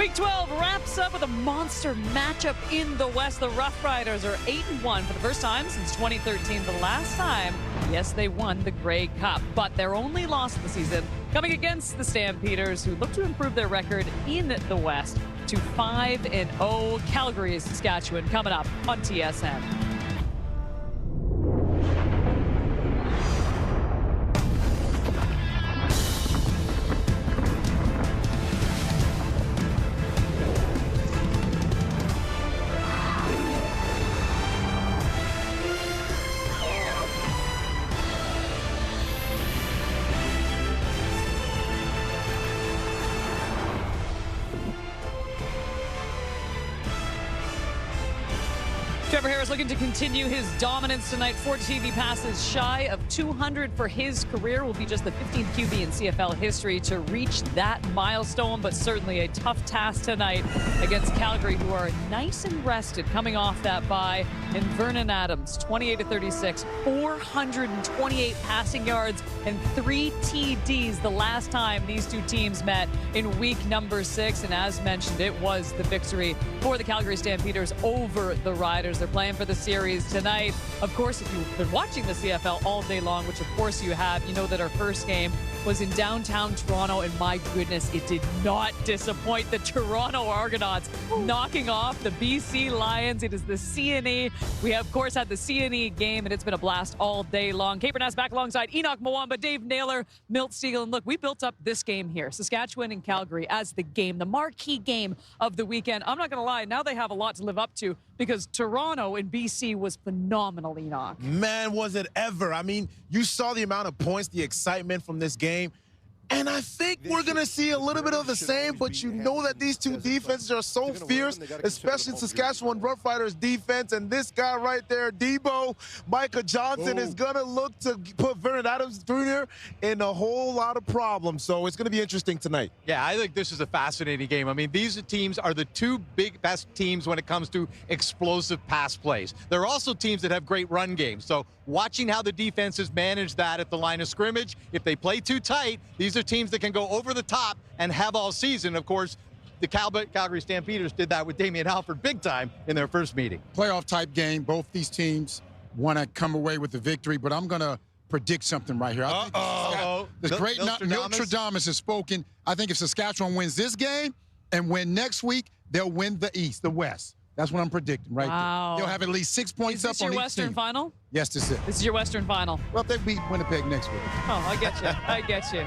Week 12 wraps up with a monster matchup in the West. The Roughriders are 8-1 for the first time since 2013. The last time, yes, they won the Grey Cup, but their only loss of the season coming against the Stampeders, who look to improve their record in the West to 5-0. Calgary, Saskatchewan, coming up on TSN. Trevor Harris looking to continue his dominance tonight. 4 TV passes shy of 200 for his career. Will be just the 15th QB in CFL history to reach that milestone, but certainly a tough task tonight against Calgary, who are nice and rested coming off that bye. And Vernon Adams, 28-36, 428 passing yards and 3 TDs the last time these two teams met in week number 6. And as mentioned, it was the victory for the Calgary Stampeders over the Riders. They're playing for the series tonight. Of course, if you've been watching the CFL all day long, which of course you have, you know that our first game was in downtown Toronto, and my goodness, it did not disappoint. The Toronto Argonauts knocking off the BC Lions. It is the CNE. We have, of course, had the CNE game, and it's been a blast all day long. Kate Burness back alongside Enoch Mwamba, Dave Naylor, Milt Stiegel. And look, we built up this game here, Saskatchewan and Calgary, as the game, the marquee game of the weekend. I'm not going to lie, now they have a lot to live up to, because Toronto and BC was phenomenal, Enoch. Man, was it ever. I mean, you saw the amount of points, the excitement from this game. And I think we're going to see a little bit of the same, but you know that these two defenses are so fierce, especially Saskatchewan Roughriders defense. And this guy right there, Debo, Micah Johnson, is going to look to put Vernon Adams Jr. in a whole lot of problems. So it's going to be interesting tonight. Yeah, I think this is a fascinating game. I mean, these teams are the two best teams when it comes to explosive pass plays. They're also teams that have great run games. So watching how the defenses manage that at the line of scrimmage, if they play too tight, these are teams that can go over the top and have all season. Of course, the Calgary Stampeders did that with Damian Halford big time in their first meeting. Playoff type game. Both these teams want to come away with the victory, but I'm going to predict something right here. I think the great Nostradamus has spoken. I think if Saskatchewan wins this game and win next week, they'll win the East, the West. That's what I'm predicting right there. They'll have at least 6 points up on each team. Is this your Western final? Yes, this is it. This is your Western final. Well, if they beat Winnipeg next week. Oh, I get you. I get you.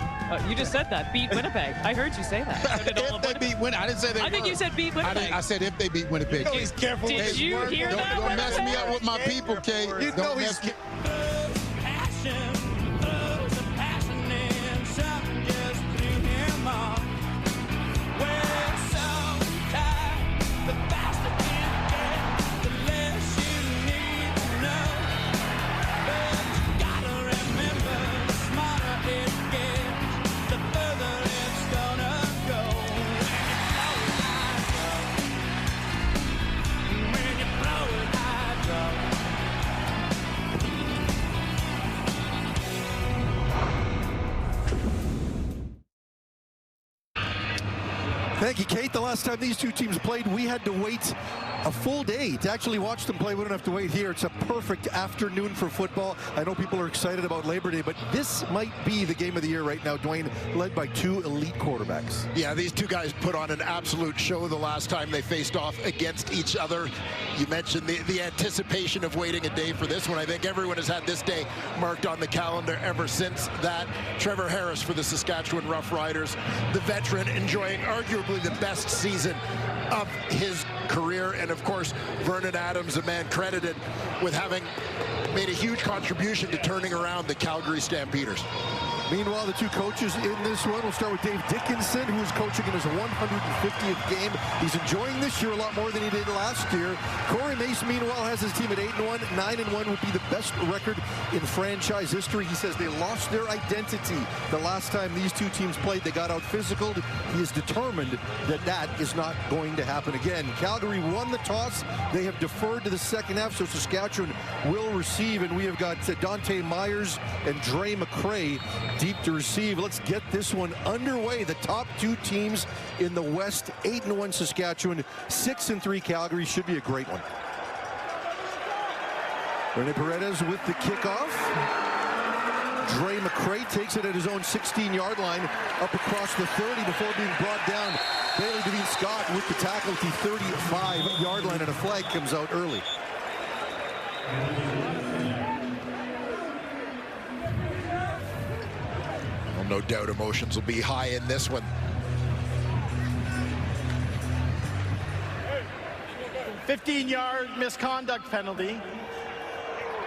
You just said that. Beat Winnipeg. I heard you say that. If they beat Winnipeg. I didn't say they I think you said beat Winnipeg. I said if they beat Winnipeg. He's careful. Did you hear that? Don't mess me up with my people, Kate. You know he's... Thank you, Kate. The last time these two teams played, we had to wait a full day to actually watch them play. We don't have to wait here. It's a perfect afternoon for football. I know people are excited about Labor Day, but this might be the game of the year right now, Dwayne, led by two elite quarterbacks. Yeah, these two guys put on an absolute show the last time they faced off against each other. You mentioned the anticipation of waiting a day for this one. I think everyone has had this day marked on the calendar ever since that. Trevor Harris for the Saskatchewan Roughriders, the veteran, enjoying arguably the best season of his career. And of course, Vernon Adams, a man credited with having made a huge contribution to turning around the Calgary Stampeders. Meanwhile, the two coaches in this one, we'll start with Dave Dickinson, who is coaching in his 150th game. He's enjoying this year a lot more than he did last year. Corey Mace, meanwhile, has his team at 8-1. 9-1 would be the best record in franchise history. He says they lost their identity the last time these two teams played. They got out physical. He is determined that that is not going to happen again. Calgary won the toss. They have deferred to the second half, so Saskatchewan will receive, and we have got Dante Myers and Dre McCray deep to receive. Let's get this one underway. The top two teams in the West, 8-1 Saskatchewan, 6-3 Calgary. Should be a great one. Rene Paredes with the kickoff. Dre McCray takes it at his own 16-yard line, up across the 30 before being brought down. Bailey Devine Scott with the tackle at the 35-yard line, and a flag comes out early. Well, no doubt emotions will be high in this one. 15-yard misconduct penalty.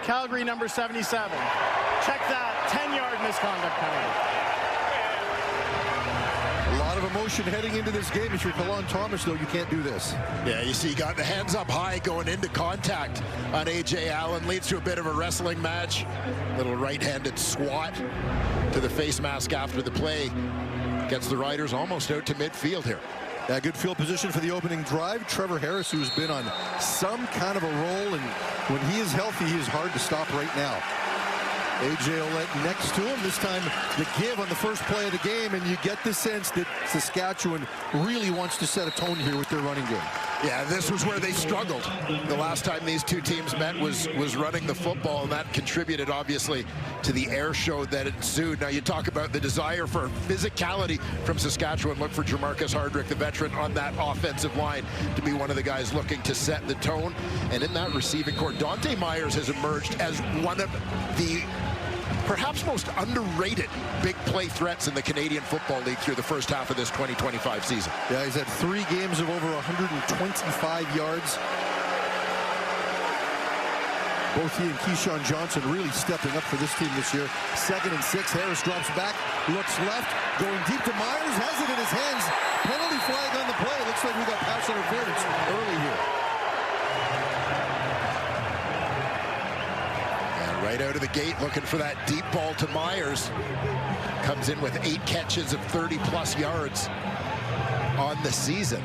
Calgary number 77. Check that, 10-yard misconduct penalty. A lot of emotion heading into this game. If you're Kalon Thomas, though, you can't do this. Yeah, you see, he got the hands up high going into contact on A.J. Allen. Leads to a bit of a wrestling match. Little right-handed swat to the face mask after the play. Gets the Riders almost out to midfield here. Yeah, good field position for the opening drive. Trevor Harris, who's been on some kind of a roll, and when he is healthy, he is hard to stop right now. A.J. Ouellette next to him. This time the give on the first play of the game, and you get the sense that Saskatchewan really wants to set a tone here with their running game. Yeah, this was where they struggled. The last time these two teams met was running the football, and that contributed, obviously, to the air show that ensued. Now, you talk about the desire for physicality from Saskatchewan. Look for Jamarcus Hardrick, the veteran, on that offensive line to be one of the guys looking to set the tone. And in that receiving core, Dante Myers has emerged as one of the perhaps most underrated big play threats in the Canadian Football League through the first half of this 2025 season. Yeah, he's had 3 games of over 125 yards. Both he and Keyshawn Johnson really stepping up for this team this year. 2nd and 6. Harris drops back, looks left, going deep to Myers, has it in his hands. Penalty flag on the play. Looks like we got pass interference early here. Right out of the gate, looking for that deep ball to Myers. Comes in with 8 catches of 30-plus yards on the season.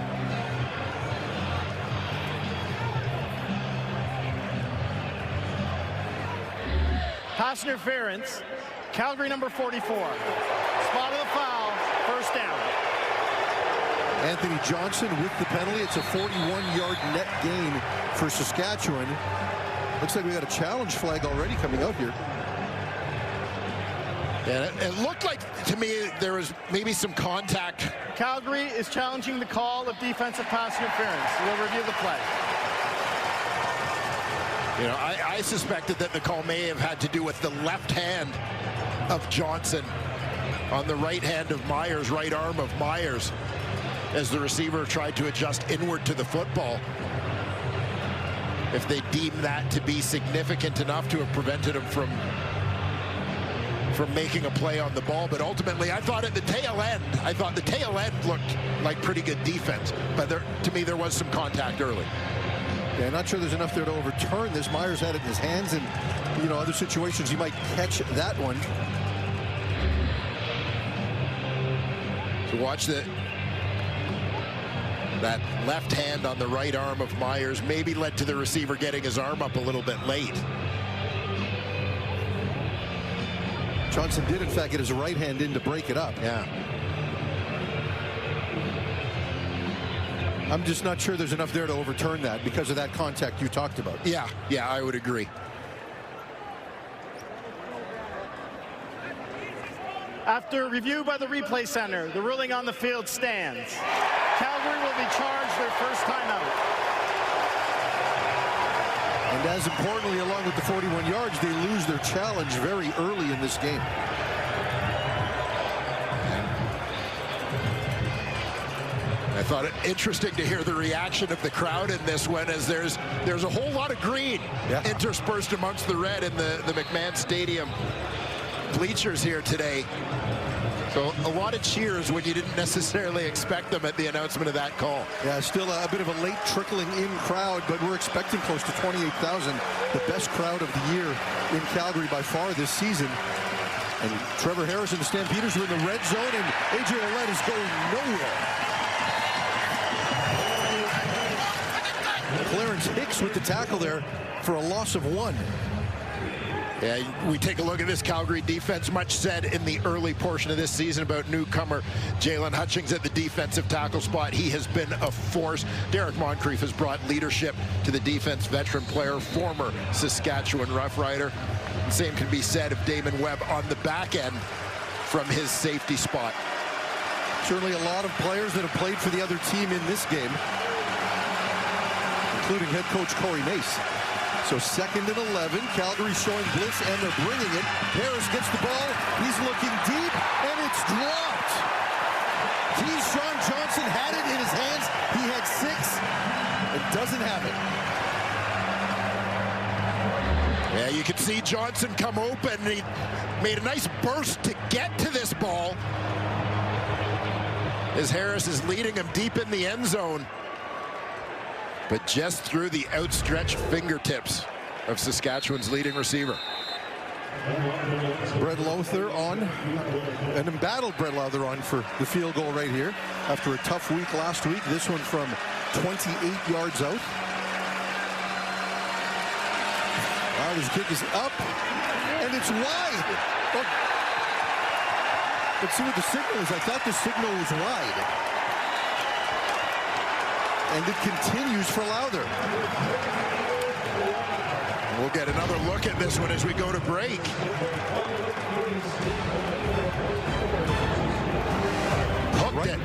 Pass interference. Calgary number 44. Spot of the foul. First down. Anthony Johnson with the penalty. It's a 41-yard net gain for Saskatchewan. Looks like we got a challenge flag already coming out here. And it looked like, to me, there was maybe some contact. Calgary is challenging the call of defensive pass interference. We'll review the play. You know, I suspected that the call may have had to do with the left hand of Johnson on the right hand of Myers, right arm of Myers, as the receiver tried to adjust inward to the football. If they deem that to be significant enough to have prevented him from making a play on the ball. But ultimately, I thought at the tail end, looked like pretty good defense. But to me, there was some contact early. Yeah, not sure there's enough there to overturn this. Myers had it in his hands, and, you know, other situations he might catch that one. So watch that left hand on the right arm of Myers maybe led to the receiver getting his arm up a little bit late. Johnson did, in fact, get his right hand in to break it up. Yeah. I'm just not sure there's enough there to overturn that because of that contact you talked about. Yeah, I would agree. After review by the replay center, the ruling on the field stands. Calgary will be charged their first timeout. And as importantly, along with the 41 yards, they lose their challenge very early in this game. I thought it interesting to hear the reaction of the crowd in this one, as there's a whole lot of green interspersed amongst the red in the McMahon Stadium bleachers here today. So a lot of cheers when you didn't necessarily expect them at the announcement of that call. Yeah, still a bit of a late trickling in crowd, but we're expecting close to 28,000, the best crowd of the year in Calgary by far this season. And Trevor Harris and the Stampeders are in the red zone, and A.J. Ouellette is going nowhere. Clarence Hicks with the tackle there for a loss of 1. Yeah, we take a look at this Calgary defense. Much said in the early portion of this season about newcomer Jalen Hutchings at the defensive tackle spot. He has been a force. Derek Moncrief has brought leadership to the defense. Veteran player, former Saskatchewan Roughrider. The same can be said of Damon Webb on the back end from his safety spot. Certainly a lot of players that have played for the other team in this game, including head coach Corey Mace. So 2nd and 11, Calgary showing blitz, and they're bringing it. Harris gets the ball, he's looking deep, and it's dropped. Keyshawn Johnson had it in his hands. He had 6, and doesn't have it. Yeah, you can see Johnson come open. He made a nice burst to get to this ball, as Harris is leading him deep in the end zone, but just through the outstretched fingertips of Saskatchewan's leading receiver. Brett Lowther on, an embattled Brett Lowther on for the field goal right here. After a tough week last week, this one from 28 yards out. His kick is up, and it's wide. Oh. Let's see what the signal is. I thought the signal was wide. And it continues for Lowther. We'll get another look at this one as we go to break. Hooked it.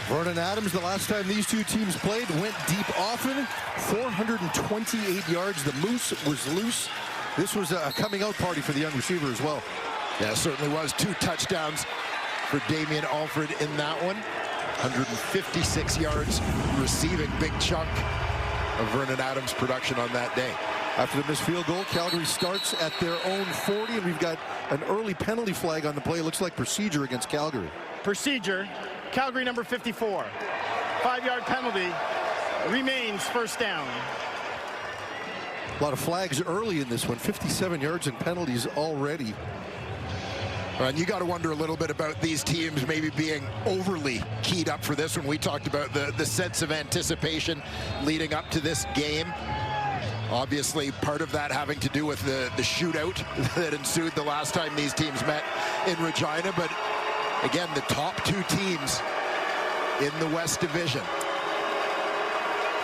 Vernon Adams, the last time these two teams played, went deep often. 428 yards. The Moose was loose. This was a coming out party for the young receiver as well. Yeah, it certainly was. 2 touchdowns for Damien Alford in that one. 156 yards receiving. Big chunk of Vernon Adams' production on that day. After the missed field goal, Calgary starts at their own 40, and we've got an early penalty flag on the play. It looks like procedure against Calgary. Procedure. Calgary number 54. 5-yard penalty. Remains first down. A lot of flags early in this one. 57 yards and penalties already. And you got to wonder a little bit about these teams maybe being overly keyed up for this one. We talked about the sense of anticipation leading up to this game. Obviously, part of that having to do with the shootout that ensued the last time these teams met in Regina. But again, the top 2 teams in the West Division.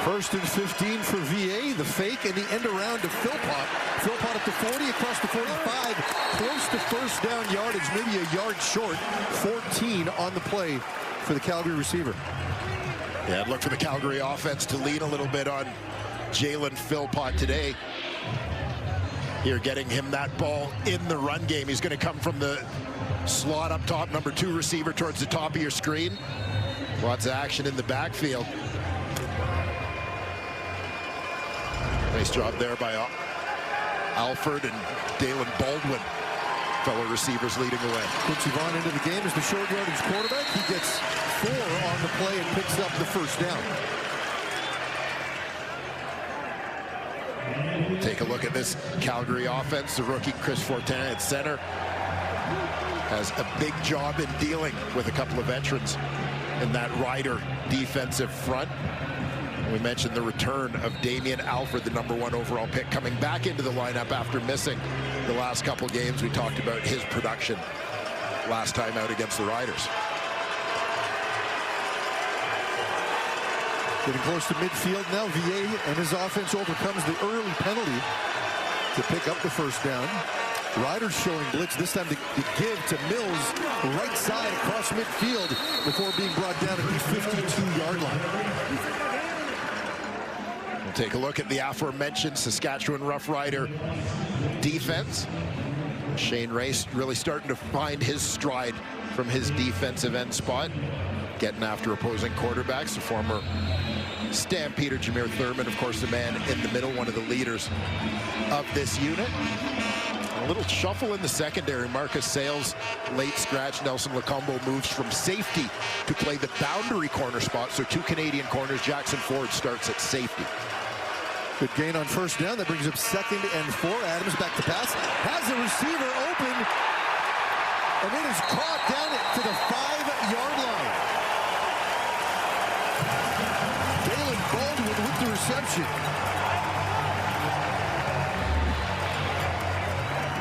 1st and 15 for VA. The fake and the end around to Philpott. Philpott up to 40, across the 45. Close to first down yardage, maybe a yard short. 14 on the play for the Calgary receiver. Yeah, look for the Calgary offense to lean a little bit on Jalen Philpott today. Here, getting him that ball in the run game. He's going to come from the slot up top, number 2 receiver towards the top of your screen. Lots of action in the backfield. Nice job there by Alford and Dalen Baldwin, fellow receivers leading away. Quincy Vaughn into the game as the short yardage quarterback. He gets 4 on the play and picks up the first down. Take a look at this Calgary offense. The rookie Chris Fortin at center has a big job in dealing with a couple of veterans in that Rider defensive front. We mentioned the return of Damien Alford, the number 1 overall pick, coming back into the lineup after missing the last couple games. We talked about his production last time out against the Riders. Getting close to midfield now. VA and his offense overcomes the early penalty to pick up the first down. Riders showing blitz, this time to give to Mills, right side across midfield before being brought down at the 52-yard line. We'll take a look at the aforementioned Saskatchewan Roughrider defense. Shane Race really starting to find his stride from his defensive end spot, getting after opposing quarterbacks. The former Stampeder Jameer Thurman, of course, the man in the middle, one of the leaders of this unit. A little shuffle in the secondary. Marcus Sales, late scratch. Nelson Lacombo moves from safety to play the boundary corner spot. So 2 Canadian corners. Jackson Ford starts at safety. Good gain on first down. That brings up 2nd and 4. Adams back to pass. Has the receiver open. And it is caught down to the 5-yard line. Dalen Baldwin with the reception.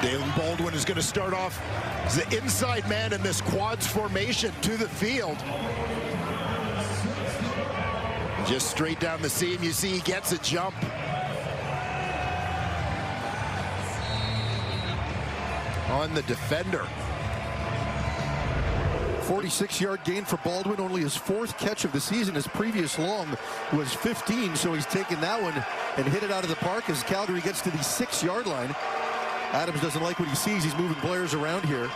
Dalen Baldwin is going to start off as the inside man in this quads formation to the field. Just straight down the seam, you see he gets a jump. On the defender. 46-yard gain for Baldwin, only his 4th catch of the season. His previous long was 15, so he's taken that one and hit it out of the park as Calgary gets to the 6-yard line. Adams doesn't like what he sees. He's moving players around here.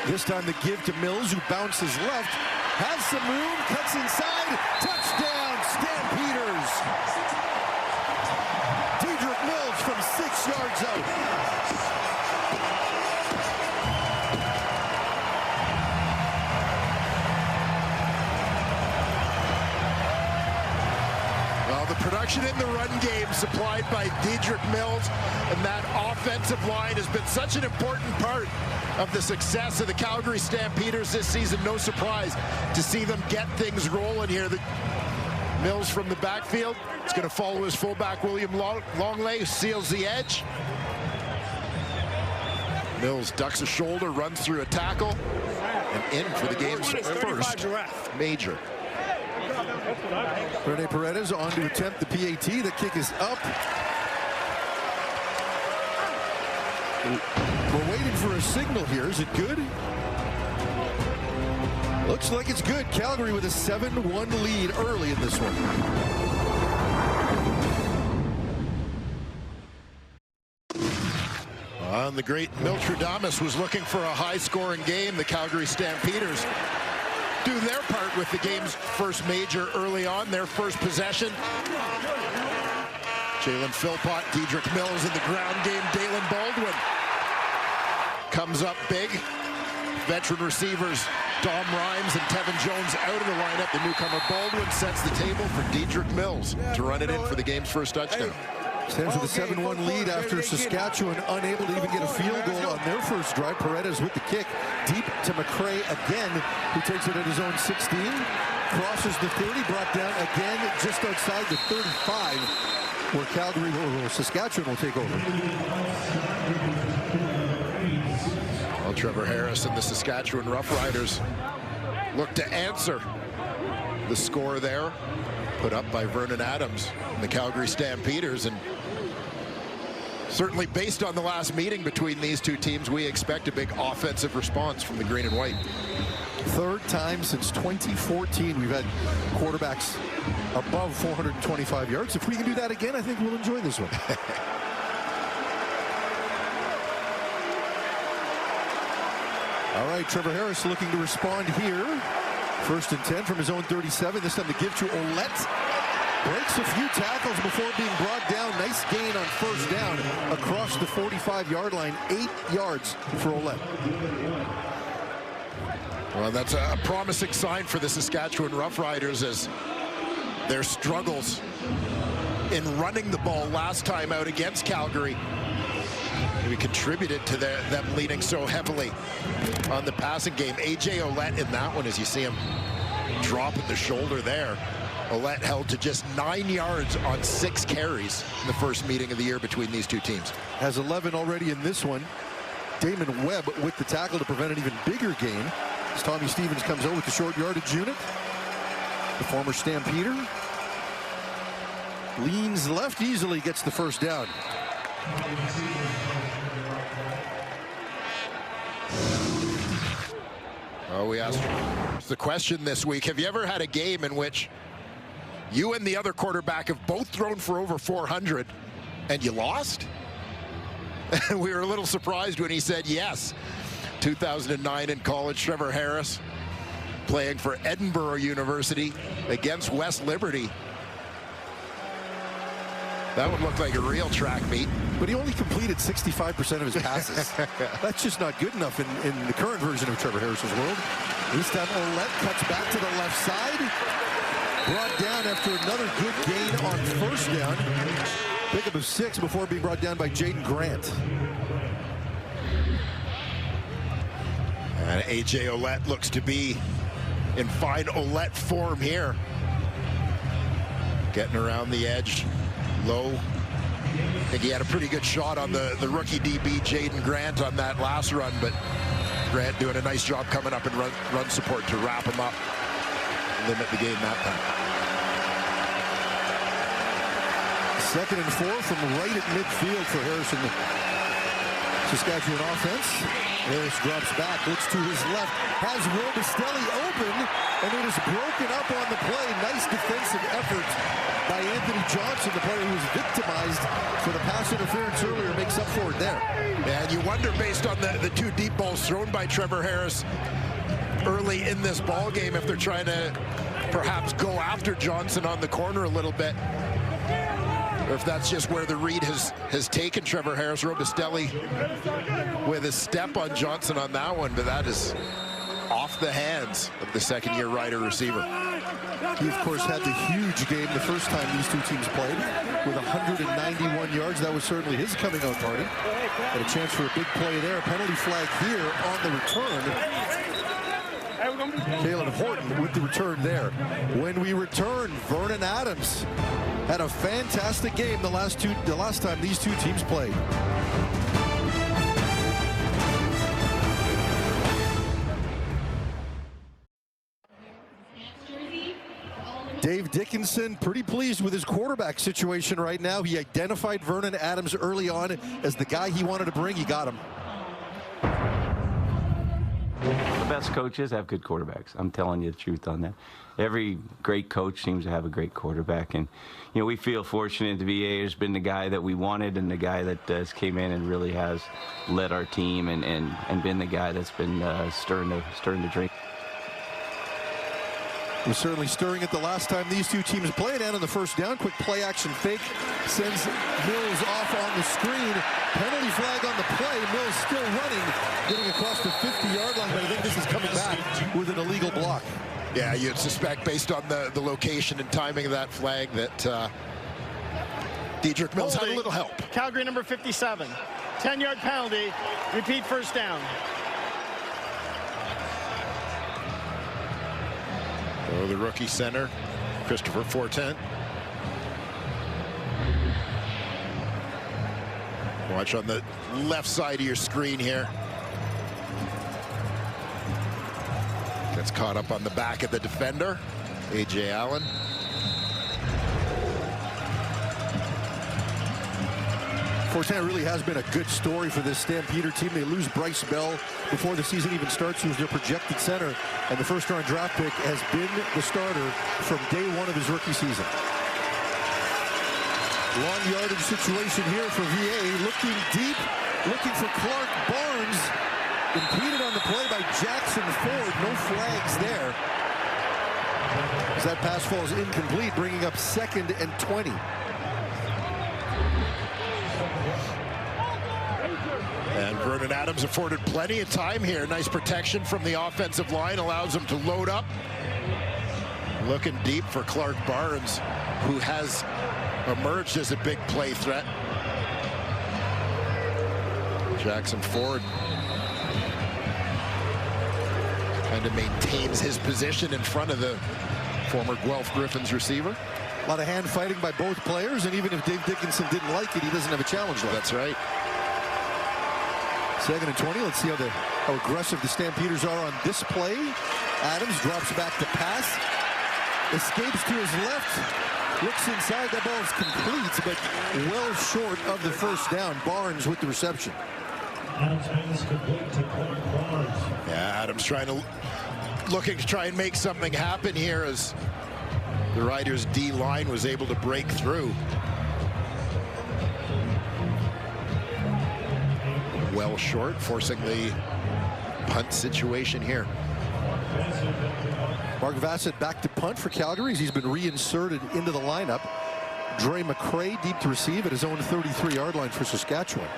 This time the give to Mills, who bounces left, has some room, cuts inside, touchdown, Stampeders. Dedrick Mills from 6 yards out. Production in the run game supplied by Dedrick Mills, and that offensive line has been such an important part of the success of the Calgary Stampeders this season. No surprise to see them get things rolling here. Mills from the backfield. It's going to follow his fullback William Longley, seals the edge. Mills ducks a shoulder, runs through a tackle, and in for the game's first major. Rene Paredes on to attempt the PAT. The kick is up. We're waiting for a signal here. Is it good? Looks like it's good. Calgary with a 7-1 lead early in this one. The great Miltradamus was looking for a high-scoring game. The Calgary Stampeders do their part with the game's first major early on, their first possession. Jalen Philpott, Dedrick Mills in the ground game. Dalen Baldwin comes up big. Veteran receivers Dom Rhymes and Tevin Jones out of the lineup. The newcomer Baldwin sets the table for Dedrick Mills to run it in for the game's first touchdown. Stands with a 7-1 lead after Saskatchewan unable to even get a field goal on their first drive. Paredes with the kick deep to McCray again, who takes it at his own 16. Crosses the 30, brought down again just outside the 35, where Calgary or Saskatchewan will take over. Well, Trevor Harris and the Saskatchewan Roughriders look to answer the score there, put up by Vernon Adams and the Calgary Stampeders. And certainly based on the last meeting between these two teams, we expect a big offensive response from the green and white. Third time since 2014 we've had quarterbacks above 425 yards. If we can do that again, I think we'll enjoy this one. All right, Trevor Harris looking to respond here. 1st and 10 from his own 37. This time the give to Ouellette. Breaks a few tackles before being brought down. Nice gain on 1st down across the 45-yard line. 8 yards for Ouellette. Well, that's a promising sign for the Saskatchewan Roughriders, as their struggles in running the ball last time out against Calgary maybe contributed to them leaning so heavily on the passing game. A.J. Ouellette in that one, as you see him dropping the shoulder there. Ouellette held to just 9 yards on 6 carries in the first meeting of the year between these two teams. Has 11 already in this one. Damon Webb with the tackle to prevent an even bigger gain, as Tommy Stevens comes over with the short yardage unit. The former Stampeder leans left, easily gets the 1st down. Oh, we asked the question this week: have you ever had a game in which you and the other quarterback have both thrown for over 400 and you lost? And we were a little surprised when he said yes. 2009 in college, Trevor Harris playing for Edinburgh University against West Liberty. That would look like a real track meet. But he only completed 65% of his passes. That's just not good enough in the current version of Trevor Harris's world. This time Ouellette cuts back to the left side. Brought down after another good gain on 1st down. Pickup of 6 before being brought down by Jaden Grant. And A.J. Ouellette looks to be in fine Ouellette form here. Getting around the edge, low. I think he had a pretty good shot on the rookie DB, Jaden Grant, on that last run, but Grant doing a nice job coming up and run support to wrap him up, limit the game that time. 2nd and 4 from right at midfield for Harrison. Saskatchewan offense. Harris drops back, looks to his left, has Robistelli open, and it is broken up on the play. Nice defensive effort by Anthony Johnson, the player who was victimized for the pass interference earlier, makes up for it there. And you wonder, based on the 2 deep balls thrown by Trevor Harris early in this ball game, if they're trying to perhaps go after Johnson on the corner a little bit, or if that's just where the read has taken Trevor Harris. Robistelli with a step on Johnson on that one, but that is off the hands of the second-year Rider receiver. He, of course, had the huge game the first time these 2 teams played with 191 yards. That was certainly his coming-out party. Had a chance for a big play there. Penalty flag here on the return. Kalen Horton with the return there. When we return, Vernon Adams had a fantastic game the last time these 2 teams played. Dave Dickinson pretty pleased with his quarterback situation right now. He identified Vernon Adams early on as the guy he wanted to bring. He got him. The best coaches have good quarterbacks. I'm telling you the truth on that. Every great coach seems to have a great quarterback, and we feel fortunate to be has been the guy that we wanted, and the guy that came in and really has led our team and been the guy that's been stirring the drink. Was certainly stirring it the last time these 2 teams played. And on the first down, quick play action fake sends Mills off on the screen. Penalty flag on the play. Mills still running, getting across the 50-yard line, but I think this is coming back with an illegal block. Yeah, you'd suspect, based on the location and timing of that flag, that Dedrick Mills had a little help. Calgary number 57. 10-yard penalty. Repeat first down. Oh, the rookie center, Christopher Fortin. Watch on the left side of your screen here. Gets caught up on the back of the defender, A.J. Allen. Fortin really has been a good story for this Stampeder team. They lose Bryce Bell before the season even starts, who's their projected center, and the first-round draft pick has been the starter from day 1 of his rookie season. Long yardage situation here for VA, looking deep, looking for Clark Barnes. Impeded on the play by Jackson Ford. No flags there, as that pass falls incomplete, bringing up 2nd and 20. And Vernon Adams afforded plenty of time here. Nice protection from the offensive line, allows him to load up. Looking deep for Clark Barnes, who has emerged as a big play threat. Jackson Ford kind of maintains his position in front of the former Guelph Griffins receiver. A lot of hand fighting by both players, and even if Dave Dickinson didn't like it, he doesn't have a challenge left. That's right. 2nd and 20. Let's see how aggressive the Stampeders are on this play. Adams drops back to pass. Escapes to his left. Looks inside. That ball is complete, but well short of the first down. Barnes with the reception. Yeah, Adams looking to try and make something happen here as the Riders' D-line was able to break through. Well short, forcing the punt situation here. Mark Vassett back to punt for Calgary. He's been reinserted into the lineup. Dre McCray deep to receive at his own 33-yard line for Saskatchewan.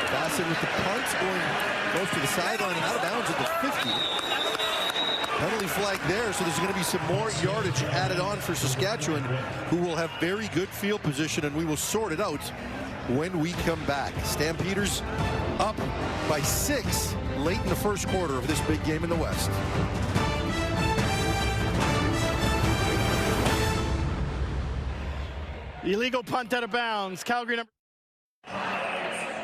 Vassett with the punt, goes to the sideline and out of bounds at the 50. Penalty flag there, so there's going to be some more yardage added on for Saskatchewan, who will have very good field position, and we will sort it out when we come back. Stampeders up by 6 late in the first quarter of this big game in the West. Illegal punt out of bounds. Calgary number.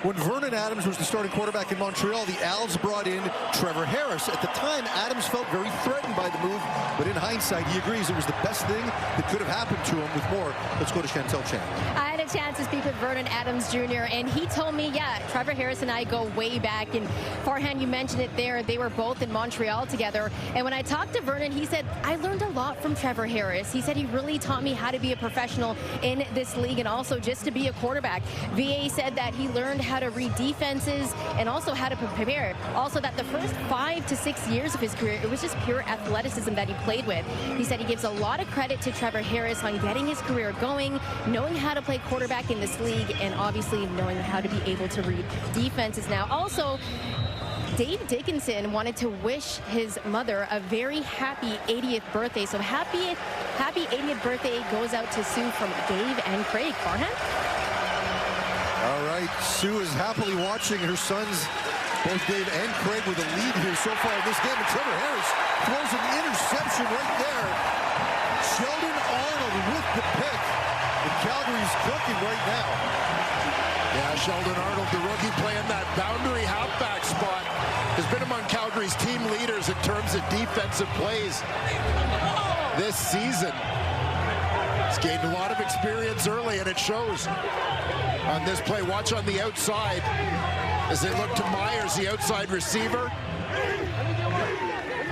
When Vernon Adams was the starting quarterback in Montreal, the Als brought in Trevor Harris. At the time, Adams felt very threatened by the move, but in hindsight, he agrees it was the best thing that could have happened to him. With more, let's go to Chantel Chan. I had a chance to speak with Vernon Adams Jr., and he told me, yeah, Trevor Harris and I go way back. And Farhan, you mentioned it there. They were both in Montreal together. And when I talked to Vernon, he said, I learned a lot from Trevor Harris. He said he really taught me how to be a professional in this league and also just to be a quarterback. VA said that he learned how to read defenses and also how to prepare. Also that the first 5 to 6 years of his career, it was just pure athleticism that he played with. He said he gives a lot of credit to Trevor Harris on getting his career going, knowing how to play quarterback in this league, and obviously knowing how to be able to read defenses. Now, also, Dave Dickinson wanted to wish his mother a very happy 80th birthday. So happy 80th birthday goes out to Sue from Dave and Craig. Farhan? All right, Sue is happily watching her sons, both Dave and Craig, with a lead here so far in this game. And Trevor Harris throws an interception right there. Sheldon Arnold with the pick. And Calgary's cooking right now. Yeah, Sheldon Arnold, the rookie, playing that boundary halfback spot, has been among Calgary's team leaders in terms of defensive plays this season. He's gained a lot of experience early, and it shows. On this play, watch on the outside as they look to Myers, the outside receiver.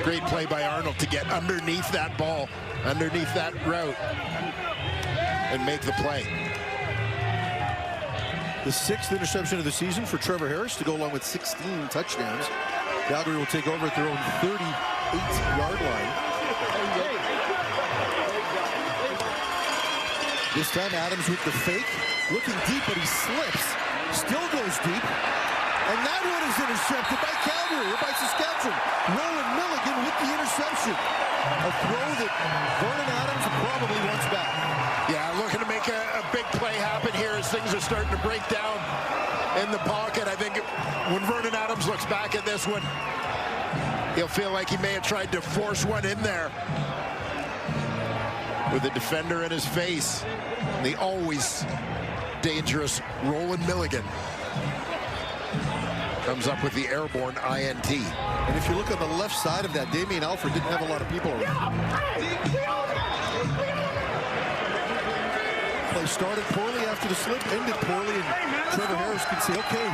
Great play by Arnold to get underneath that ball, underneath that route, and make the play. The 6th interception of the season for Trevor Harris to go along with 16 touchdowns. Calgary will take over at their own 38-yard line. This time Adams with the fake, looking deep, but he slips, still goes deep, and that one is intercepted by Calgary, or by Saskatchewan. Roland Milligan with the interception. A throw that Vernon Adams probably wants back. Yeah, looking to make a big play happen here as things are starting to break down in the pocket. I think when Vernon Adams looks back at this one, he'll feel like he may have tried to force one in there with a defender in his face. The always dangerous Roland Milligan comes up with the airborne INT. And if you look on the left side of that, Damien Alford didn't have a lot of people around. Play started poorly after the slip, ended poorly, and Trevor Harris can say, okay,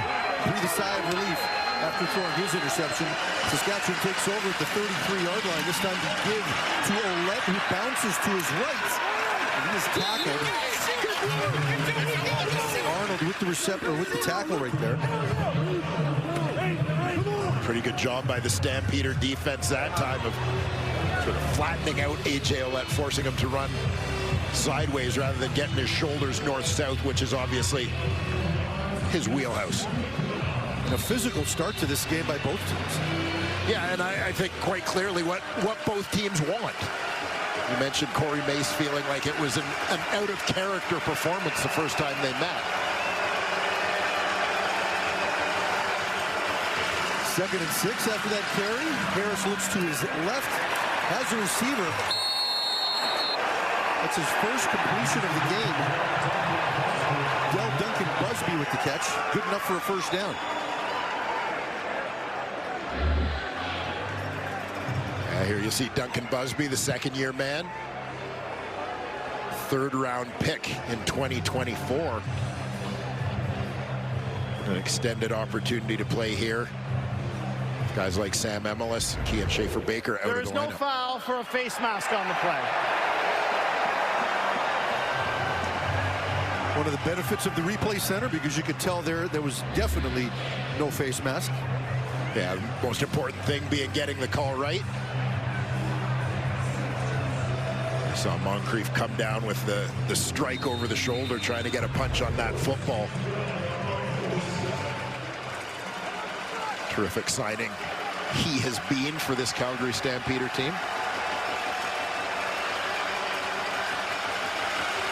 breathe a sigh of relief after throwing his interception. Saskatchewan takes over at the 33-yard line. This time to give to Ouellette, who bounces to his right. And he is tackled. Arnold with the receptor, with the tackle right there. Pretty good job by the Stampeder defense that time of sort of flattening out A.J. Ouellette, forcing him to run sideways rather than getting his shoulders north-south, which is obviously his wheelhouse. A physical start to this game by both teams. Yeah, and I think quite clearly what both teams want. You mentioned Corey Mace feeling like it was an out-of-character performance the first time they met. 2nd and 6 after that carry. Harris looks to his left, has a receiver. That's his first completion of the game. Del Duncan Busby with the catch. Good enough for a first down. Here you see Duncan Busby, the second-year man. 3rd-round pick in 2024. An extended opportunity to play here. Guys like Sam Emelis, Kian Schaefer-Baker out of the lineup. There is no foul for a face mask on the play. One of the benefits of the replay center, because you could tell there was definitely no face mask. Yeah, most important thing being getting the call right. I saw Moncrief come down with the strike over the shoulder, trying to get a punch on that football. Terrific signing he has been for this Calgary Stampeder team.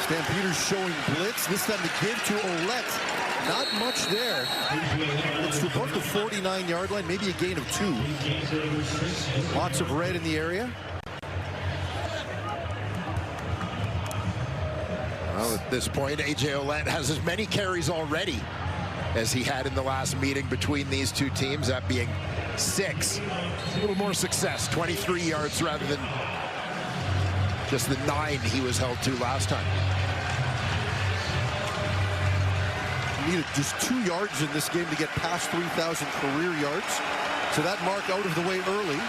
Stampeders showing blitz, this time to give to Ouellette. Not much there. It's to about the 49-yard line, maybe a gain of 2. Lots of red in the area. Well, at this point, A.J. Ouellette has as many carries already as he had in the last meeting between these two teams, that being 6. A little more success, 23 yards rather than just the 9 he was held to last time. He needed just 2 yards in this game to get past 3,000 career yards. So that mark out of the way early.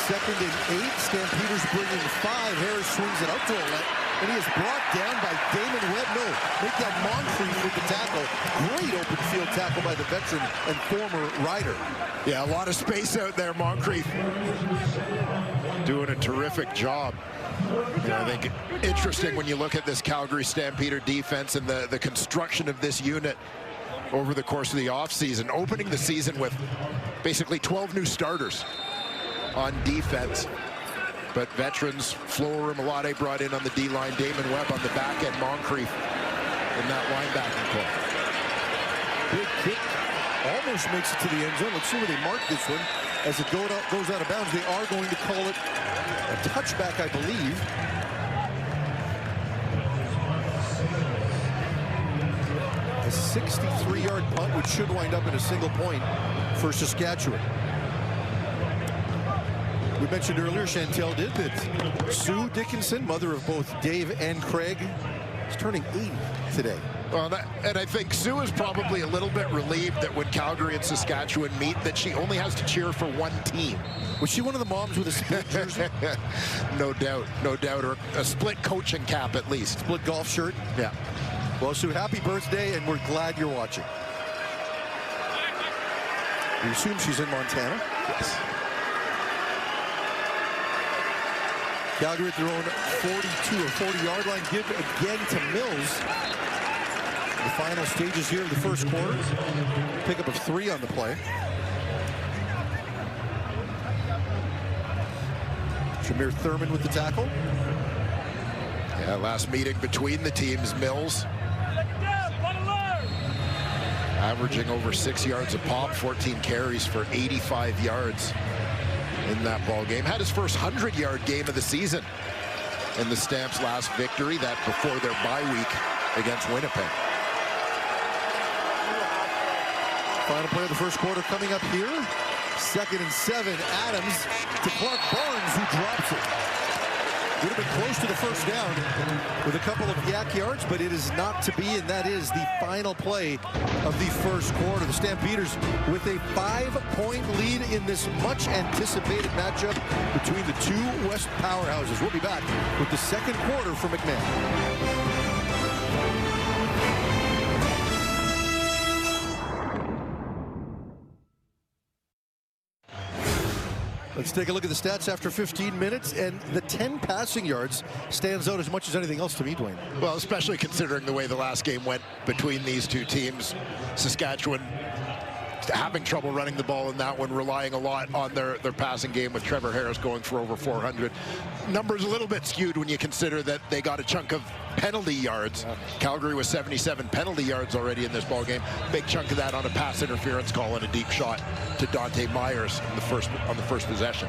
2nd and 8. Stampeders bringing 5. Harris swings it out to Ouellette, and he is brought down by Damon Webb. No, make that Moncrief with the tackle. Great open field tackle by the veteran and former Rider. Yeah, a lot of space out there. Moncrief doing a terrific job. I think interesting when you look at this Calgary Stampeder defense and the construction of this unit over the course of the offseason, opening the season with basically 12 new starters on defense. But veterans, Flo Rimolade brought in on the D-line, Damon Webb on the back end, Moncrief in that linebacking core. Big kick, almost makes it to the end zone. Let's see where they mark this one. As it goes out of bounds, they are going to call it a touchback, I believe. A 63-yard punt, which should wind up in a single point for Saskatchewan. We mentioned earlier, Chantel did, that Sue Dickinson, mother of both Dave and Craig, is turning 80 today. Well, and I think Sue is probably a little bit relieved that when Calgary and Saskatchewan meet, that she only has to cheer for one team. Was she one of the moms with a split jersey? No doubt, no doubt, or a split coaching cap at least. Split golf shirt? Yeah. Well, Sue, happy birthday, and we're glad you're watching. We assume she's in Montana. Yes. Calgary at their own 42 or 40-yard line. Give again to Mills. The final stages here of the first quarter. Pickup of 3 on the play. Jameer Thurman with the tackle. Yeah, last meeting between the teams, Mills averaging over 6 yards a pop, 14 carries for 85 yards in that ball game. Had his first 100-yard game of the season in the Stamps' last victory, that before their bye week against Winnipeg. Final play of the first quarter coming up here. 2nd and 7. Adams to Clark Barnes, who drops it. Would have been close to the first down with a couple of yak yards, but it is not to be, and that is the final play of the first quarter. The Stampeders with a 5-point lead in this much anticipated matchup between the two West powerhouses. We'll be back with the second quarter for McMahon. Let's take a look at the stats after 15 minutes, and the 10 passing yards stands out as much as anything else to me, Dwayne. Well, especially considering the way the last game went between these two teams. Saskatchewan having trouble running the ball in that one, relying a lot on their passing game with Trevor Harris going for over 400. Numbers a little bit skewed when you consider that they got a chunk of penalty yards. Calgary was 77 penalty yards already in this ball game. Big chunk of that on a pass interference call and a deep shot to Dante Myers on the first possession.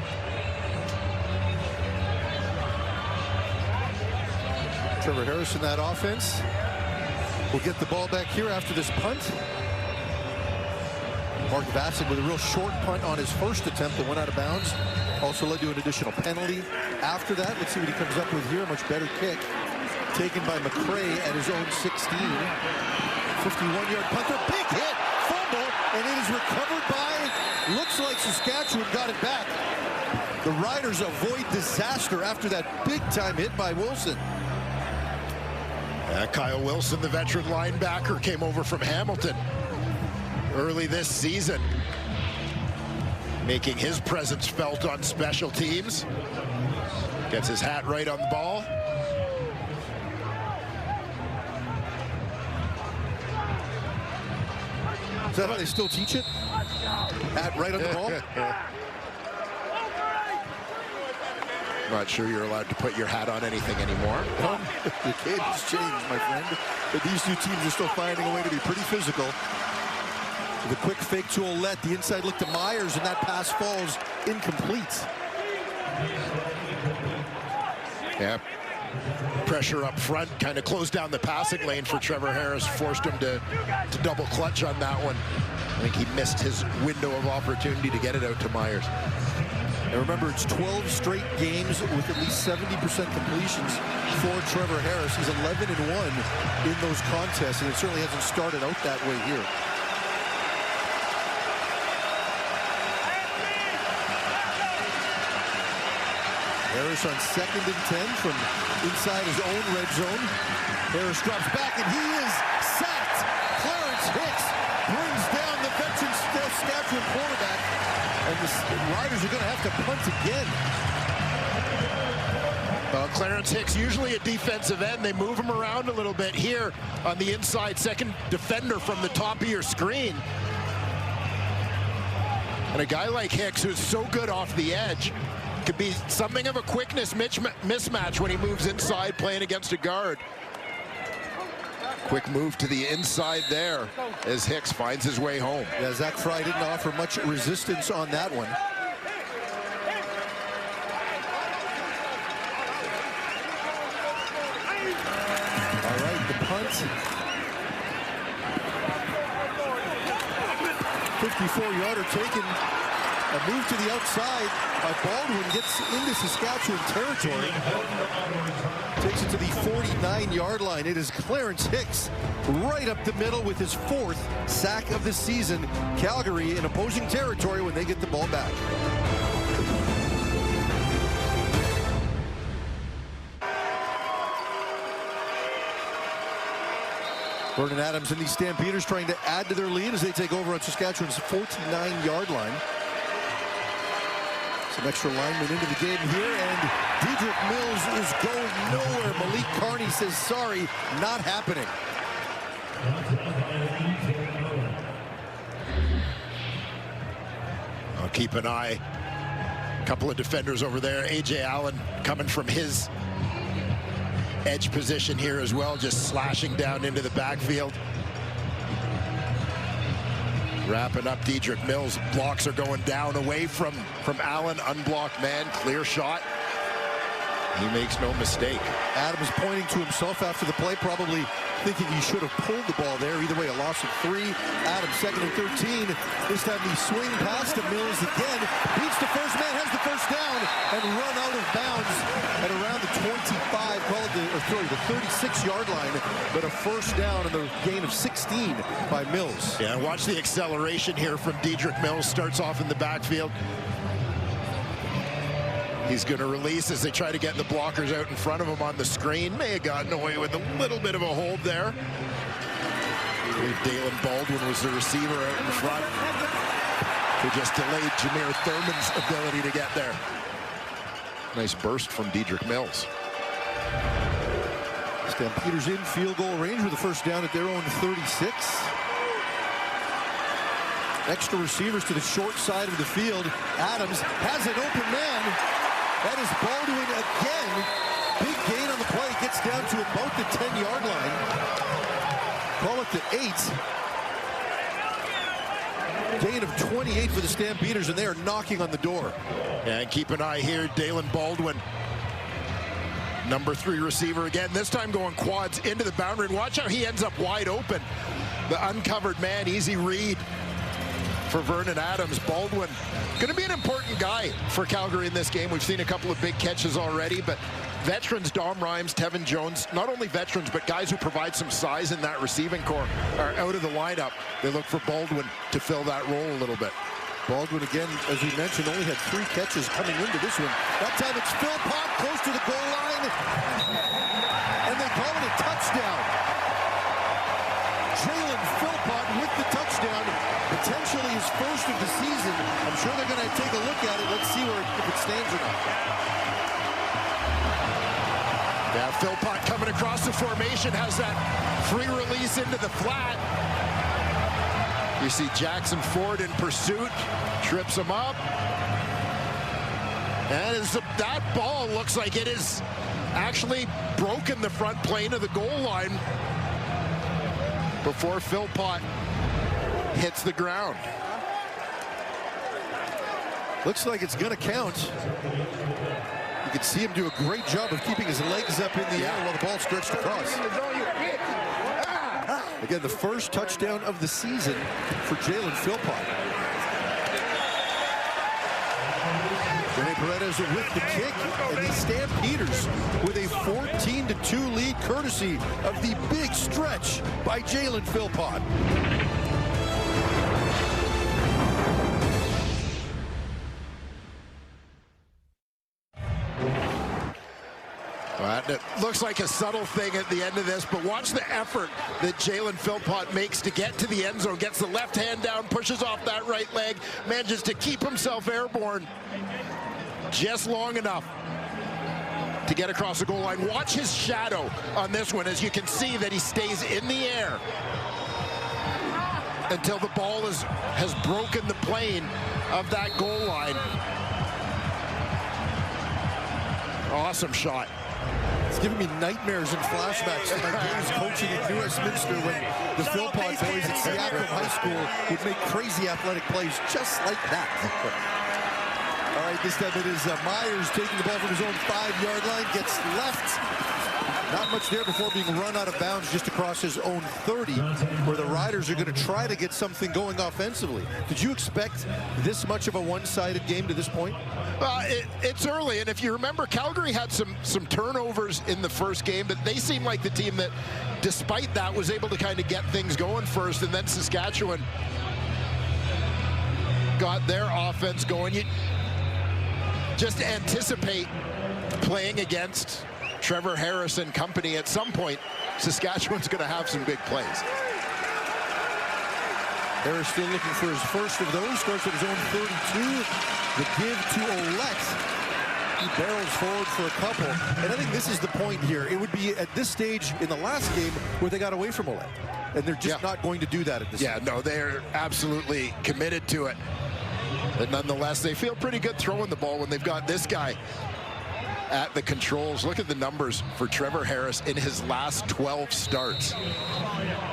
Trevor Harris in that offense will get the ball back here after this punt. Mark Vassig with a real short punt on his first attempt that went out of bounds. Also led to an additional penalty. After that, let's see what he comes up with here. A much better kick. Taken by McCray at his own 16. 51-yard punter. Big hit. Fumble. And it is recovered by, looks like Saskatchewan got it back. The Riders avoid disaster after that big-time hit by Wilson. Kyle Wilson, the veteran linebacker, came over from Hamilton early this season, making his presence felt on special teams. Gets his hat right on the ball. Is that how they still teach it? Hat right on the ball? Not sure you're allowed to put your hat on anything anymore. No, the game has changed, my friend. But these two teams are still finding a way to be pretty physical. The quick fake to Ouellette, the inside look to Myers, and that pass falls incomplete. Yeah. Pressure up front, kind of closed down the passing lane for Trevor Harris, forced him to double clutch on that one. I think he missed his window of opportunity to get it out to Myers. And remember, it's 12 straight games with at least 70% completions for Trevor Harris. He's 11-1 in those contests, and it certainly hasn't started out that way here. Harris on 2nd and 10 from inside his own red zone. Harris drops back, and he is sacked. Clarence Hicks brings down the veteran Saskatchewan quarterback, and the Riders are going to have to punt again. Clarence Hicks, usually a defensive end. They move him around a little bit here on the inside, second defender from the top of your screen. And a guy like Hicks, who's so good off the edge, could be something of a quickness mismatch when he moves inside playing against a guard. Quick move to the inside there as Hicks finds his way home. Yeah, Zach Fry didn't offer much resistance on that one. All right, the punt. 54-yarder taken. A move to the outside by Baldwin, gets into Saskatchewan territory. Takes it to the 49-yard line. It is Clarence Hicks right up the middle with his 4th sack of the season. Calgary in opposing territory when they get the ball back. Vernon Adams and the Stampeders trying to add to their lead as they take over on Saskatchewan's 49-yard line. Some extra linemen into the game here, and Dedrick Mills is going nowhere. Malik Carney says, sorry, not happening. I'll keep an eye. A couple of defenders over there. A.J. Allen coming from his edge position here as well, just slashing down into the backfield. Wrapping up Dedrick Mills. Blocks are going down away from Allen. Unblocked man, clear shot. He makes no mistake. Adams pointing to himself after the play, probably thinking he should have pulled the ball there. Either way, a loss of 3. Adams 2nd and 13. This time the swing pass to Mills again. Beats the first man, has the first down, and run out of bounds at around the 25, call it the 36-yard line, but a first down and the gain of 16 by Mills. Yeah, watch the acceleration here from Dedrick Mills. Starts off in the backfield. He's going to release as they try to get the blockers out in front of him on the screen. May have gotten away with a little bit of a hold there. I believe Dalen Baldwin was the receiver out in front, who just delayed Jameer Thurman's ability to get there. Nice burst from Dedrick Mills. Stampeders in field goal range with a first down at their own 36. Extra receivers to the short side of the field. Adams has an open man. That is Baldwin again. Big gain on the play. Gets down to about the 10-yard line. Call it the 8. Gain of 28 for the Stampeders, and they are knocking on the door. And keep an eye here, Dalen Baldwin. Number 3 receiver again, this time going quads into the boundary. And watch how he ends up wide open. The uncovered man, easy read for Vernon Adams. Baldwin going to be an important guy for Calgary in this game. We've seen a couple of big catches already, but veterans, Dom Rhymes, Tevin Jones, not only veterans, but guys who provide some size in that receiving core are out of the lineup. They look for Baldwin to fill that role a little bit. Baldwin, again, as we mentioned, only had 3 catches coming into this one. That time it's Philpott close to the goal line, and they call it a touchdown. Jalen Philpott with the touchdown, potentially his first of the season. I'm sure they're going to take a look at it. Let's see if it stands or not. Yeah, Philpott coming across the formation, has that free release into the flat. You see Jackson Ford in pursuit, trips him up. And that ball looks like it is actually broken the front plane of the goal line before Philpott hits the ground. Looks like it's going to count. You can see him do a great job of keeping his legs up in the air while the ball stretched across. Again, the first touchdown of the season for Jalen Philpott. Rene Paredes with the kick, and the Stampeders with a 14-2 lead courtesy of the big stretch by Jalen Philpott. It looks like a subtle thing at the end of this, but watch the effort that Jalen Philpott makes to get to the end zone. Gets the left hand down, pushes off that right leg, manages to keep himself airborne just long enough to get across the goal line. Watch his shadow on this one, as you can see that he stays in the air until the ball has broken the plane of that goal line. Awesome shot. It's giving me nightmares and flashbacks to my days coaching at New Westminster when the Philpott boys at Seattle High School would make crazy athletic plays just like that. All right, this time it is Myers taking the ball from his own 5-yard line, gets left. Not much there before being run out of bounds just across his own 30, where the Riders are going to try to get something going offensively. Did you expect this much of a one-sided game to this point? It's early, and if you remember, Calgary had some turnovers in the first game, but they seemed like the team that, despite that, was able to kind of get things going first, and then Saskatchewan got their offense going. You just anticipate playing against Trevor Harris and company. At some point, Saskatchewan's going to have some big plays. Harris still looking for his first of those. Starts at his own 32. The give to Ouellette. He barrels forward for a couple. And I think this is the point here. It would be at this stage in the last game where they got away from Ouellette. And they're just not going to do that at this time. No, they're absolutely committed to it. But nonetheless, they feel pretty good throwing the ball when they've got this guy at the controls. Look at the numbers for Trevor Harris in his last 12 starts.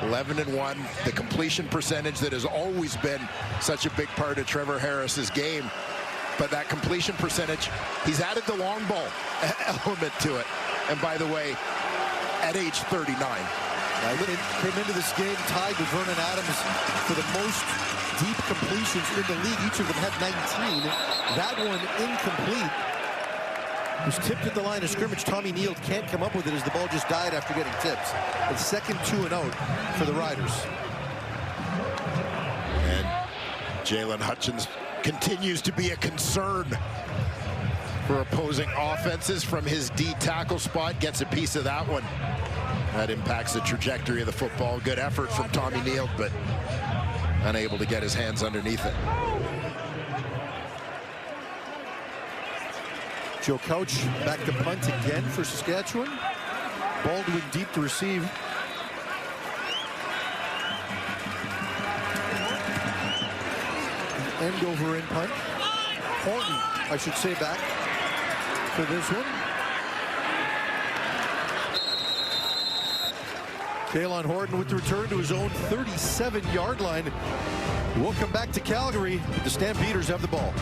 11-1, the completion percentage that has always been such a big part of Trevor Harris's game. But that completion percentage, he's added the long ball element to it. And by the way, at age 39. Came into this game tied with Vernon Adams for the most deep completions in the league. Each of them had 19. That one incomplete. Was tipped at the line of scrimmage. Tommy Neal can't come up with it as the ball just died after getting tips. It's second 2 and out for the Riders. And Jalen Hutchins continues to be a concern for opposing offenses from his D tackle spot. Gets a piece of that one. That impacts the trajectory of the football. Good effort from Tommy Neal, but unable to get his hands underneath it. Joe Couch back to punt again for Saskatchewan. Baldwin deep to receive. End over in punt. Horton, I should say, back for this one. Kalen Horton with the return to his own 37-yard line. We'll come back to Calgary. The Stampeders have the ball.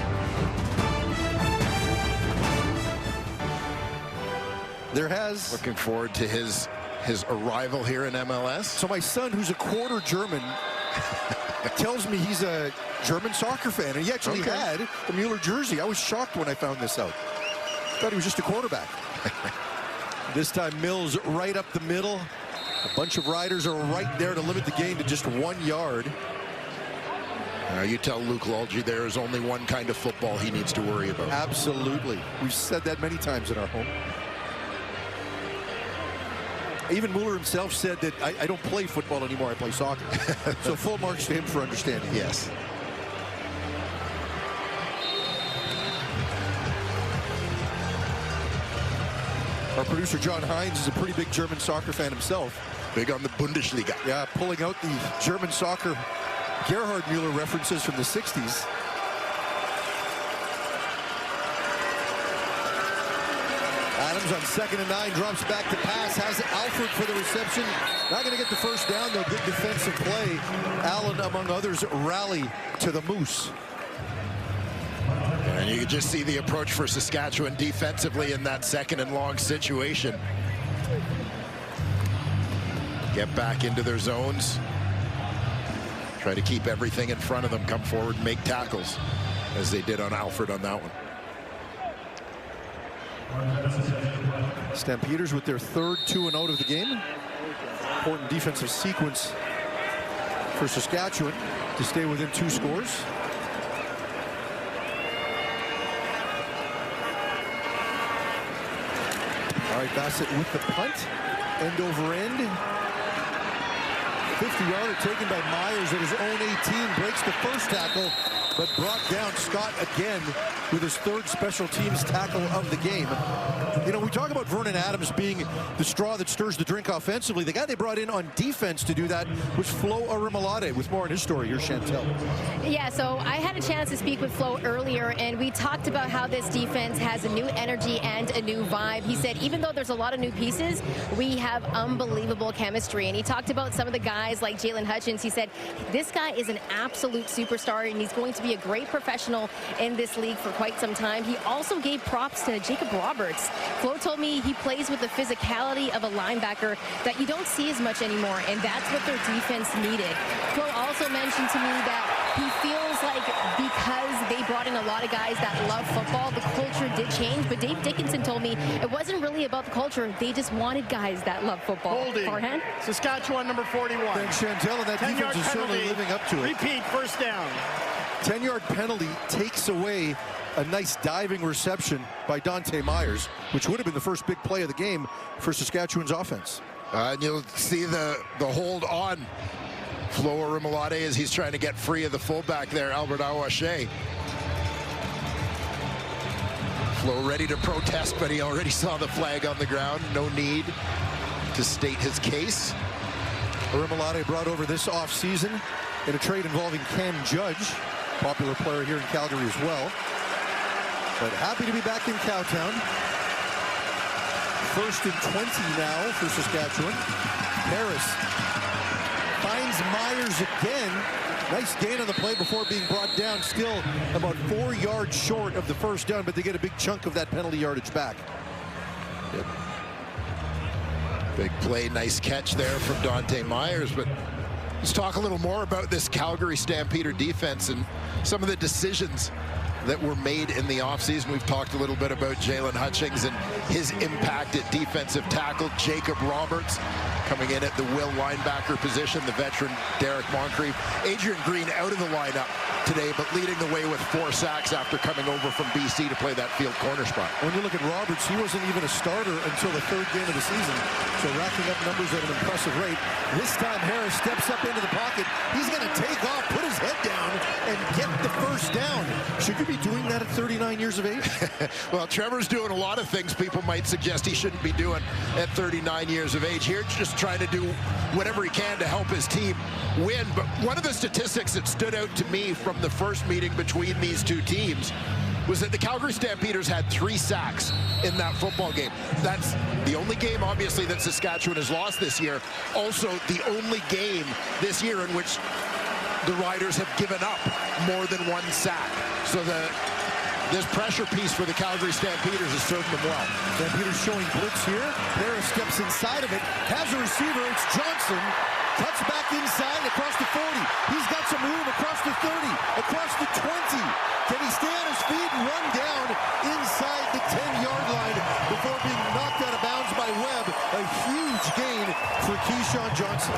Looking forward to his arrival here in MLS. So my son, who's a quarter German, tells me he's a German soccer fan, and he actually had a Mueller jersey. I was shocked when I found this out. Thought he was just a quarterback. This time Mills right up the middle. A bunch of Riders are right there to limit the game to just 1 yard. You tell Luke Lulgy there is only one kind of football he needs to worry about. Absolutely. We've said that many times in our home. Even Mueller himself said that I don't play football anymore, I play soccer. So full marks to him for understanding. Yes. Our producer John Hines is a pretty big German soccer fan himself. Big on the Bundesliga. Yeah, pulling out the German soccer Gerhard Mueller references from the 60s. Adams on 2nd and 9, drops back to pass, has Alford for the reception. Not going to get the first down, though. Good defensive play. Allen, among others, rally to the Moose. And you can just see the approach for Saskatchewan defensively in that 2nd and long situation. Get back into their zones. Try to keep everything in front of them, come forward and make tackles, as they did on Alfred on that one. Stampeders with their 3rd 2-0 of the game. Important defensive sequence for Saskatchewan to stay within 2 scores. All right, Bassett with the punt, end over end. 50-yarder taken by Myers at his own 18, breaks the first tackle, but brought down. Scott again with his 3rd special teams tackle of the game. You know, we talk about Vernon Adams being the straw that stirs the drink offensively. The guy they brought in on defense to do that was Flo Arimalade. With more on his story, here's Chantel. Yeah, so I had a chance to speak with Flo earlier, and we talked about how this defense has a new energy and a new vibe. He said even though there's a lot of new pieces, we have unbelievable chemistry. And he talked about some of the guys like Jalen Hutchins. He said this guy is an absolute superstar, and he's going to be a great professional in this league for quite some time. He also gave props to Jacob Roberts. Flo told me he plays with the physicality of a linebacker that you don't see as much anymore, and that's what their defense needed. Flo also mentioned to me that he feels like because they brought in a lot of guys that love football, the culture did change. But Dave Dickinson told me it wasn't really about the culture. They just wanted guys that love football. Holding. Forehand. Saskatchewan, number 41. Thanks, Chantel, and that defense is certainly living up to it. Repeat, first down. 10-yard penalty takes away a nice diving reception by Dante Myers, which would have been the first big play of the game for Saskatchewan's offense. And you'll see the hold on Flo Arimalade as he's trying to get free of the fullback there, Albert Awashe. Flo ready to protest, but he already saw the flag on the ground. No need to state his case. Arimalade brought over this offseason in a trade involving Cam Judge, popular player here in Calgary as well. But happy to be back in Cowtown. 1st and 20 now for Saskatchewan. Harris finds Myers again. Nice gain on the play before being brought down. Still about 4 yards short of the first down, but they get a big chunk of that penalty yardage back. Yep. Big play, nice catch there from Dante Myers. But let's talk a little more about this Calgary Stampeder defense and some of the decisions that were made in the offseason. We've talked a little bit about Jalen Hutchins and his impact at defensive tackle. Jacob Roberts coming in at the will linebacker position, the veteran Derek Moncrief. Adrian Green out of the lineup today, but leading the way with 4 sacks after coming over from BC to play that field corner spot. When you look at Roberts, he wasn't even a starter until the 3rd game of the season, so racking up numbers at an impressive rate. This time Harris steps up into the pocket. He's going to take off, put his head down, and get the first down. Should you be doing that at 39 years of age? Well, Trevor's doing a lot of things people might suggest he shouldn't be doing at 39 years of age. Here, just trying to do whatever he can to help his team win. But one of the statistics that stood out to me from the first meeting between these two teams was that the Calgary Stampeders had 3 sacks in that football game. That's the only game, obviously, that Saskatchewan has lost this year. Also, the only game this year in which the Riders have given up more than 1 sack. So this pressure piece for the Calgary Stampeders has served them well. Stampeders showing blitz here. Harris steps inside of it, has a receiver. It's Johnson. Cuts back inside across the 40. He's got some room across the 30, across the 20. Can he stay on his feet and run down inside the 10-yard line before being knocked out of bounds by Webb? A huge gain for Keyshawn Johnson.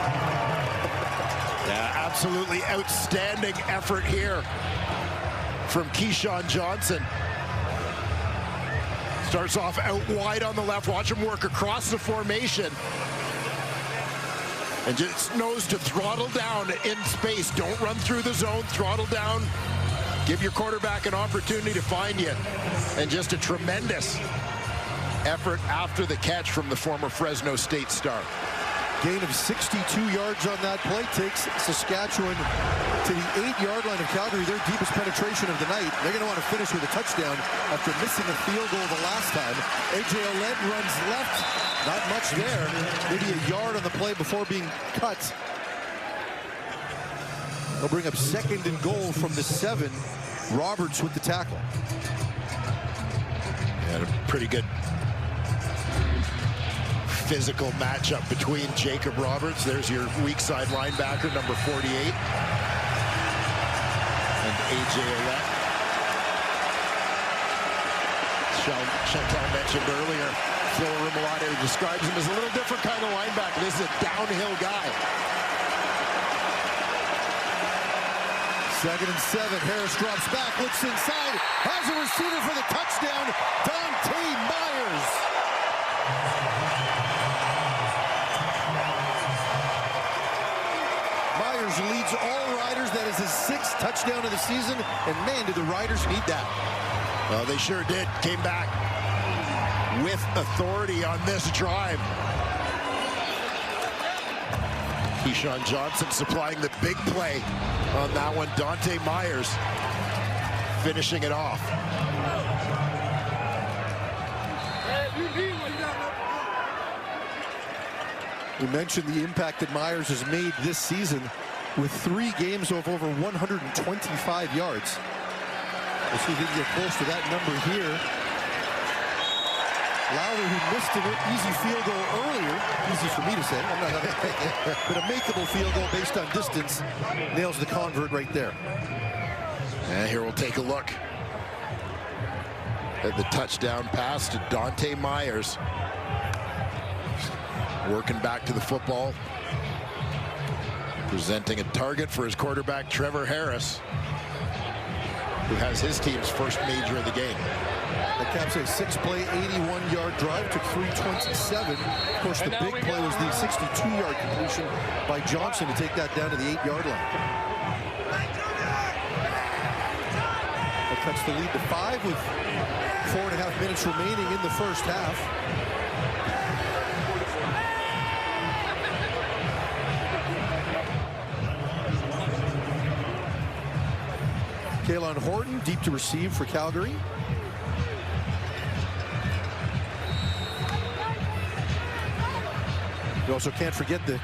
Yeah, absolutely outstanding effort here from Keyshawn Johnson. Starts off out wide on the left. Watch him work across the formation. And just knows to throttle down in space. Don't run through the zone. Throttle down. Give your quarterback an opportunity to find you. And just a tremendous effort after the catch from the former Fresno State star. Gain of 62 yards on that play takes Saskatchewan to the 8-yard line of Calgary, their deepest penetration of the night. They're going to want to finish with a touchdown after missing a field goal the last time. A.J. Ouellette runs left. Not much there. Maybe a yard on the play before being cut. They'll bring up 2nd and goal from the 7. Roberts with the tackle. And a pretty good physical matchup between Jacob Roberts. There's your weak side linebacker, number 48. And A.J. Ouellette. Chantal mentioned earlier, Phil Rimolade describes him as a little different kind of linebacker. This is a downhill guy. 2nd and 7. Harris drops back, looks inside, has a receiver for the touchdown, Dante Myers. Myers leads all Riders. That is his 6th touchdown of the season, and man, did the Riders need that. Well, they sure did. Came back with authority on this drive. Keyshawn Johnson supplying the big play on that one. Dante Myers finishing it off. We mentioned the impact that Myers has made this season with 3 games of over 125 yards. Let's see if he can get close to that number here. Lowry, who missed an easy field goal earlier, easy for me to say, I'm not going to take it, but a makeable field goal based on distance, nails the convert right there. And here we'll take a look at the touchdown pass to Dante Myers. Working back to the football. Presenting a target for his quarterback, Trevor Harris, who has his team's first major of the game. That caps a 6-play, 81-yard drive, took 3:27. Of course, the big play was the 62-yard completion by Johnson to take that down to the 8-yard line. That cuts the lead to 5 with 4.5 minutes remaining in the first half. Kalen Horton deep to receive for Calgary. You also can't forget the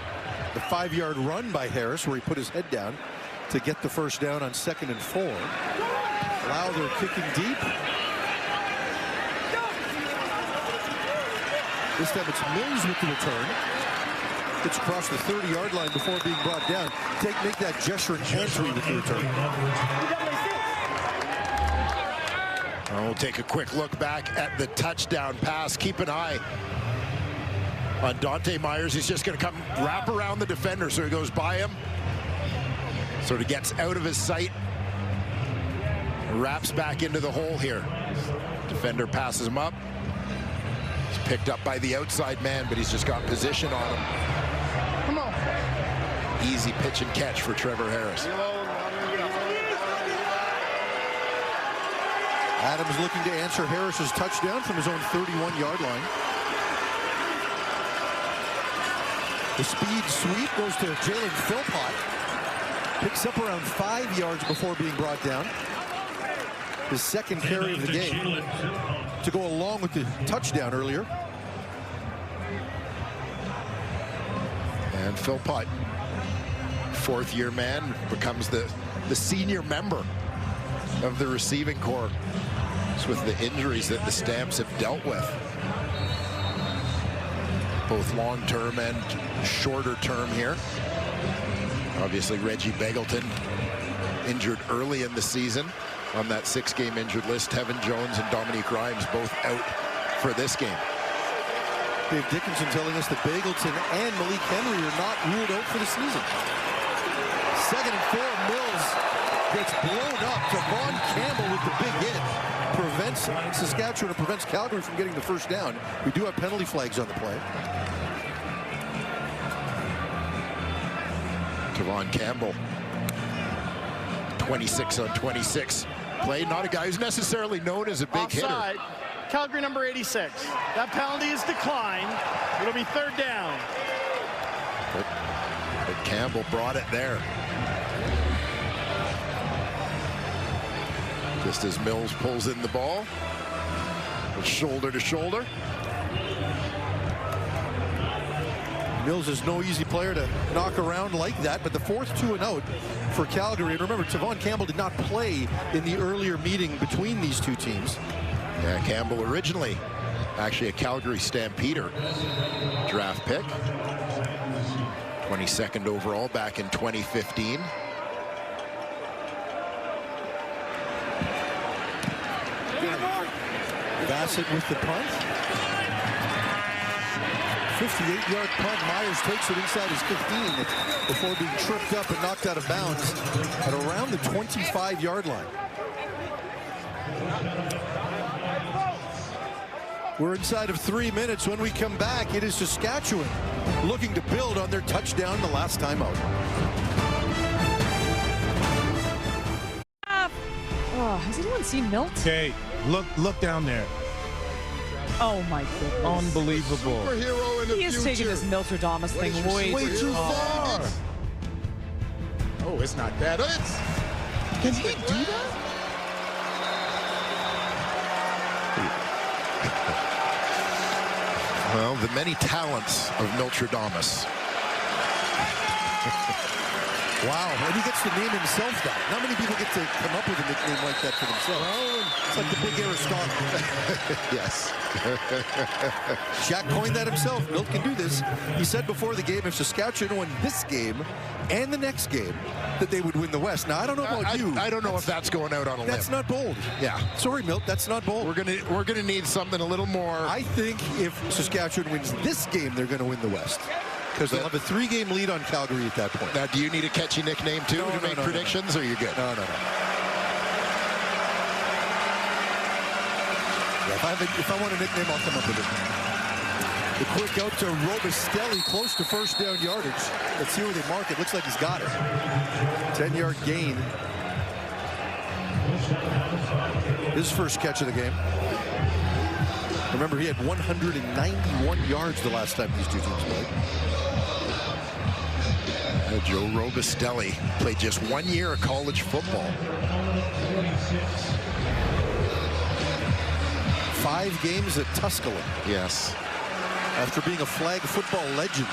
5-yard run by Harris where he put his head down to get the first down on 2nd and 4. Lowther kicking deep. This time it's Mills with the return. Gets across the 30-yard line before being brought down. Make that gesture and entry with the return. We'll take a quick look back at the touchdown pass. Keep an eye on Dante Myers. He's just going to come wrap around the defender, so he goes by him. Sort of gets out of his sight. Wraps back into the hole here. Defender passes him up. He's picked up by the outside man, but he's just got position on him. Come on. Easy pitch and catch for Trevor Harris. Adams looking to answer Harris's touchdown from his own 31-yard line. The speed sweep goes to Jalen Philpott. Picks up around 5 yards before being brought down. His 2nd carry of the game to go along with the touchdown earlier. And Philpott, 4th-year man, becomes the senior member of the receiving corps. It's with the injuries that the Stamps have dealt with, both long-term and shorter term here. Obviously, Reggie Begelton injured early in the season on that 6-game injured list. Tevin Jones and Dominique Rhymes both out for this game. Dave Dickinson telling us that Begelton and Malik Henry are not ruled out for the season. 2nd and 4, Mills gets blown up. Devon Campbell with the big hit prevents Saskatchewan, or prevents Calgary from getting the first down. We do have penalty flags on the play. Devon Campbell, 26 on 26 play. Not a guy who's necessarily known as a big Offside. hitter. Calgary number 86. That penalty is declined. It'll be 3rd down. Campbell brought it there. Just as Mills pulls in the ball. Shoulder to shoulder. Mills is no easy player to knock around like that, but the fourth 2-and-out for Calgary. And remember, Tavon Campbell did not play in the earlier meeting between these two teams. Yeah, Campbell originally actually a Calgary Stampeder draft pick. 22nd overall back in 2015. Bassett with the punt. 58-yard punt. Myers takes it inside his 15 before being tripped up and knocked out of bounds at around the 25-yard line. We're inside of 3 minutes. When we come back, it is Saskatchewan looking to build on their touchdown the last time out. Oh, has anyone seen Milt? Okay, look down there. Oh my goodness. Unbelievable. Superhero in the He is taking this Miltradamus thing way Too far. Oh, it's not bad. Can he do that? Well, the many talents of Miltradamus. Wow, and he gets to name himself that. Not many people get to come up with a nickname like that for themselves. It's like the big Aristotle. Yes. Jack coined that himself. Milt can do this. He said before the game, if Saskatchewan won this game and the next game, that they would win the West. Now, I don't know about you. I don't know if that's going out on a limb. That's not bold. Yeah. Sorry, Milt, that's not bold. We're gonna need something a little more. I think if Saskatchewan wins this game, they're going to win the West. Because they'll have a 3-game lead on Calgary at that point. Now, do you need a catchy nickname too to make predictions, or are you good? No. Yeah, if I want a nickname, I'll come up with it. The quick out to Robistelli, close to first down yardage. Let's see where they mark it. Looks like he's got it. 10-yard gain. His first catch of the game. Remember, he had 191 yards the last time these two teams played. Joe Robistelli played just 1 year of college football. 5 games at Tusculum. Yes. After being a flag football legend.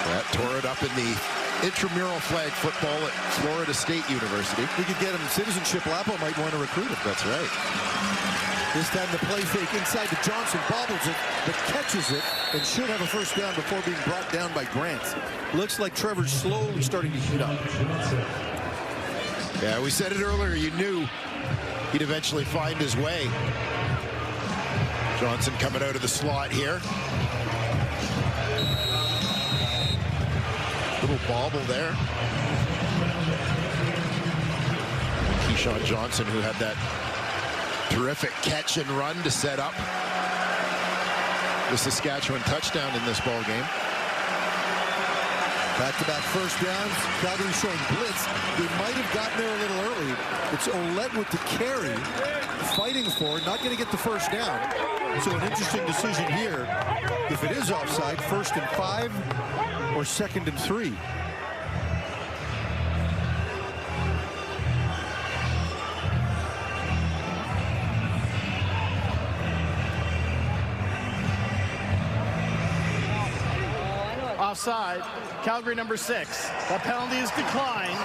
That tore it up in the intramural flag football at Florida State University. We could get him citizenship. Lapo might want to recruit him. That's right. This time the play fake inside to Johnson, bobbles it, but catches it, and should have a first down before being brought down by Grant. Looks like Trevor's slowly starting to heat up. Yeah, we said it earlier. You knew he'd eventually find his way. Johnson coming out of the slot here. Little bobble there. Keyshawn Johnson, who had that terrific catch and run to set up the Saskatchewan touchdown in this ball game. Back-to-back first downs. Calgary showing blitz. They might have gotten there a little early. It's Ouellette with the carry, fighting for it, not going to get the first down. So an interesting decision here. If it is offside, 1st and 5 or 2nd and 3. Offside. Calgary number 6. That penalty is declined.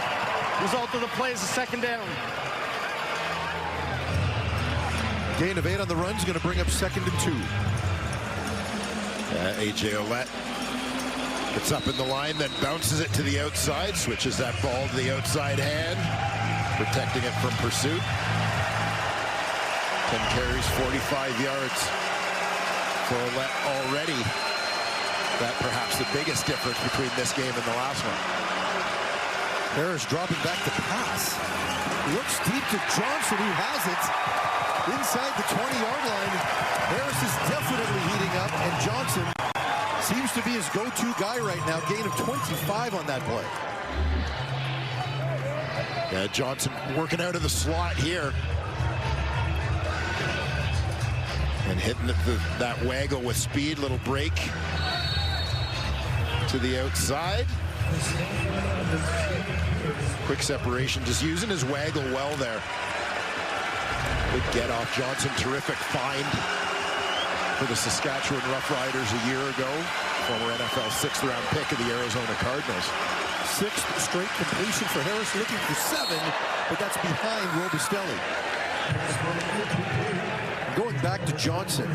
Result of the play is a 2nd down. Gain of 8 on the run is going to bring up 2nd and 2. A.J. Ouellette gets up in the line, then bounces it to the outside, switches that ball to the outside hand, protecting it from pursuit. 10 carries, 45 yards for Ouellette already. That perhaps the biggest difference between this game and the last one. Harris dropping back to pass. Looks deep to Johnson, who has it inside the 20-yard line. Harris is definitely heating up, and Johnson seems to be his go-to guy right now. Gain of 25 on that play. Yeah, Johnson working out of the slot here. And hitting that waggle with speed, little break to the outside. Quick separation, just using his waggle well there. Good get off Johnson, terrific find for the Saskatchewan Roughriders a year ago. Former NFL 6th-round pick of the Arizona Cardinals. 6th straight completion for Harris, looking for 7, but that's behind Robustelli. Going back to Johnson,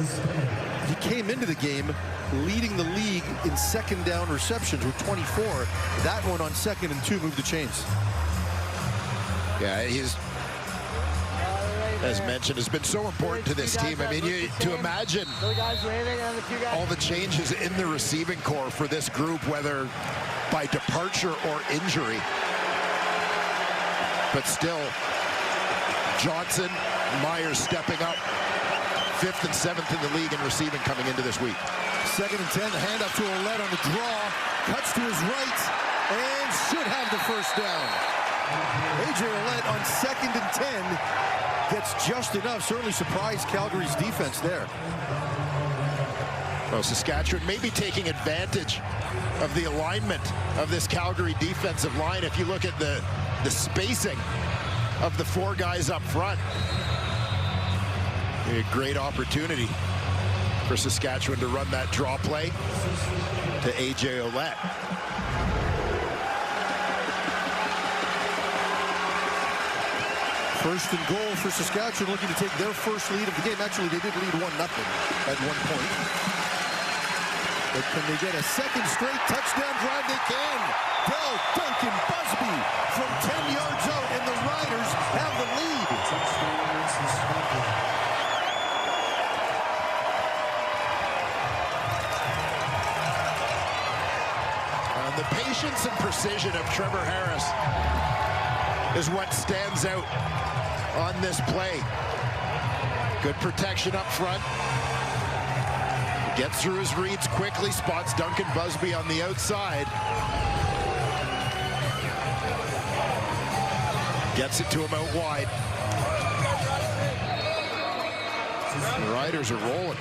he came into the game leading the league in second down receptions with 24. That one on 2nd and 2 moved the chains. Yeah, he's, as mentioned, has been so important to this team. I mean, to imagine all the changes in the receiving core for this group, whether by departure or injury. But still, Johnson, Myers stepping up. 5th and 7th in the league in receiving coming into this week. 2nd and 10, the handoff to Ouellette on the draw. Cuts to his right and should have the first down. A.J. Ouellette on 2nd and 10 gets just enough. Certainly surprised Calgary's defense there. Well, Saskatchewan may be taking advantage of the alignment of this Calgary defensive line. If you look at the spacing of the 4 guys up front, a great opportunity for Saskatchewan to run that draw play to A.J. Ouellette. First and goal for Saskatchewan, looking to take their first lead of the game. Actually, they did lead 1-0 at one point. But can they get a second straight touchdown drive? They can. Duncan Busby from 10 yards out, and the Riders have the lead. The patience and precision of Trevor Harris is what stands out on this play. Good protection up front. Gets through his reads quickly, spots Duncan Busby on the outside. Gets it to him out wide. The Riders are rolling.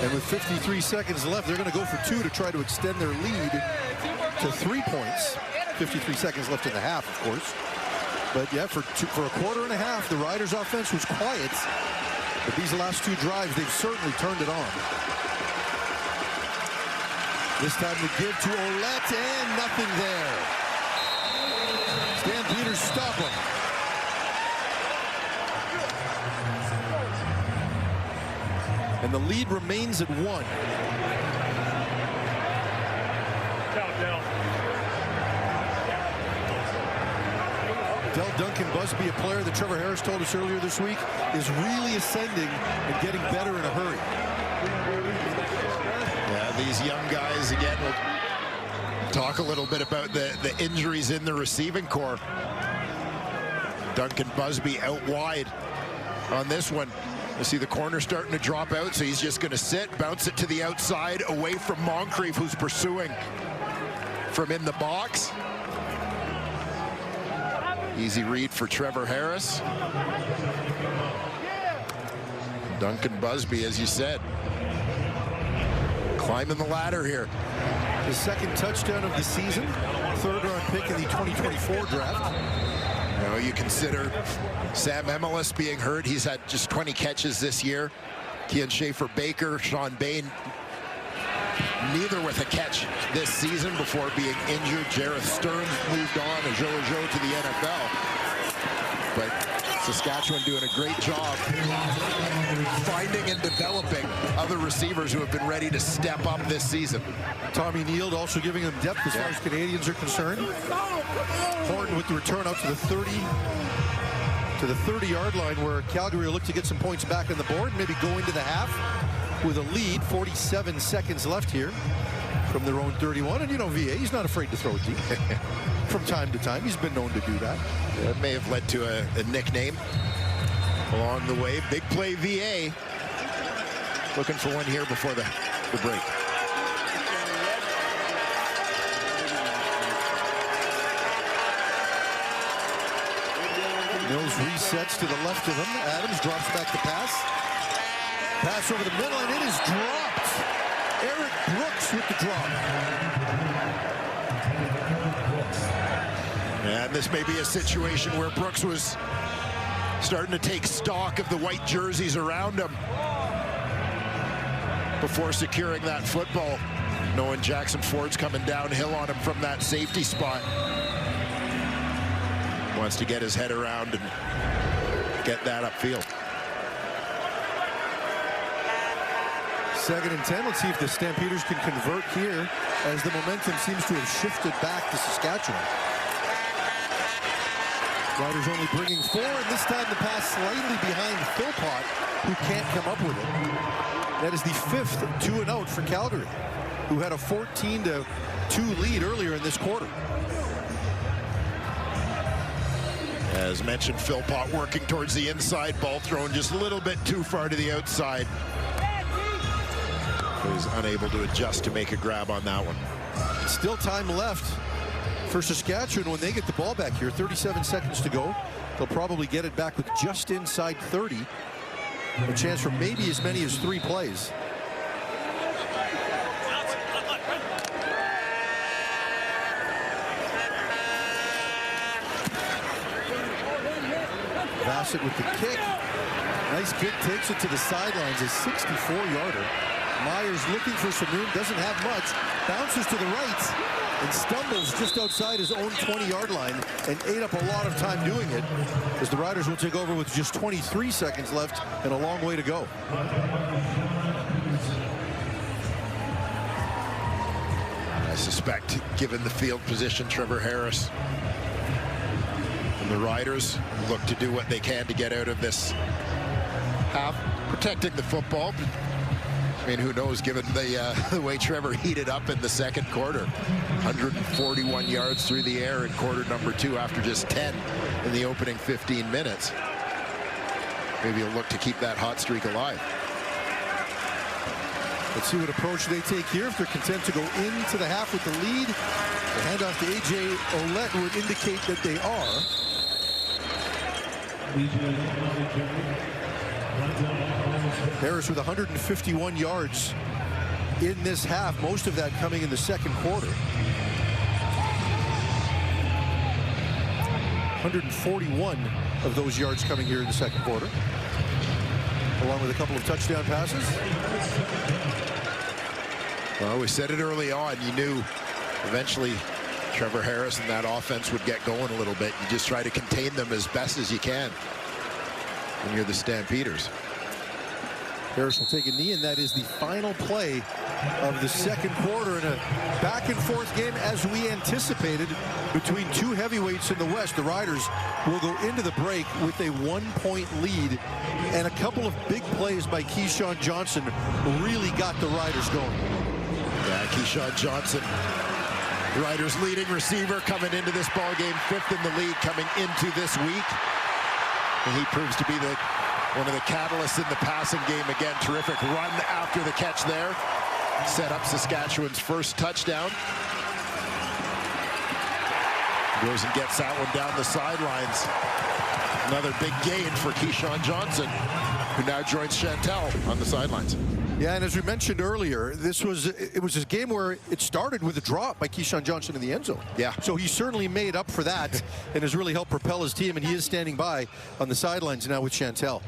And with 53 seconds left, they're going to go for 2 to try to extend their lead to 3 points. 53 seconds left in the half, of course. But yeah, for a quarter and a half, the Riders' offense was quiet. But these last 2 drives, they've certainly turned it on. This time to give to Ouellette, and nothing there. Stampeders stop him. And the lead remains at 1. Duncan Busby, a player that Trevor Harris told us earlier this week, is really ascending and getting better in a hurry. Yeah, these young guys, again, we'll talk a little bit about the injuries in the receiving core. Duncan Busby out wide on this one. You see the corner starting to drop out, so he's just going to sit, bounce it to the outside, away from Moncrief, who's pursuing from in the box. Easy read for Trevor Harris. Duncan Busby, as you said, climbing the ladder here. His 2nd touchdown of the season, 3rd-round pick in the 2024 draft. You know, you consider Sam Emilus being hurt. He's had just 20 catches this year. Kian Schaefer-Baker, Sean Bain, neither with a catch this season before being injured. Jareth Stearns moved on, Ajo to the NFL. But Saskatchewan doing a great job finding and developing other receivers who have been ready to step up this season. Tommy Neild also giving them depth as far as Canadians are concerned. Horton with the return out to the 30-yard line, where Calgary will look to get some points back on the board, maybe go into the half with a lead. 47 seconds left here from their own 31. And you know, VA, he's not afraid to throw it deep. From time to time, he's been known to do that. That may have led to a nickname along the way. Big play VA. Looking for one here before the break. Mills resets to the left of him. Adams drops back the pass. Pass over the middle, and it is dropped. Eric Brooks with the drop. And this may be a situation where Brooks was starting to take stock of the white jerseys around him before securing that football, knowing Jackson Ford's coming downhill on him from that safety spot. Wants to get his head around and get that upfield. 2nd and 10. Let's see if the Stampeders can convert here as the momentum seems to have shifted back to Saskatchewan. Riders only bringing 4, and this time the pass slightly behind Philpott, who can't come up with it. That is the 5th 2-and-out for Calgary, who had a 14-2 lead earlier in this quarter. As mentioned, Philpott working towards the inside, ball thrown just a little bit too far to the outside. He was unable to adjust to make a grab on that one. Still time left for Saskatchewan when they get the ball back here. 37 seconds to go. They'll probably get it back with just inside 30. A chance for maybe as many as 3 plays. Bassett with the kick. Nice kick, takes it to the sidelines. A 64-yarder. Myers looking for some room, doesn't have much. Bounces to the right and stumbles just outside his own 20-yard line and ate up a lot of time doing it, as the Riders will take over with just 23 seconds left and a long way to go. I suspect, given the field position, Trevor Harris and the Riders look to do what they can to get out of this half, protecting the football. I mean, who knows, given the way Trevor heated up in the second quarter. 141 yards through the air in quarter number 2 after just 10 in the opening 15 minutes. Maybe he'll look to keep that hot streak alive. Let's see what approach they take here. If they're content to go into the half with the lead, the handoff to A.J. Ouellette would indicate that they are. Harris with 151 yards in this half, most of that coming in the second quarter. 141 of those yards coming here in the second quarter, along with a couple of touchdown passes. Well, we said it early on. You knew eventually Trevor Harris and that offense would get going a little bit. You just try to contain them as best as you can when you're the Stampeders. Harris will take a knee, and that is the final play of the second quarter in a back-and-forth game, as we anticipated, between 2 heavyweights in the West. The Riders will go into the break with a 1-point lead, and a couple of big plays by Keyshawn Johnson really got the Riders going. Yeah, Keyshawn Johnson, the Riders' leading receiver, coming into this ball game, 5th in the league coming into this week. And he proves to be one of the catalysts in the passing game again. Terrific run after the catch there. Set up Saskatchewan's first touchdown. Goes and gets that one down the sidelines. Another big gain for Keyshawn Johnson, who now joins Chantel on the sidelines. Yeah, and as we mentioned earlier, it was a game where it started with a drop by Keyshawn Johnson in the end zone. Yeah. So he certainly made up for that and has really helped propel his team, and he is standing by on the sidelines now with Chantel.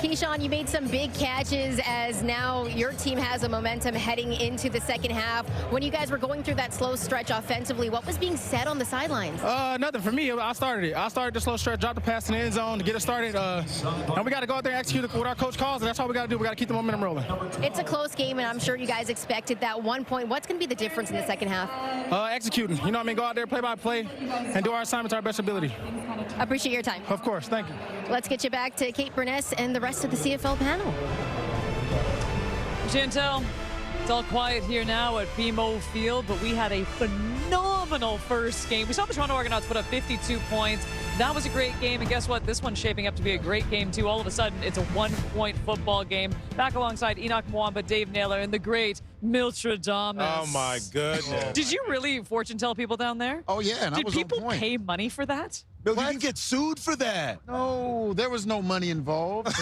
Keyshawn, you made some big catches as now your team has a momentum heading into the second half. When you guys were going through that slow stretch offensively, what was being said on the sidelines? Nothing for me. I started it. I started the slow stretch, dropped the pass in the end zone to get it started. And we got to go out there and execute what our coach calls, and that's all we got to do. We got to keep the momentum rolling. It's a close game, and I'm sure you guys expected that 1 point. What's going to be the difference in the second half? Executing. You know what I mean? Go out there, play by play, and do our assignments to our best ability. I appreciate your time. Of course. Thank you. Let's get you back to Kate Burness and the rest of the CFL panel. Chantel, it's all quiet here now at BMO Field, but we had a phenomenal first game. We saw the Toronto Argonauts put up 52 points. That was a great game, and guess what? This one's shaping up to be a great game, too. All of a sudden, it's a 1-point football game. Back alongside Enoch Mwamba, Dave Naylor, and the great Miltradamus. Oh, my goodness. Did you really fortune tell people down there? Oh, yeah, and I was on point. Did people pay money for that? Bill, you can get sued for that. No, there was no money involved.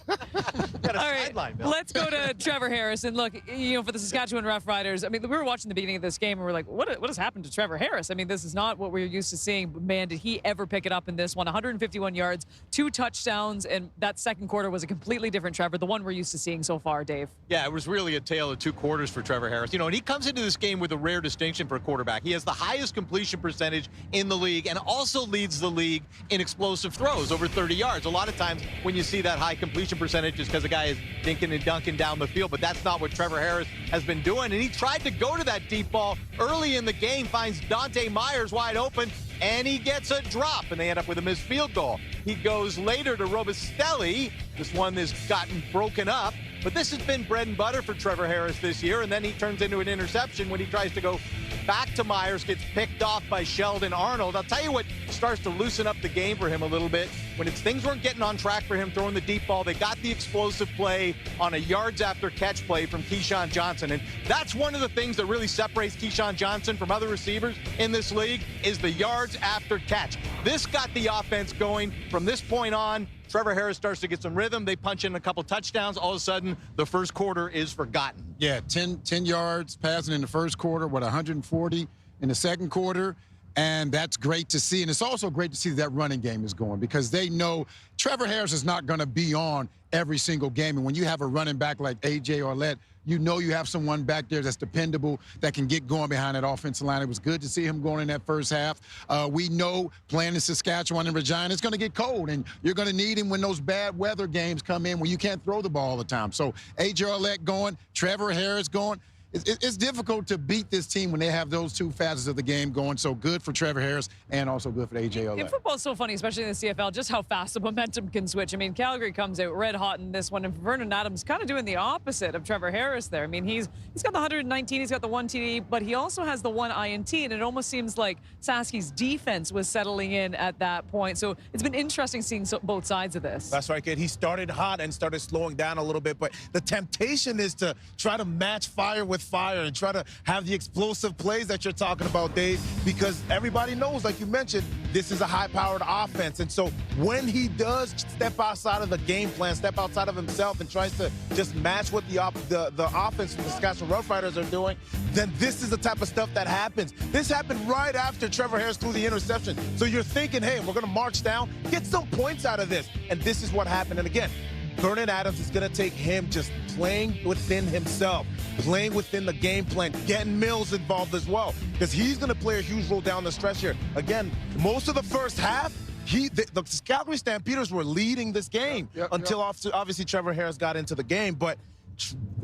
All right, let's go to Trevor Harris, and look, for the Saskatchewan Roughriders, I mean, we were watching the beginning of this game and we're like, what has happened to Trevor Harris? I mean, this is not what we're used to seeing, but man, did he ever pick it up in this one. 151 yards, 2 touchdowns, and that second quarter was a completely different Trevor, the one we're used to seeing so far, Dave. Yeah, it was really a tale of 2 quarters for Trevor Harris. And he comes into this game with a rare distinction for a quarterback. He has the highest completion percentage in the league and also leads the league in explosive throws, over 30 yards. A lot of times when you see that high completion percentage, it's because the guy is dinking and dunking down the field, but that's not what Trevor Harris has been doing. And he tried to go to that deep ball early in the game, finds Dante Myers wide open, and he gets a drop, and they end up with a missed field goal. He goes later to Robustelli. This one has gotten broken up, but this has been bread and butter for Trevor Harris this year, and then he turns into an interception when he tries to go back to Myers, gets picked off by Sheldon Arnold. I'll tell you what starts to loosen up the game for him a little bit. When things weren't getting on track for him throwing the deep ball, they got the explosive play on a yards after catch play from Keyshawn Johnson. And that's one of the things that really separates Keyshawn Johnson from other receivers in this league is the yards after catch. This got the offense going. From this point on, Trevor Harris starts to get some rhythm. They punch in a couple touchdowns. All of a sudden, the first quarter is forgotten. Yeah, 10 yards passing in the first quarter, 140 in the second quarter. And that's great to see. And it's also great to see that running game is going because they know Trevor Harris is not going to be on every single game. And when you have a running back like A.J. Arlette, you know you have someone back there that's dependable that can get going behind that offensive line. It was good to see him going in that first half. We know playing in Saskatchewan and Regina, it's going to get cold, and you're going to need him when those bad weather games come in when you can't throw the ball all the time. So A.J. Arlette going, Trevor Harris going. It's difficult to beat this team when they have those 2 facets of the game going. So good for Trevor Harris and also good for A.J. Arlette. Football is so funny, especially in the CFL, just how fast the momentum can switch. I mean, Calgary comes out red hot in this one, and Vernon Adams kind of doing the opposite of Trevor Harris there. I mean, he's got the 119, he's got the 1 TD, but he also has the 1 INT, and it almost seems like Saski's defense was settling in at that point. So it's been interesting seeing both sides of this. That's right, kid. He started hot and started slowing down a little bit, but the temptation is to try to match fire with fire and try to have the explosive plays that you're talking about, Dave, because everybody knows, like you mentioned, this is a high-powered offense. And so when he does step outside of the game plan, step outside of himself and tries to just match what the offense from the Saskatchewan Roughriders are doing, then this is the type of stuff that happens. This happened right after Trevor Harris threw the interception. So you're thinking, hey, we're going to march down, get some points out of this. And this is what happened. And again, Vernon Adams is going to take him just playing within himself, playing within the game plan, getting Mills involved as well, because he's going to play a huge role down the stretch here. Again, most of the first half, the Calgary Stampeders were leading this game until obviously Trevor Harris got into the game. But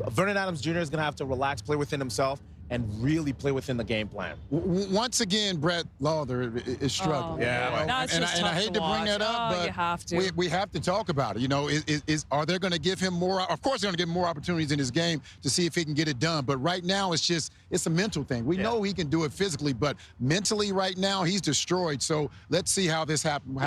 Vernon Adams Jr. is going to have to relax, play within himself, and really play within the game plan. Once again, Brett Lawler is struggling. Yeah, and I hate to bring that up, but you have to. We have to talk about it. Are they going to give him more? Of course, they're going to give him more opportunities in his game to see if he can get it done. But right now, it's a mental thing. We know he can do it physically, but mentally right now, he's destroyed. So let's see how this happens.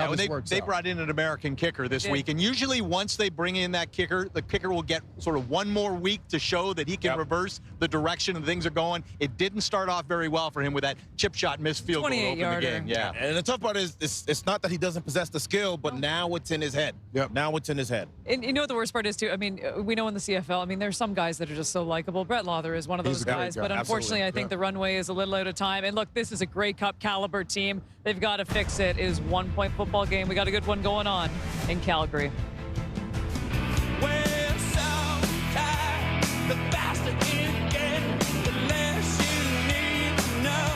They brought in an American kicker this week, and usually once they bring in that kicker, the kicker will get sort of one more week to show that he can reverse the direction of things are going. It didn't start off very well for him with that chip shot missed field goal to open the game. Yeah. And the tough part is it's not that he doesn't possess the skill, but now it's in his head. Now it's in his head. And you know what the worst part is, too? I mean, we know in the CFL, I mean, there's some guys that are just so likable. Brett Lawler is one of those guys. But unfortunately, I think the runway is a little out of time. And look, this is a Grey Cup caliber team. They've got to fix it. It is 1-point football game. We got a good one going on in Calgary. Well, sometimes the faster it gets, the less you need to know.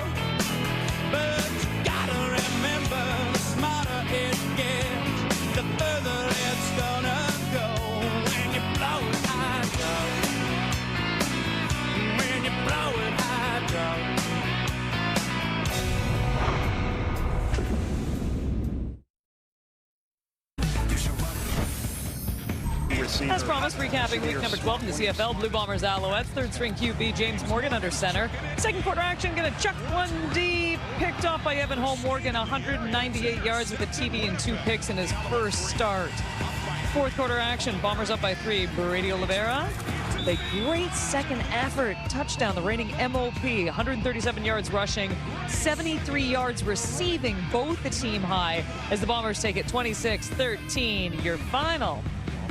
But you gotta remember, the smarter it gets, the further it's gonna go. When you blow it hydro, when you blow it hydro. As promised, recapping week number 12 in the CFL, Blue Bombers Alouettes, third string QB James Morgan under center. Second quarter action, gonna chuck one deep, picked off by Evan Hall Morgan, 198 yards with a TD and 2 picks in his first start. Fourth quarter action, Bombers up by 3. Brady Oliveira, a great second effort, touchdown, the reigning MOP, 137 yards rushing, 73 yards receiving, both the team high, as the Bombers take it 26-13, your final.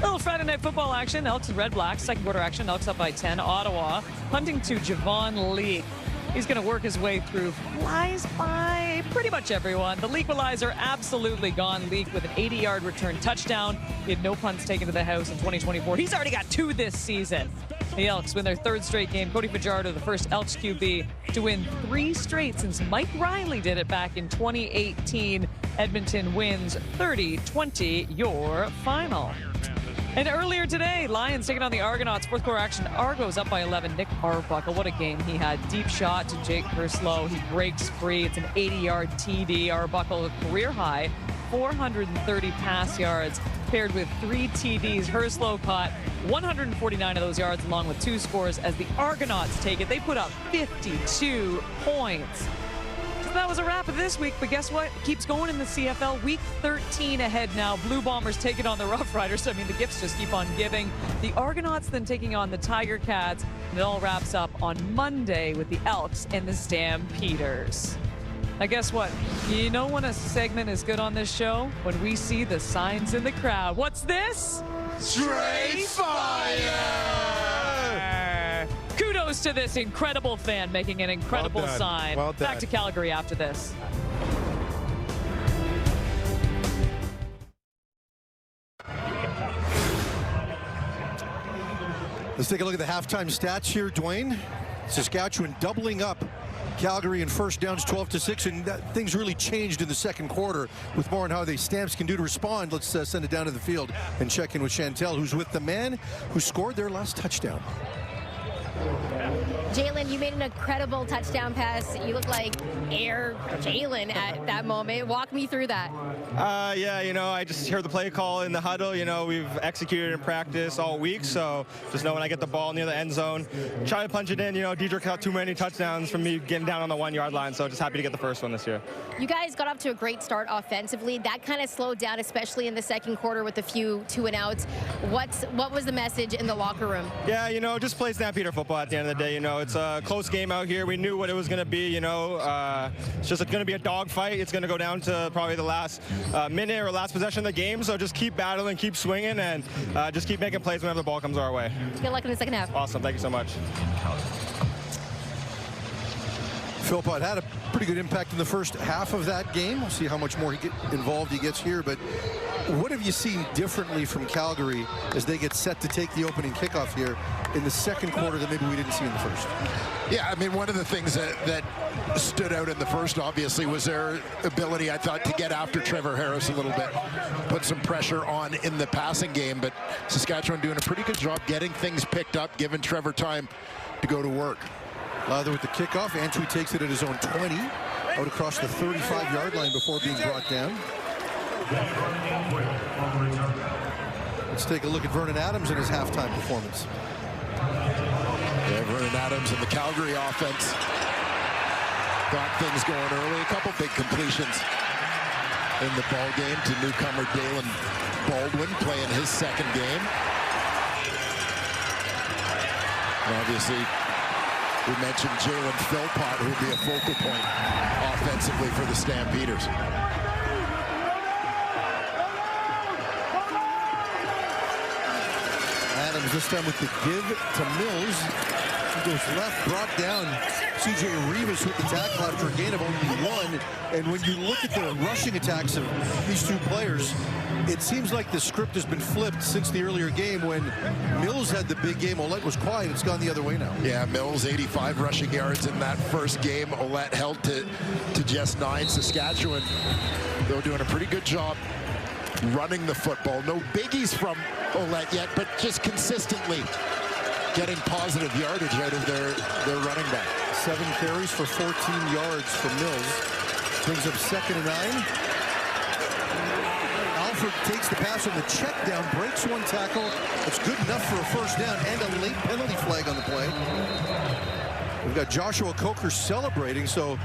Little Friday night football action. Elks and Red Blacks. Second quarter action. Elks up by 10. Ottawa punting to Javon Leake. He's going to work his way through. Flies by pretty much everyone. The Leaqualizer absolutely gone. Leake with an 80-yard return touchdown. He had no punts taken to the house in 2024. He's already got 2 this season. The Elks win their 3rd straight game. Cody Fajardo, the first Elks QB to win 3 straight since Mike Riley did it back in 2018. Edmonton wins 30-20, your final. And earlier today, Lions taking on the Argonauts. Fourth quarter action. Argos up by 11. Nick Arbuckle, what a game he had. Deep shot to Jake Kerslow. He breaks free. It's an 80-yard TD. Arbuckle, a career high, 430 pass yards, paired with 3 TDs. Kerslow caught 149 of those yards along with 2 scores as the Argonauts take it. They put up 52 points. That was a wrap of this week, but guess what? It keeps going in the CFL. Week 13 ahead now. Blue Bombers taking on the Roughriders. I mean, the gifts just keep on giving. The Argonauts then taking on the Tiger Cats. And it all wraps up on Monday with the Elks and the Stampeders. Now, guess what? You know when a segment is good on this show? When we see the signs in the crowd. What's this? Straight fire! Kudos to this incredible fan making an incredible sign. Well done. Back to Calgary after this. Let's take a look at the halftime stats here, Dwayne. Saskatchewan doubling up Calgary in first downs 12-6, and things really changed in the second quarter. With more on how the Stamps can do to respond, let's send it down to the field and check in with Chantel, who's with the man who scored their last touchdown. Jalen, you made an incredible touchdown pass. You look like Air Jalen at that moment. Walk me through that. Yeah, I just heard the play call in the huddle. We've executed in practice all week, so just know when I get the ball near the end zone, try to punch it in. Diedrich got too many touchdowns from me getting down on the 1-yard line, so just happy to get the first one this year. You guys got off to a great start offensively. That kind of slowed down, especially in the second quarter with a few 2-and-outs. What was the message in the locker room? Yeah, just play Stampeder football at the end of the day. It's a close game out here. We knew what it was going to be. It's just going to be a dogfight. It's going to go down to probably the last minute or last possession of the game. So just keep battling, keep swinging, and just keep making plays whenever the ball comes our way. Good luck in the second half. Awesome. Thank you so much. Philpott had a pretty good impact in the first half of that game. We'll see how much more involved he gets here. But what have you seen differently from Calgary as they get set to take the opening kickoff here in the second quarter that maybe we didn't see in the first? Yeah, I mean, one of the things that stood out in the first, obviously, was their ability, I thought, to get after Trevor Harris a little bit, put some pressure on in the passing game. But Saskatchewan doing a pretty good job getting things picked up, giving Trevor time to go to work. Lather with the kickoff. Antwi takes it at his own 20, out across the 35-yard line before being brought down. Let's take a look at Vernon Adams in his halftime performance. Yeah, Vernon Adams and the Calgary offense got things going early. A couple big completions in the ball game to newcomer Dalen Baldwin, playing his second game. And obviously, we mentioned Jalen Philpott, who will be a focal point offensively for the Stampeders. Adams this time with the give to Mills. He goes left, brought down. C.J. Rivas with the tackle after a gain of only 1. And when you look at the rushing attacks of these two players, it seems like the script has been flipped since the earlier game when Mills had the big game. Ouellette was quiet. It's gone the other way now. Yeah, Mills 85 rushing yards in that first game. Ouellette held to just 9. Saskatchewan, though, doing a pretty good job running the football. No biggies from Ouellette yet, but just consistently getting positive yardage out of their running back. 7 carries for 14 yards for Mills. Brings up 2nd and 9. Alford takes the pass on the check down, breaks 1 tackle. It's good enough for a first down and a late penalty flag on the play. We've got Joshua Coker celebrating, so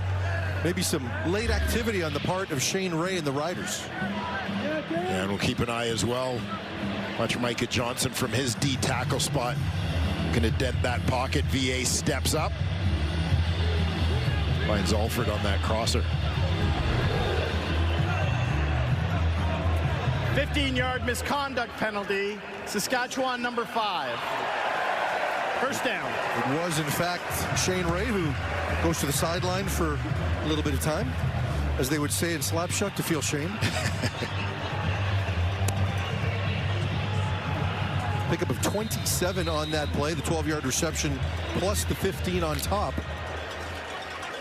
maybe some late activity on the part of Shane Ray and the Riders. And we'll keep an eye as well. Watch Micah Johnson from his D tackle spot. Going to dent that pocket. VA steps up. Finds Alford on that crosser. 15-yard misconduct penalty. Saskatchewan number 5. First down. It was, in fact, Shane Ray who goes to the sideline for a little bit of time, as they would say in Slapshot, to feel shame. Pickup of 27 on that play, the 12-yard reception plus the 15 on top.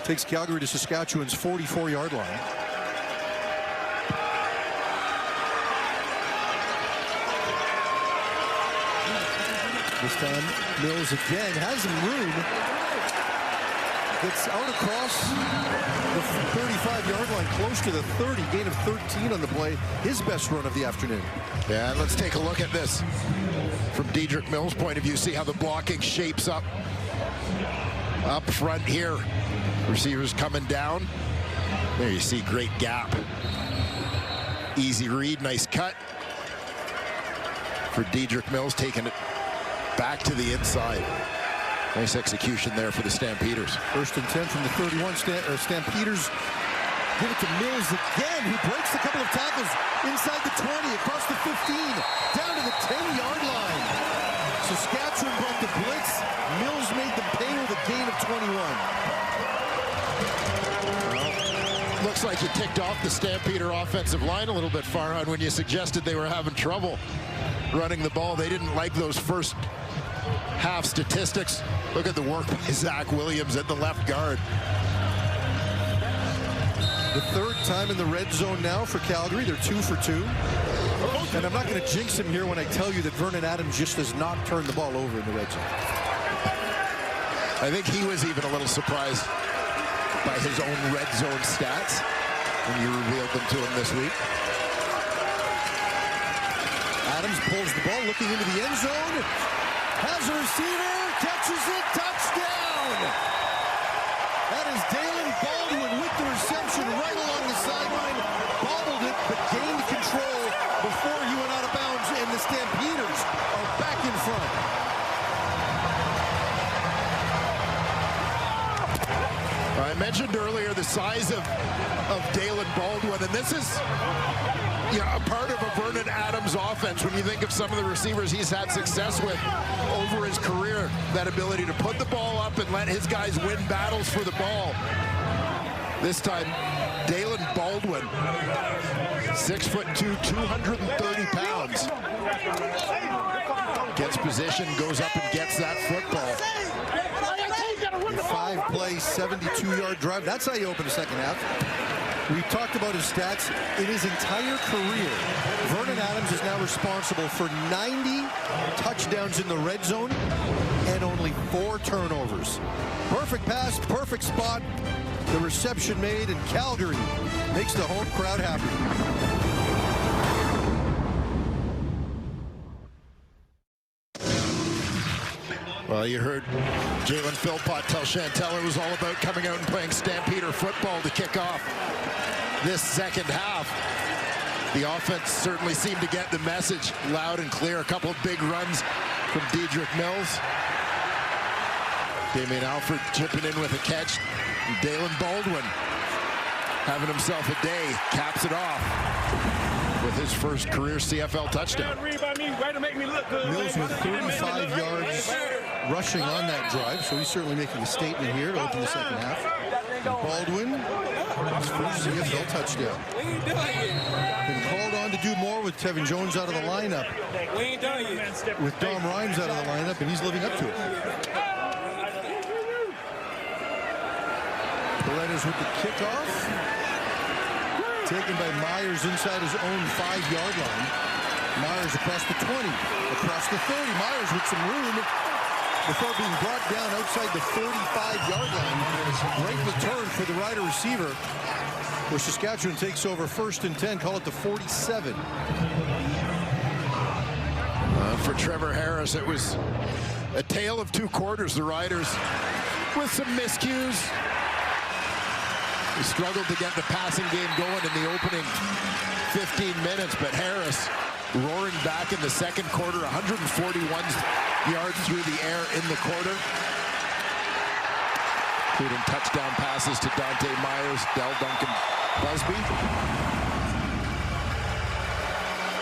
Takes Calgary to Saskatchewan's 44-yard line. This time, Mills again has some room. Gets out across the 35-yard line, close to the 30. Gain of 13 on the play. His best run of the afternoon. Yeah, and let's take a look at this from Dedrick Mills' point of view. See how the blocking shapes up front here. Receivers coming down. There you see great gap. Easy read, nice cut for Dedrick Mills, taking it back to the inside. Nice execution there for the Stampeders. First and 10 from the 31. Stampeders give it to Mills again, who breaks a couple of tackles inside the 20, across the 15, down to the 10-yard line. Saskatchewan brought the blitz. Mills made them pay with a gain of 21. Well, looks like you ticked off the Stampeder offensive line a little bit, Farhan, when you suggested they were having trouble running the ball. They didn't like those first half statistics. Look at the work by Zach Williams at the left guard. The third time in the red zone now for Calgary. They're 2 for 2. And I'm not going to jinx him here when I tell you that Vernon Adams just does not turn the ball over in the red zone. I think he was even a little surprised by his own red zone stats when you revealed them to him this week. Adams pulls the ball, looking into the end zone. Has a receiver, catches it, touchdown! That is Dalen Baldwin with the reception right along the sideline. Bobbled it, but gained control before he went out of bounds, and the Stampeders are back in front. I mentioned earlier the size of Dalen Baldwin, and this is a part of a Vernon Adams offense. When you think of some of the receivers he's had success with over his career, that ability to put the ball up and let his guys win battles for the ball. This time, Dalen Baldwin, 6'2", 230 pounds. Gets position, goes up and gets that football. A 5-play, 72-yard drive. That's how you open the second half. We talked about his stats. In his entire career, Vernon Adams is now responsible for 90 touchdowns in the red zone and only 4 turnovers. Perfect pass, perfect spot. The reception made, and Calgary makes the home crowd happy. Well, you heard Jalen Philpott tell Chantel it was all about coming out and playing Stampeder football to kick off this second half. The offense certainly seemed to get the message loud and clear. A couple of big runs from Dedrick Mills. Damien Alford chipping in with a catch. And Dalen Baldwin having himself a day, caps it off with his first career CFL touchdown. Mills with 35 yards rushing on that drive, so he's certainly making a statement here to open the second half. Baldwin, his first CFL touchdown. Been called on to do more with Tevin Jones out of the lineup. With Dom Rhymes out of the lineup, and he's living up to it. Paredes with the kickoff. Taken by Myers inside his own 5-yard line. Myers across the 20, across the 30. Myers with some room before being brought down outside the 35-yard line. Great return for the Rider receiver, where Saskatchewan takes over first and 10, call it the 47. For Trevor Harris, it was a tale of 2 quarters. The Riders with some miscues. He struggled to get the passing game going in the opening 15 minutes, but Harris roaring back in the second quarter, 141 yards through the air in the quarter, including touchdown passes to Dante Myers, Del Duncan Busby.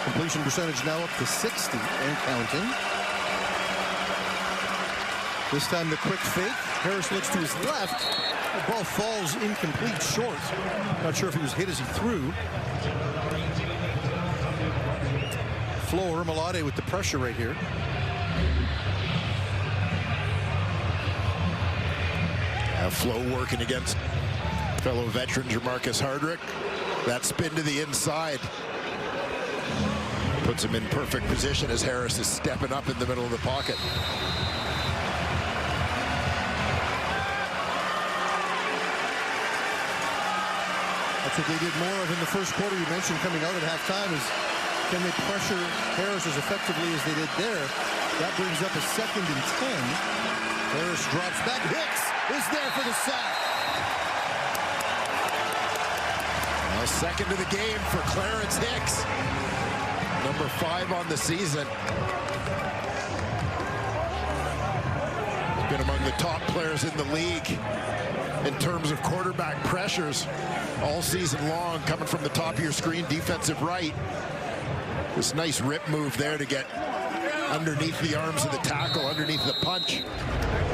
Completion percentage now up to 60 and counting. This time the quick fake. Harris looks to his left. The ball falls incomplete short. Not sure if he was hit as he threw. Flo Ermolade with the pressure right here. Flo working against fellow veteran Jermarcus Hardrick. That spin to the inside puts him in perfect position as Harris is stepping up in the middle of the pocket. That's what they did more of in the first quarter. You mentioned coming out at halftime is can they pressure Harris as effectively as they did there. That brings up a 2nd and 10. Harris drops back. Hicks is there for the sack. Well, 2nd of the game for Clarence Hicks. Number 5 on the season. He's been among the top players in the league in terms of quarterback pressures all season long, coming from the top of your screen, defensive right. This nice rip move there to get underneath the arms of the tackle, underneath the punch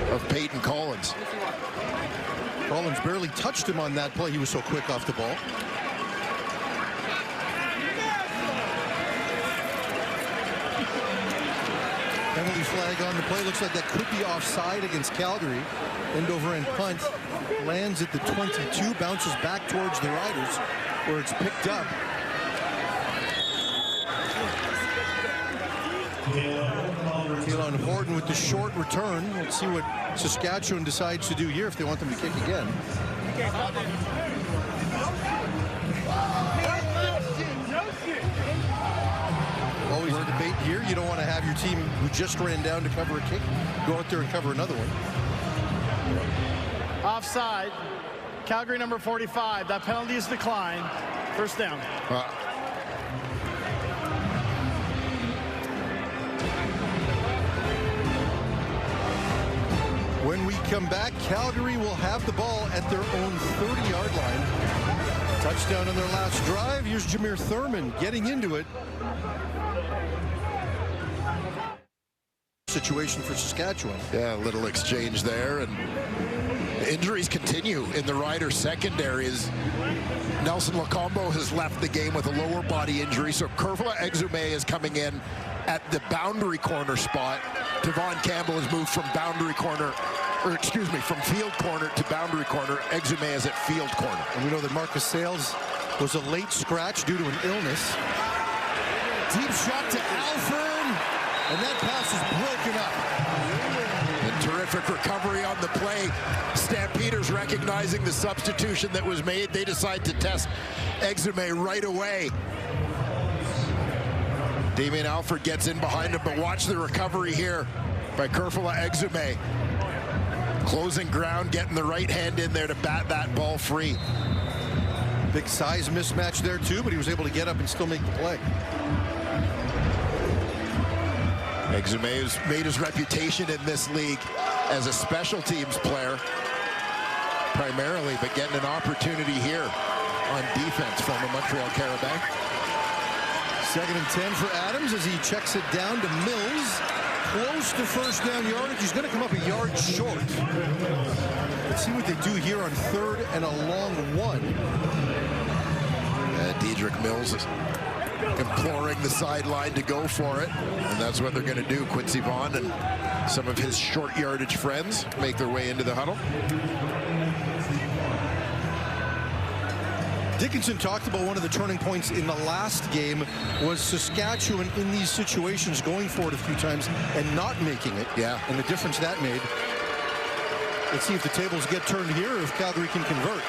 of Peyton Collins. Collins barely touched him on that play. He was so quick off the ball. Penalty flag on the play. Looks like that could be offside against Calgary. End over end punt. Lands at the 22. Bounces back towards the Riders where it's picked up. Keelan Horton with the short return. Let's see what Saskatchewan decides to do here if they want them to kick again. Always a debate here. You don't want to have your team who just ran down to cover a kick go out there and cover another one. Offside. Calgary number 45. That penalty is declined. First down. When we come back, Calgary will have the ball at their own 30-yard line. Touchdown on their last drive. Here's Jameer Thurman getting into it. Situation for Saskatchewan. Yeah, a little exchange there, and injuries continue in the Riders secondary as Nelson Lacombo has left the game with a lower body injury, so Kerfla Exume is coming in at the boundary corner spot. Devon Campbell has moved from boundary corner, or excuse me, from field corner to boundary corner. Exume is at field corner. And we know that Marcus Sales was a late scratch due to an illness. Deep shot to Alford, and that pass is broken up. And terrific recovery on the play. Stampeders recognizing the substitution that was made. They decide to test Exume right away. Damien Alford gets in behind him, but watch the recovery here by Kerfla Exume. Closing ground, getting the right hand in there to bat that ball free. Big size mismatch there too, but he was able to get up and still make the play. Exume has made his reputation in this league as a special teams player primarily, but getting an opportunity here on defense from the Montreal Carabins. 2nd and 10 for Adams as he checks it down to Mills. Close to first down yardage. He's going to come up a yard short. Let's see what they do here on 3rd and a long one. Dedrick Mills is imploring the sideline to go for it, and that's what they're going to do. Quincy Vaughn and some of his short yardage friends make their way into the huddle. Dickinson talked about one of the turning points in the last game was Saskatchewan in these situations going for it a few times and not making it. Yeah. And the difference that made. Let's see if the tables get turned here or if Calgary can convert.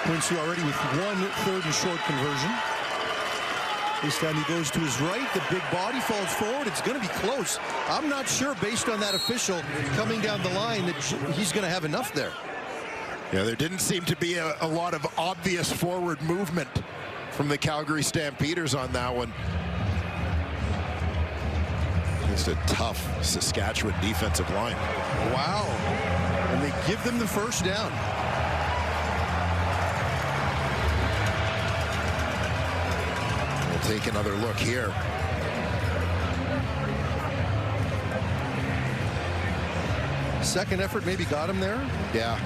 Quincy already with 1 3rd and short conversion. This time he goes to his right. The big body falls forward. It's going to be close. I'm not sure based on that official coming down the line that he's going to have enough there. Yeah, there didn't seem to be a lot of obvious forward movement from the Calgary Stampeders on that one. Just a tough Saskatchewan defensive line. Wow. And they give them the first down. take another look here. Second effort maybe got him there. Yeah.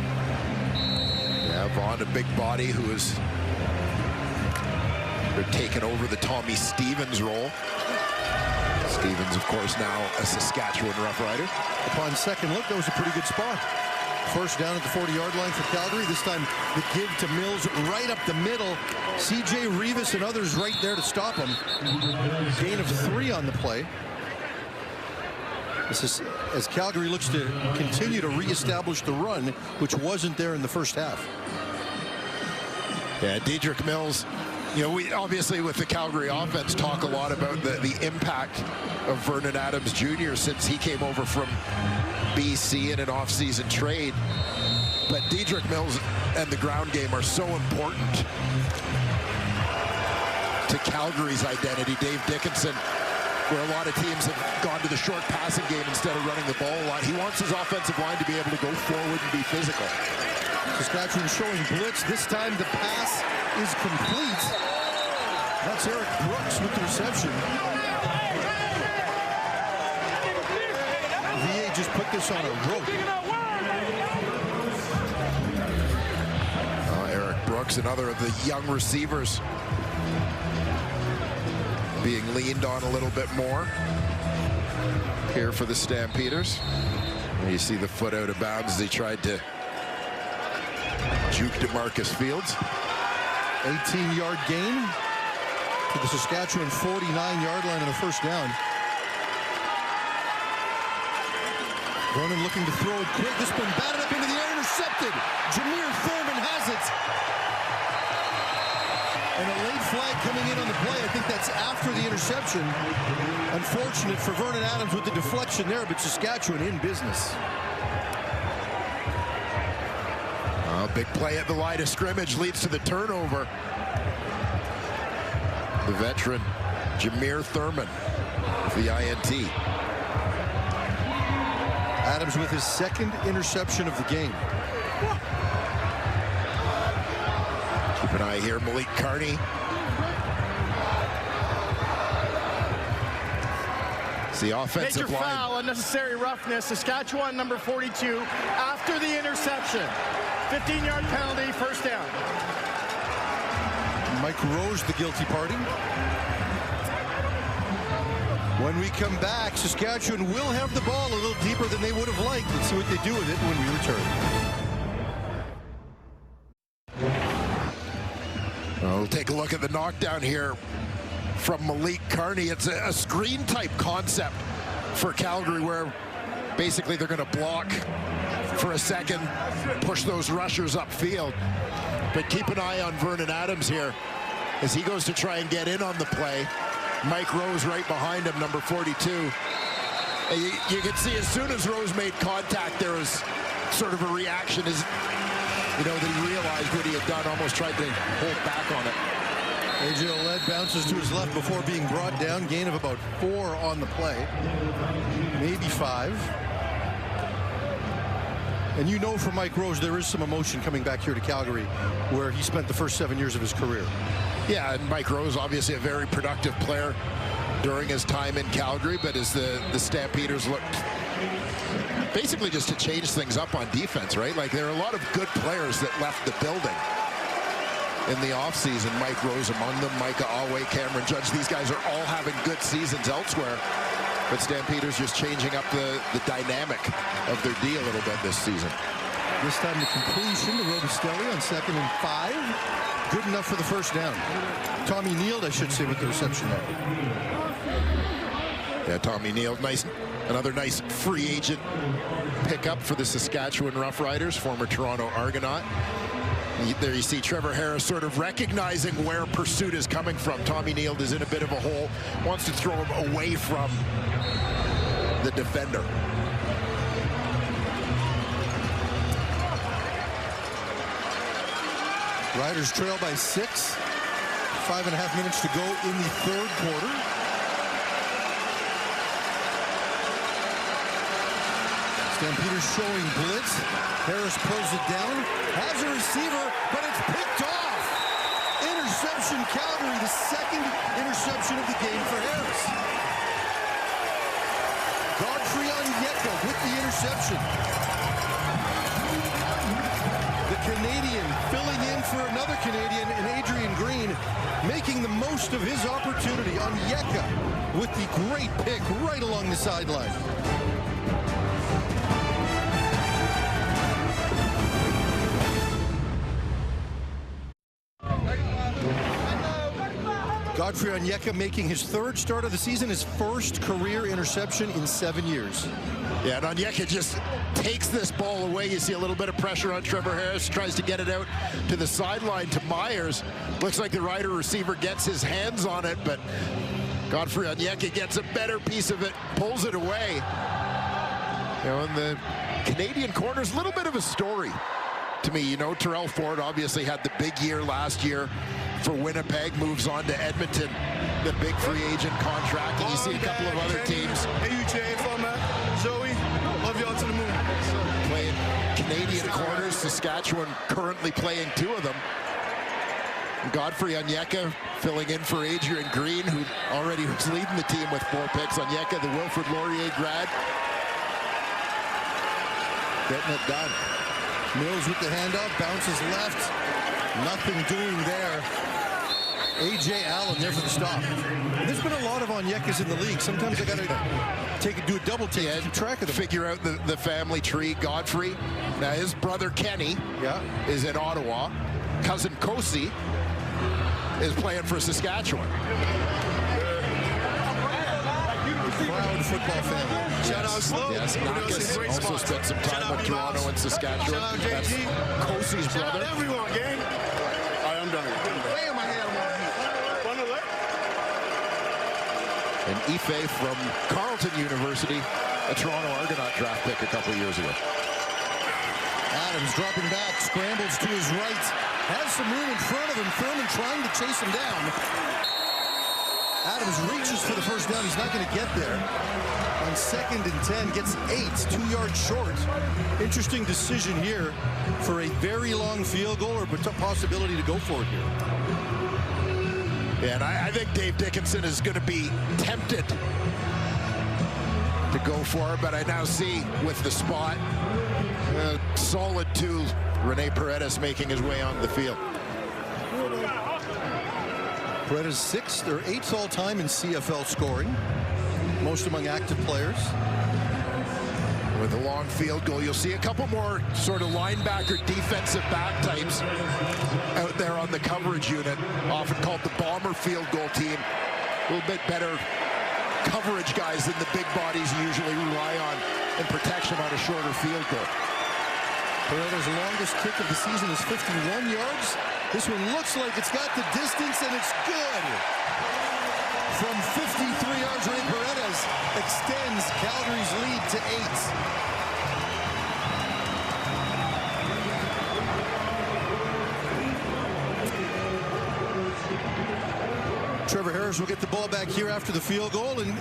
Yeah, Vaughn, a big body who is taking over the Tommy Stevens role. Stevens, of course, now a Saskatchewan Roughrider. Upon second look, that was a pretty good spot. First down at the 40-yard line for Calgary. This time the give to Mills right up the middle. C.J. Rivas and others right there to stop him. Gain of 3 on the play. This is as Calgary looks to continue to reestablish the run, which wasn't there in the first half. Yeah, Dedrick Mills, you know, we obviously with the Calgary offense talk a lot about the impact of Vernon Adams Jr. since he came over from BC in an off-season trade. But Dedrick Mills and the ground game are so important to Calgary's identity. Dave Dickinson, where a lot of teams have gone to the short passing game instead of running the ball a lot. He wants his offensive line to be able to go forward and be physical. Saskatchewan showing blitz. This time the pass is complete. That's Eric Brooks with the reception. VA just put this on a rope. Eric Brooks, another of the young receivers, being leaned on a little bit more here for the Stampeders. And you see the foot out of bounds as he tried to juke DeMarcus Fields. 18-yard gain to the Saskatchewan 49-yard line on a first down. Vernon looking to throw it quick. This one batted up into the air, intercepted. Jameer Thurman has it. And a late flag coming in on the play. I think that's after the interception. Unfortunate for Vernon Adams with the deflection there, but Saskatchewan in business. Big play at the line of scrimmage leads to the turnover. The veteran, Jameer Thurman, with the INT. Adams with his second interception of the game. Keep an eye here, Malik Carney. It's the offensive Major line. foul, unnecessary roughness. Saskatchewan number 42 after the interception. 15-yard penalty, first down. Mike Rose, the guilty party. When we come back, Saskatchewan will have the ball a little deeper than they would have liked. Let's see what they do with it when we return. We'll take a look at the knockdown here from Malik Carney. It's a screen type concept for Calgary where basically they're going to block for a second, push those rushers upfield. But keep an eye on Vernon Adams here as he goes to try and get in on the play. Mike Rose right behind him, number 42. You can see as soon as Rose made contact, there was sort of a reaction, as you know, that he realized what he had done, almost tried to hold back on it. AJ Oled bounces to his left before being brought down. Gain of about 4 on the play, maybe 5. And you know from Mike Rose there is some emotion coming back here to Calgary, where he spent the first 7 years of his career. Yeah, and Mike Rose, obviously a very productive player during his time in Calgary, but as the Stampeders looked basically just to change things up on defense, right? Like there are a lot of good players that left the building in the offseason. Mike Rose among them, Micah Awe, Cameron Judge. These guys are all having good seasons elsewhere. But Stampeders just changing up the dynamic of their D a little bit this season. This time the completion to Robistelli on 2nd and 5. Good enough for the first down. Tommy Neal, I should say, with the reception there. Yeah, Tommy Neal, another nice free agent pickup for the Saskatchewan Roughriders, former Toronto Argonaut. There you see Trevor Harris sort of recognizing where pursuit is coming from. Tommy Neal is in a bit of a hole, wants to throw him away from the defender. Riders trail by 6. 5.5 minutes to go in the third quarter. Stampeders showing blitz. Harris pulls it down. Has a receiver, but it's picked off. Interception interception. Calgary, the second interception of the game for Harris. Godfrey Onyeka with the interception. The Canadian filling in for another Canadian, and Adrian Green making the most of his opportunity. Onyeka with the great pick right along the sideline. Godfrey Onyeka making his third start of the season, his first career interception in 7 years. Yeah, and Onyeka just takes this ball away. You see a little bit of pressure on Trevor Harris, tries to get it out to the sideline to Myers. Looks like the Rider receiver gets his hands on it, but Godfrey Onyeka gets a better piece of it, pulls it away. You know, and the Canadian corner's a little bit of a story to me. You know, Terrell Ford obviously had the big year last year for Winnipeg, moves on to Edmonton, the big free agent contract, and you see a couple of other teams. AUJ format, Joey, love y'all to the moon. Playing Canadian corners, Saskatchewan currently playing two of them. Godfrey Onyeka filling in for Adrian Green, who already was leading the team with 4 picks. Onyeka, the Wilfrid Laurier grad, getting it done. Mills with the handoff, bounces left. Nothing doing there. A.J. Allen there for the stop. There's been a lot of Onyekas in the league. Sometimes I got to do a double take and keep track of them. Figure out the family tree. Godfrey, now his brother Kenny is in Ottawa. Cousin Kosi is playing for Saskatchewan. Proud football family. Shout out Slow. Yes, Nakas also spent some time with Toronto and Saskatchewan. That's Kosi's brother. Shout out everyone, gang. I'm done. And Ife from Carleton University, a Toronto Argonaut draft pick a couple years ago. Adams dropping back, scrambles to his right, has some room in front of him. Thurman trying to chase him down. Adams reaches for the first down. He's not going to get there. On 2nd and 10, gets 8, 2 yards short. Interesting decision here for a very long field goal or possibility to go for it here. Yeah, and I think Dave Dickinson is going to be tempted to go for it, but I now see with the spot, solid 2, Rene Paredes making his way on the field. Paredes 6th or 8th all time in CFL scoring, most among active players. With a long field goal, you'll see a couple more sort of linebacker defensive back types out there on the coverage unit, often called the bomber field goal team. A little bit better coverage guys than the big bodies you usually rely on in protection on a shorter field goal. Paredes' longest kick of the season is 51 yards. This one looks like it's got the distance, and it's good. From 53 yards, Rene Paredes extends Calgary's lead to 8. Trevor Harris will get the ball back here after the field goal, and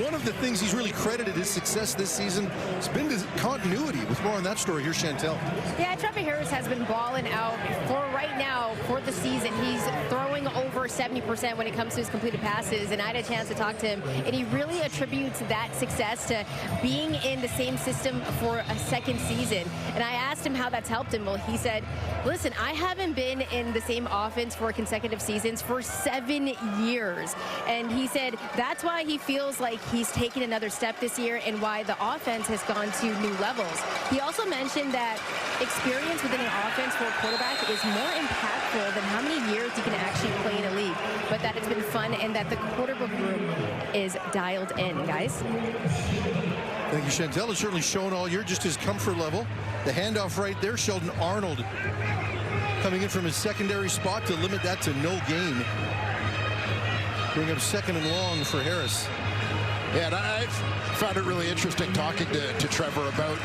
one of the things he's really credited his success this season has been his continuity. With more on that story, here's Chantel. Yeah, Trevor Harris has been balling out for right now for the season. He's throwing over 70% when it comes to his completed passes, and I had a chance to talk to him, and he really attributes that success to being in the same system for a second season. And I asked him how that's helped him. Well, he said, listen, I haven't been in the same offense for consecutive seasons for 7 years. And he said that's why he feels like he's taken another step this year and why the offense has gone to new levels. He also mentioned that experience within an offense for a quarterback is more impactful than how many years you can actually play in a league, but that it's been fun and that the quarterback room is dialed in, guys. Thank you, Chantel. It's certainly shown all year just his comfort level. The handoff right there, Sheldon Arnold coming in from his secondary spot to limit that to no gain. Bring up 2nd and long for Harris. Yeah, and I found it really interesting talking to Trevor about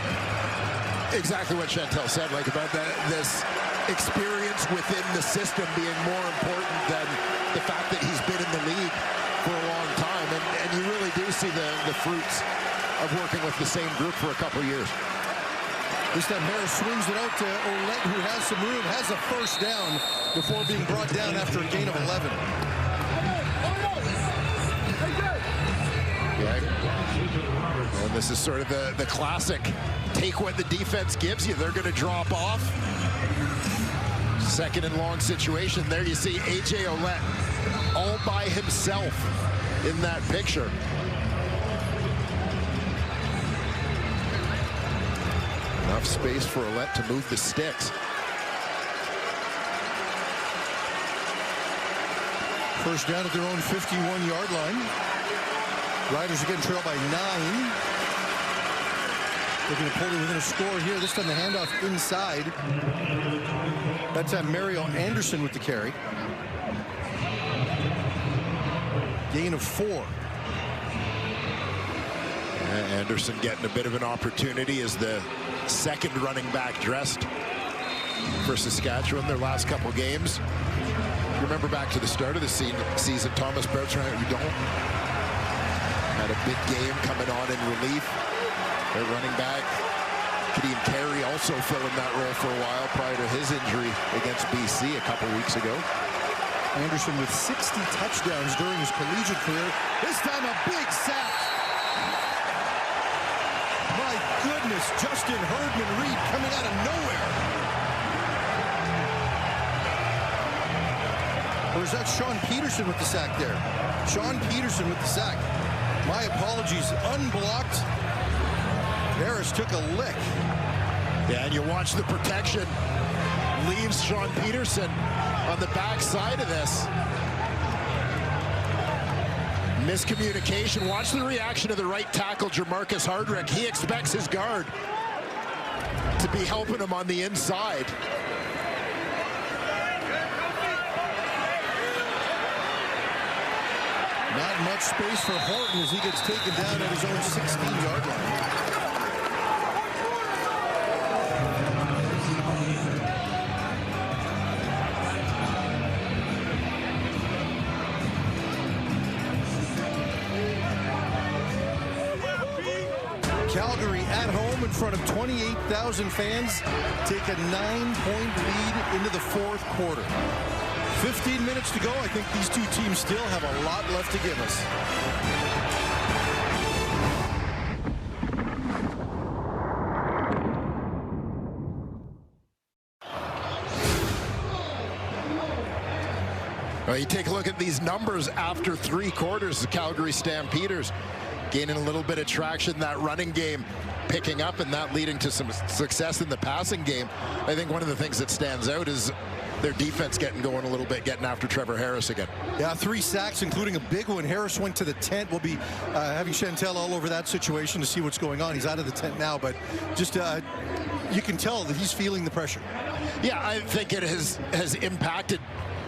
exactly what Chantel said, like about this experience within the system being more important than the fact that he's been in the league for a long time. And you really do see the fruits of working with the same group for a couple years. This time Harris swings it out to Ouellette, who has some room, has a first down before being brought down after a gain of 11. Yeah. And this is sort of the classic, take what the defense gives you. They're going to drop off. Second and long situation. There you see A.J. Ouellette all by himself in that picture. Enough space for Ouellette to move the sticks. First down at their own 51-yard line. Riders are getting trailed by 9. They're going to pull it within a score here. This time the handoff inside. That time Mario Anderson with the carry. Gain of 4. Anderson getting a bit of an opportunity as the second running back dressed for Saskatchewan their last couple games. Remember back to the start of the season, Thomas Bertrand, you don't, had a big game coming on in relief. Their running back, Kadeem Carey, also filling that role for a while prior to his injury against BC a couple weeks ago. Anderson with 60 touchdowns during his collegiate career. This time a big sack. My goodness, Justin Herdman-Reed coming out of nowhere. Or is that Sean Peterson with the sack there? Sean Peterson with the sack. My apologies, unblocked. Harris took a lick. Yeah, and you watch the protection. Leaves Sean Peterson on the back side of this. Miscommunication. Watch the reaction of the right tackle, Jamarcus Hardrick. He expects his guard to be helping him on the inside. Not much space for Horton as he gets taken down at his own 16-yard line. Calgary at home in front of 28,000 fans take a 9-point lead into the fourth quarter. 15 minutes to go. I think these two teams still have a lot left to give us. Well, you take a look at these numbers after 3 quarters. The Calgary Stampeders gaining a little bit of traction, that running game picking up, and that leading to some success in the passing game. I think one of the things that stands out is their defense getting going a little bit, getting after Trevor Harris again. Yeah, 3 sacks, including a big one. Harris went to the tent. We'll be having Chantel all over that situation to see what's going on. He's out of the tent now, but just you can tell that he's feeling the pressure. Yeah, I think it has impacted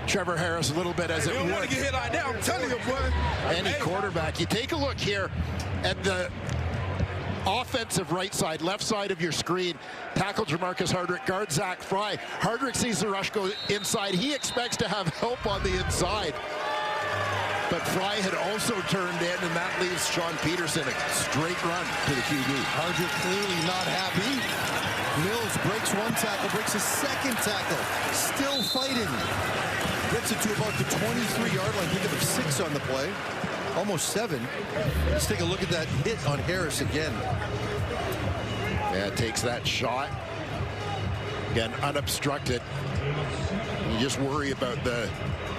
Trevor Harris a little bit as it would. Want to get hit like that, I'm telling you, boy. Any quarterback. You take a look here at the offensive right side, left side of your screen. Tackle Jamarcus Hardrick, guard Zach Fry. Hardrick sees the rush go inside. He expects to have help on the inside. But Fry had also turned in, and that leaves Sean Peterson a straight run to the QB. Hardrick clearly not happy. Mills breaks 1 tackle, breaks a 2nd tackle. Still fighting. Gets it to about the 23-yard line. Pickup of 6 on the play. Almost 7. Let's take a look at that hit on Harris again. Yeah, takes that shot. Again, unobstructed. You just worry about the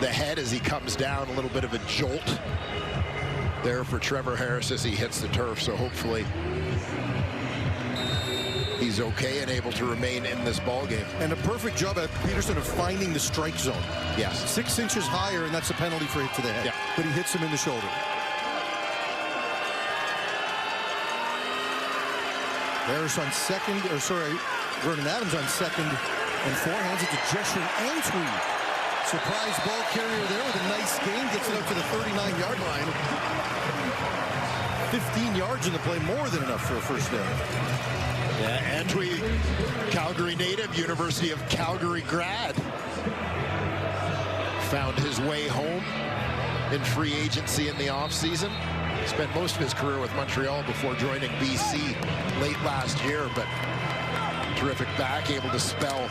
head as he comes down. A little bit of a jolt there for Trevor Harris as he hits the turf. So hopefully he's okay and able to remain in this ball game. And a perfect job at Peterson of finding the strike zone. Yes. 6 inches higher, and that's a penalty for hit to the head. Yeah. But he hits him in the shoulder. Harris on 2nd, or sorry, Vernon Adams on 2nd and 4. Hands it to Jeshurun Antwi. Surprise ball carrier there with a nice gain. Gets it up to the 39-yard line. 15 yards in the play, more than enough for a first down. Yeah, Antwi, Calgary native, University of Calgary grad. Found his way home in free agency in the offseason. Spent most of his career with Montreal before joining BC late last year, but terrific back, able to spell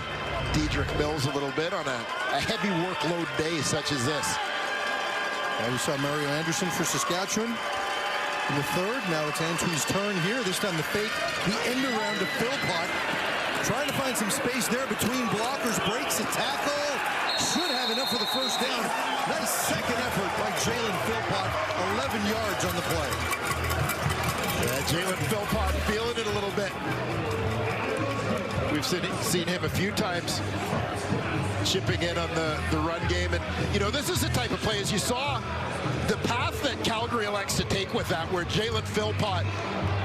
Dedrick Mills a little bit on a heavy workload day such as this. And we saw Mario Anderson for Saskatchewan in the third. Now it's Antwi's turn here. This time the fake, the end around to Philpott. Trying to find some space there between blockers. Breaks a tackle. Should have enough for the first down. Nice second effort by Jalen Philpott. 11 yards on the play. Yeah, Jalen Philpott feeling it a little bit. We've seen him a few times chipping in on the run game. And, you know, this is the type of play, as you saw, the path that Calgary elects to take with that, where Jalen Philpott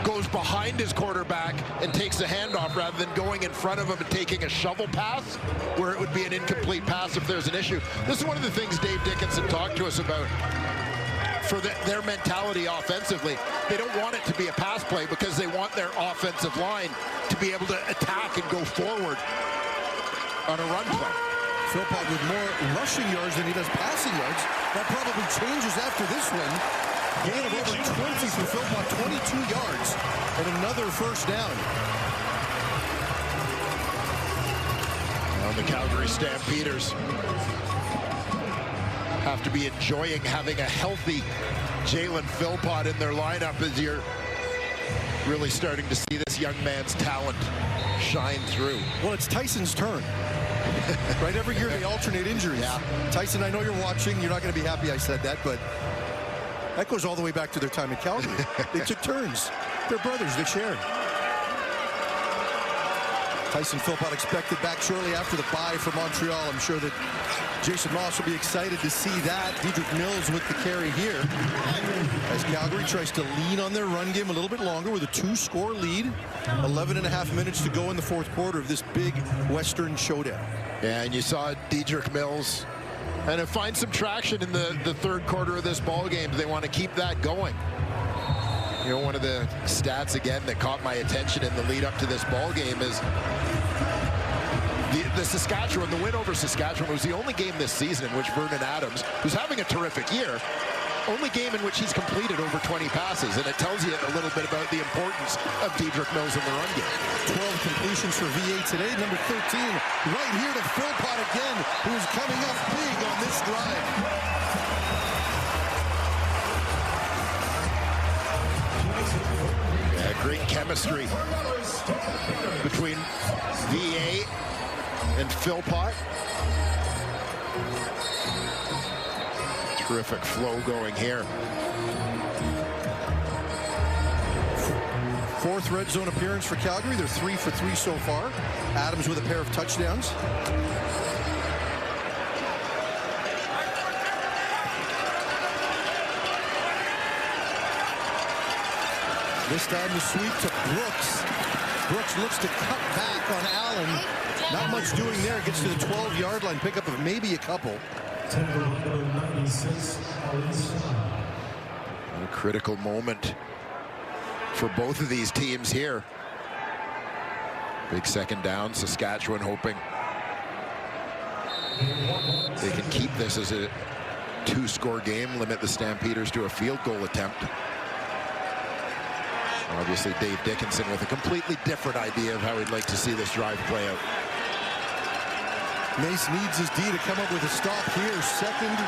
goes behind his quarterback and takes the handoff rather than going in front of him and taking a shovel pass, where it would be an incomplete pass if there's an issue. This is one of the things Dave Dickinson talked to us about. For their mentality offensively, they don't want it to be a pass play because they want their offensive line to be able to attack and go forward on a run play. Philpott with more rushing yards than he does passing yards. That probably changes after this one. Gain of over 20 for Philpott, 22 yards, and another first down. Well, the Calgary Stampeders have to be enjoying having a healthy Jalen Philpott in their lineup, as you're really starting to see this young man's talent shine through. Well, it's Tyson's turn. Right, every year they alternate injuries. Yeah. Tyson, I know you're watching. You're not going to be happy I said that, but that goes all the way back to their time in Calgary. They took turns. They're brothers. They share. Tyson Philpott expected back shortly after the bye for Montreal. I'm sure that Jason Moss will be excited to see that. Dedrick Mills with the carry here as Calgary tries to lean on their run game a little bit longer with a 2-score lead. 11.5 minutes to go in the fourth quarter of this big Western showdown. Yeah, and you saw Dedrick Mills and find some traction in the third quarter of this ball game. They want to keep that going. You know, one of the stats, again, that caught my attention in the lead up to this ball game is the Saskatchewan, the win over Saskatchewan was the only game this season in which Vernon Adams, who's having a terrific year, only game in which he's completed over 20 passes. And it tells you a little bit about the importance of Dedrick Mills in the run game. 12 completions for VA today. Number 13 right here to Philpott again, who's coming up big on this drive. Great chemistry between VA and Philpott. Terrific flow going here. Fourth red zone appearance for Calgary. They're 3 for 3 so far. Adams with a pair of touchdowns. This time the sweep to Brooks. Brooks looks to cut back on Allen. Not much doing there. Gets to the 12-yard line. Pickup of maybe a couple. A critical moment for both of these teams here. Big second down. Saskatchewan hoping they can keep this as a 2-score game, limit the Stampeders to a field goal attempt. Obviously, Dave Dickinson with a completely different idea of how he'd like to see this drive play out. Mace needs his D to come up with a stop here. 2nd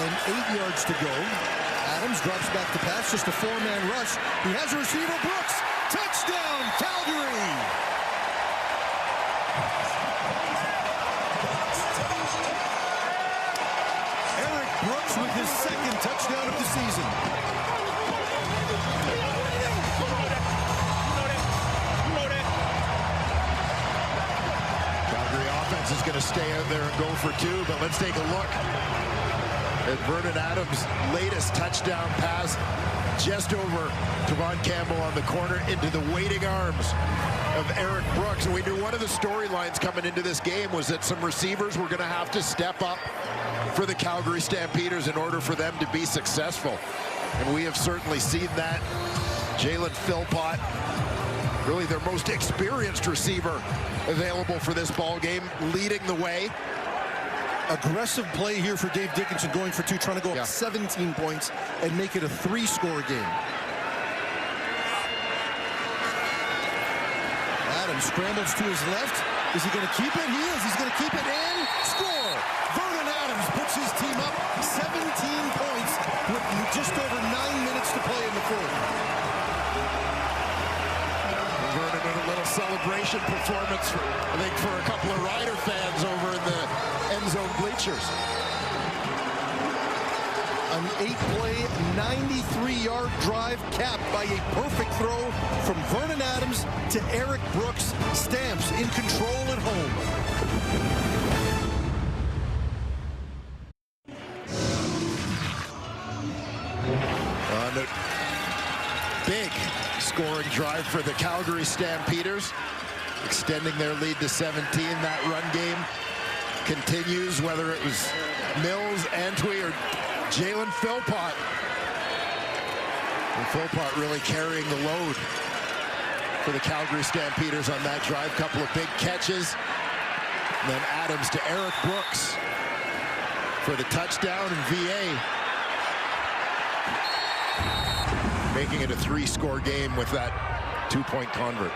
and 8 yards to go. Adams drops back to pass, just a 4-man rush. He has a receiver, Brooks. Touchdown, Calgary! Eric Brooks with his 2nd touchdown of the season. Is going to stay out there and go for 2, but let's take a look at Vernon Adams' latest touchdown pass, just over Tavon Campbell on the corner into the waiting arms of Eric Brooks. And we knew one of the storylines coming into this game was that some receivers were going to have to step up for the Calgary Stampeders in order for them to be successful. And we have certainly seen that. Jalen Philpott, really their most experienced receiver available for this ball game, leading the way. Aggressive play here for Dave Dickinson, going for 2, trying to go up 17 points and make it a 3-score game. Adams Adams scrambles to his left. Is he going to keep it? He is. He's going to keep it and score. Vernon Adams puts his team up 17 points with just over 9 minutes to play in the fourth. Vernon in a little celebration performance, I think, for a couple of Rider fans over in the end zone bleachers. An 8-play, 93-yard drive capped by a perfect throw from Vernon Adams to Eric Brooks. Stamps in control at home. On a big scoring drive for the Calgary Stampeders, extending their lead to 17. That run game continues, whether it was Mills, Antwi, or Jalen Philpott. And Philpott really carrying the load for the Calgary Stampeders on that drive. Couple of big catches. And then Adams to Eric Brooks for the touchdown, and VA making it a 3-score game with that 2-point convert.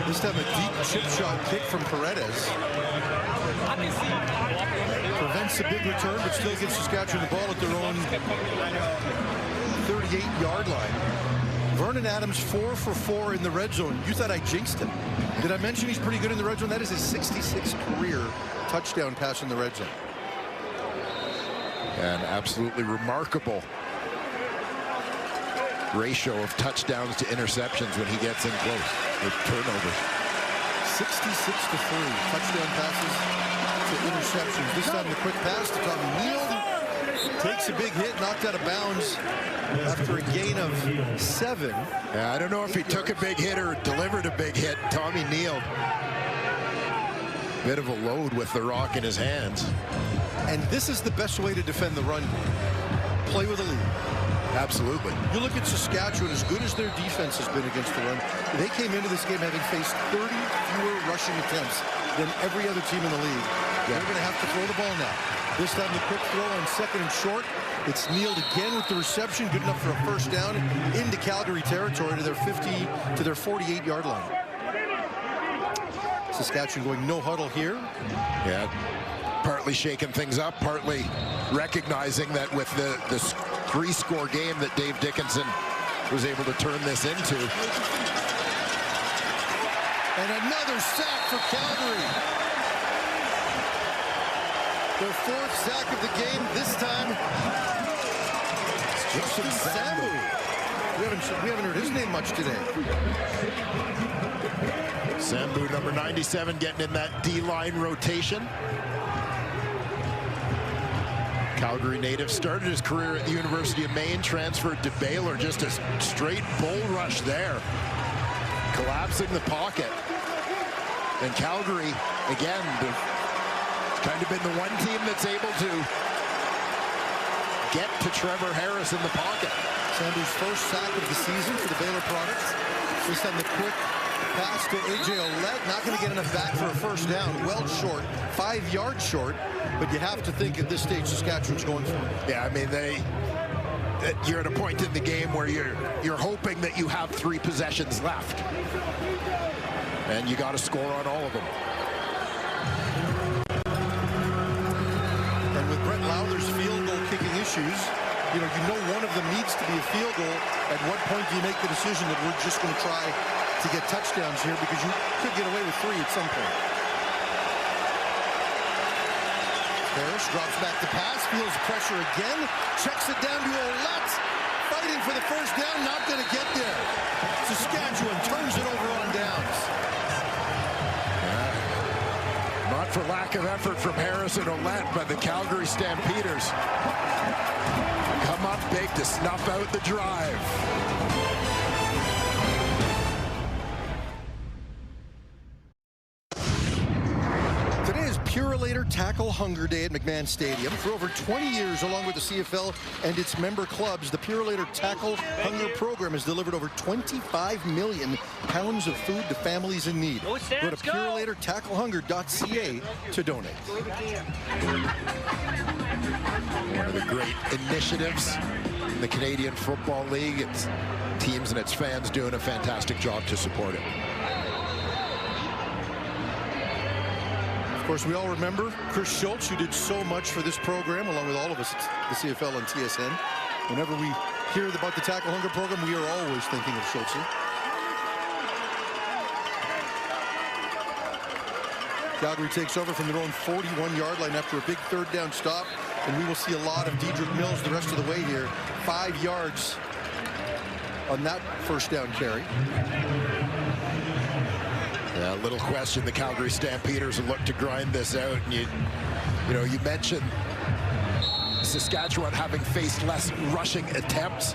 This time a deep chip shot kick from Paredes. Prevents the big return, but still gives Saskatchewan the ball at their own 38-yard line. Vernon Adams 4 for 4 in the red zone. You thought I jinxed him. Did I mention he's pretty good in the red zone? That is his 66th career touchdown pass in the red zone. An absolutely remarkable ratio of touchdowns to interceptions when he gets in close with turnovers. 66 to 3 touchdown passes to interceptions. This time the quick pass to Tommy Neal. Takes a big hit, knocked out of bounds after a gain of 7. Yeah, I don't know if he took a big hit or delivered a big hit. Tommy Neal, bit of a load with the rock in his hands. And this is the best way to defend the run. Play with a lead. Absolutely. You look at Saskatchewan, as good as their defense has been against the run, they came into this game having faced 30 fewer rushing attempts than every other team in the league. They're going to have to throw the ball now. This time the quick throw on 2nd and short. It's Neal again with the reception, good enough for a first down into Calgary territory to their 48-yard line. Saskatchewan going no huddle here. Yeah, partly shaking things up, partly recognizing that with the 3-score game that Dave Dickinson was able to turn this into. And another sack for Calgary. Their 4th sack of the game, this time Justin Sambu. We haven't heard his name much today. Sambu, number 97, getting in that D-line rotation. Calgary native, started his career at the University of Maine, transferred to Baylor. Just a straight bull rush there. Collapsing the pocket. And Calgary, again, kind of been the one team that's able to get to Trevor Harris in the pocket. Sambu's first sack of the season for the Baylor products. This time the quick pass to A.J. Ouellette, not going to get enough back for a first down. Well short, 5 yards short, but you have to think at this stage Saskatchewan's going for it. Yeah, I mean, you're at a point in the game where you're hoping that you have 3 possessions left. And you got to score on all of them. And with Brett Lowther's field goal kicking issues, you know one of them needs to be a field goal. At what point do you make the decision that we're just going to try to get touchdowns here, because you could get away with 3 at some point. Harris drops back to pass, feels pressure again, checks it down to Ouellette, fighting for the first down, not going to get there. Saskatchewan turns it over on downs. Not for lack of effort from Harris and Ouellette, but the Calgary Stampeders come up big to snuff out the drive. Purolator Tackle Hunger Day at McMahon Stadium. For over 20 years, along with the CFL and its member clubs, the Purolator Tackle Hunger program has delivered over 25 million pounds of food to families in need. Go to PurolatorTackleHunger.ca to donate. One of the great initiatives in the Canadian Football League. It's teams and its fans doing a fantastic job to support it. Of course, we all remember Chris Schultz, who did so much for this program, along with all of us at the CFL and TSN. Whenever we hear about the Tackle Hunger program, we are always thinking of Schultz. Calgary takes over from their own 41-yard line after a big third down stop, and we will see a lot of Dedrick Mills the rest of the way here. 5 yards on that first down carry. Yeah, little question, the Calgary Stampeders will look to grind this out. And you mentioned Saskatchewan having faced less rushing attempts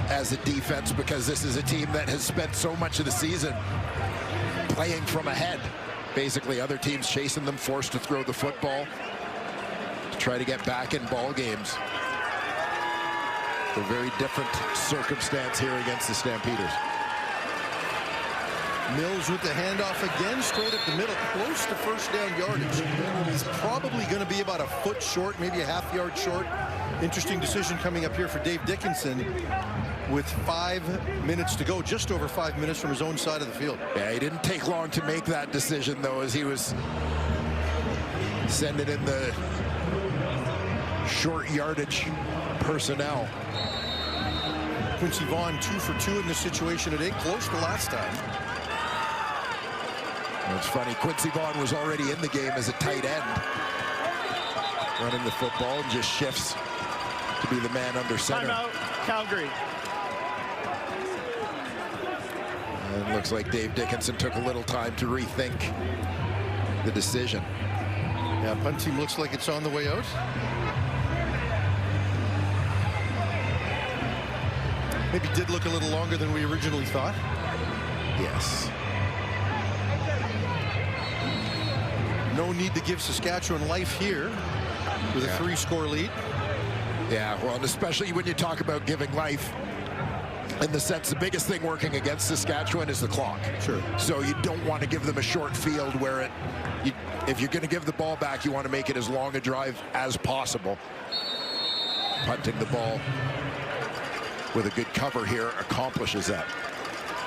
as a defense because this is a team that has spent so much of the season playing from ahead. Basically, other teams chasing them, forced to throw the football to try to get back in ball games. A very different circumstance here against the Stampeders. Mills with the handoff again, straight up the middle, close to first down yardage. He's probably going to be about a foot short, maybe a half-yard short. Interesting decision coming up here for Dave Dickinson with 5 minutes to go, just over 5 minutes from his own side of the field. Yeah, he didn't take long to make that decision, though, as he was sending in the short yardage personnel. Quincy Vaughn 2 for 2 in this situation today, close to last time. It's funny, Quincy Vaughn was already in the game as a tight end, running the football, and just shifts to be the man under center. Timeout, Calgary. And it looks like Dave Dickinson took a little time to rethink the decision. Yeah, punt team looks like it's on the way out. Maybe did look a little longer than we originally thought. Yes. No need to give Saskatchewan life here with a 3-score lead. Yeah, well, and especially when you talk about giving life, in the sense the biggest thing working against Saskatchewan is the clock. Sure. So you don't want to give them a short field where if you're going to give the ball back, you want to make it as long a drive as possible. Punting the ball with a good cover here accomplishes that.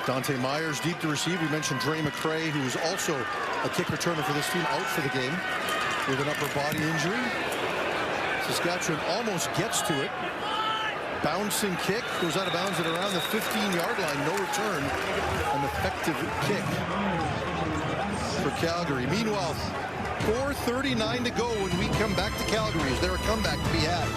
Dante Myers deep to receive. We mentioned Dre McCray, who is also a kick returner for this team, out for the game with an upper body injury. Saskatchewan almost gets to it. Bouncing kick goes out of bounds at around the 15-yard line. No return. An effective kick for Calgary. Meanwhile, 4:39 to go when we come back to Calgary. Is there a comeback to be had?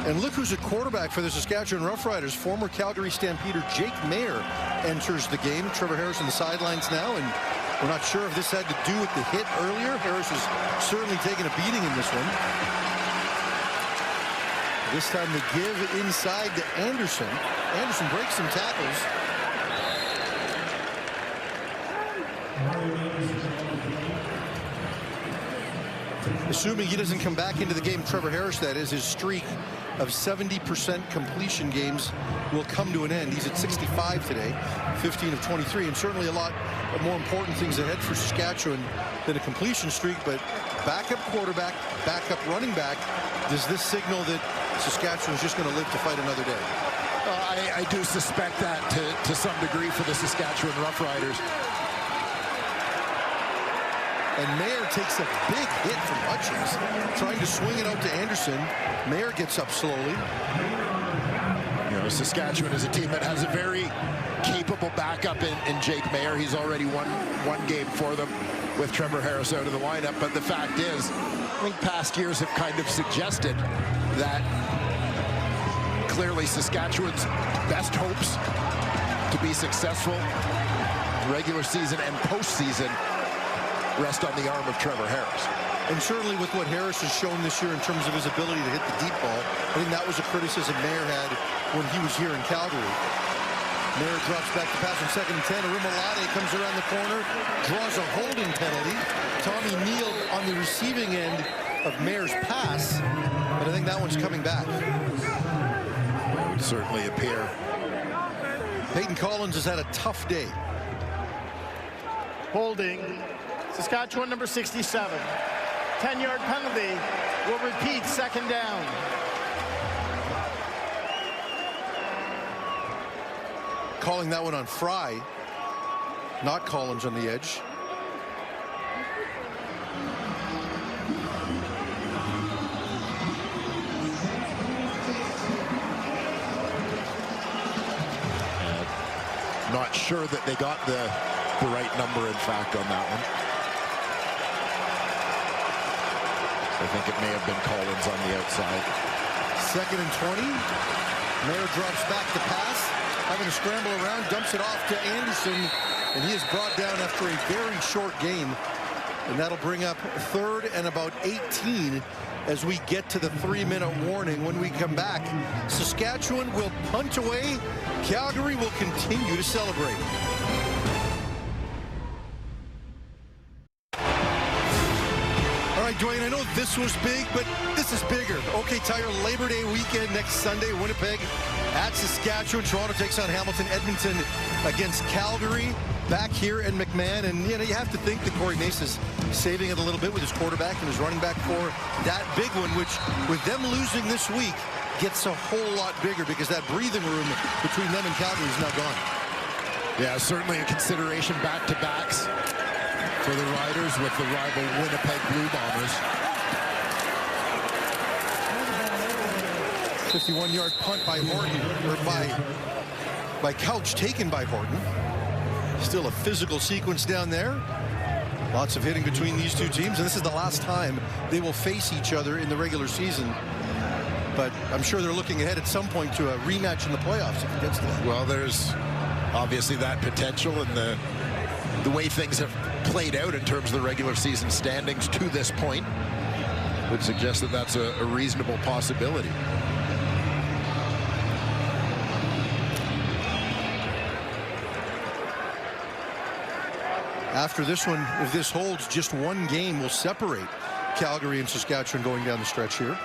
And look who's a quarterback for the Saskatchewan Roughriders. Former Calgary Stampeder Jake Mayer enters the game. Trevor Harris on the sidelines now, and we're not sure if this had to do with the hit earlier. Harris has certainly taken a beating in this one. This time the give inside to Anderson. Anderson breaks some tackles. Assuming he doesn't come back into the game, Trevor Harris, that is, his streak of 70% completion games will come to an end. He's at 65 today, 15 of 23, and certainly a lot of more important things ahead for Saskatchewan than a completion streak. But backup quarterback, backup running back, does this signal that Saskatchewan is just going to live to fight another day? I do suspect that to some degree for the Saskatchewan Roughriders. And Mayer takes a big hit from Hutchins, trying to swing it out to Anderson. Mayer gets up slowly. You know, Saskatchewan is a team that has a very capable backup in Jake Mayer. He's already won one game for them with Trevor Harris out of the lineup. But the fact is, I think past years have kind of suggested that clearly Saskatchewan's best hopes to be successful regular season and postseason rest on the arm of Trevor Harris. And certainly with what Harris has shown this year in terms of his ability to hit the deep ball, I think that was a criticism Mayer had when he was here in Calgary. Mayer drops back to pass on 2nd and 10. Arumalade comes around the corner, draws a holding penalty. Tommy Neal on the receiving end of Mayer's pass, but I think that one's coming back. It would certainly appear. Peyton Collins has had a tough day. Holding. Saskatchewan number 67. 10-yard penalty will repeat, second down. Calling that one on Fry, not Collins on the edge. Not sure that they got the right number, in fact, on that one. I think it may have been Collins on the outside. 2nd and 20. Mayer drops back to pass, having to scramble around, dumps it off to Anderson, and he is brought down after a very short game. And that'll bring up 3rd and about 18 as we get to the 3-minute warning. When we come back, Saskatchewan will punt away. Calgary will continue to celebrate. All right, Dwayne, I know this was big, but this is bigger. OK Tire Labor Day weekend next Sunday, Winnipeg at Saskatchewan. Toronto takes on Hamilton. Edmonton against Calgary back here in McMahon. And, you know, you have to think that Corey Mace is saving it a little bit with his quarterback and his running back for that big one, which with them losing this week gets a whole lot bigger because that breathing room between them and Calgary is now gone. Yeah, certainly a consideration back-to-backs for the Riders with the rival Winnipeg Blue Bombers. 51-yard punt by Horton, or by Couch, taken by Horton. Still a physical sequence down there. Lots of hitting between these two teams, and this is the last time they will face each other in the regular season. But I'm sure they're looking ahead at some point to a rematch in the playoffs if it gets to that. Well, there's obviously that potential, and the way things have played out in terms of the regular season standings to this point would suggest that that's a reasonable possibility. After this one, if this holds, just one game will separate Calgary and Saskatchewan going down the stretch here.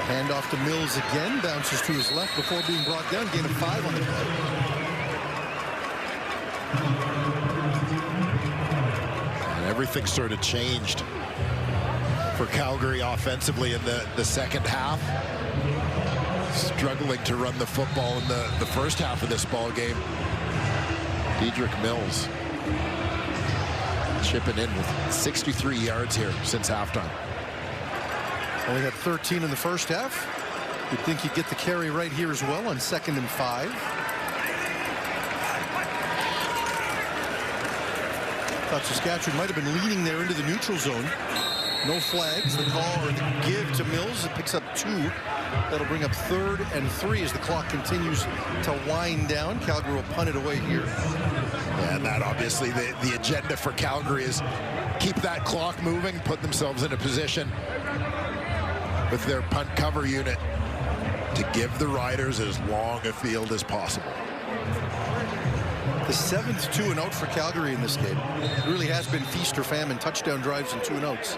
Handoff to Mills again, bounces to his left before being brought down. Gain of 5 on the play. And everything sort of changed for Calgary offensively in the second half. Struggling to run the football in the first half of this ball game. Dedrick Mills chipping in with 63 yards here since halftime. Only had 13 in the first half. You'd think he'd get the carry right here as well on 2nd and 5. Thought Saskatchewan might have been leaning there into the neutral zone. No flags. The call or the give to Mills. It picks up 2. That'll bring up 3rd and 3 as the clock continues to wind down. Calgary will punt it away here. And that obviously the agenda for Calgary is keep that clock moving, put themselves in a position with their punt cover unit to give the Riders as long a field as possible. The 7th 2-and-out for Calgary in this game. It really has been feast or famine, touchdown drives and 2-and-outs.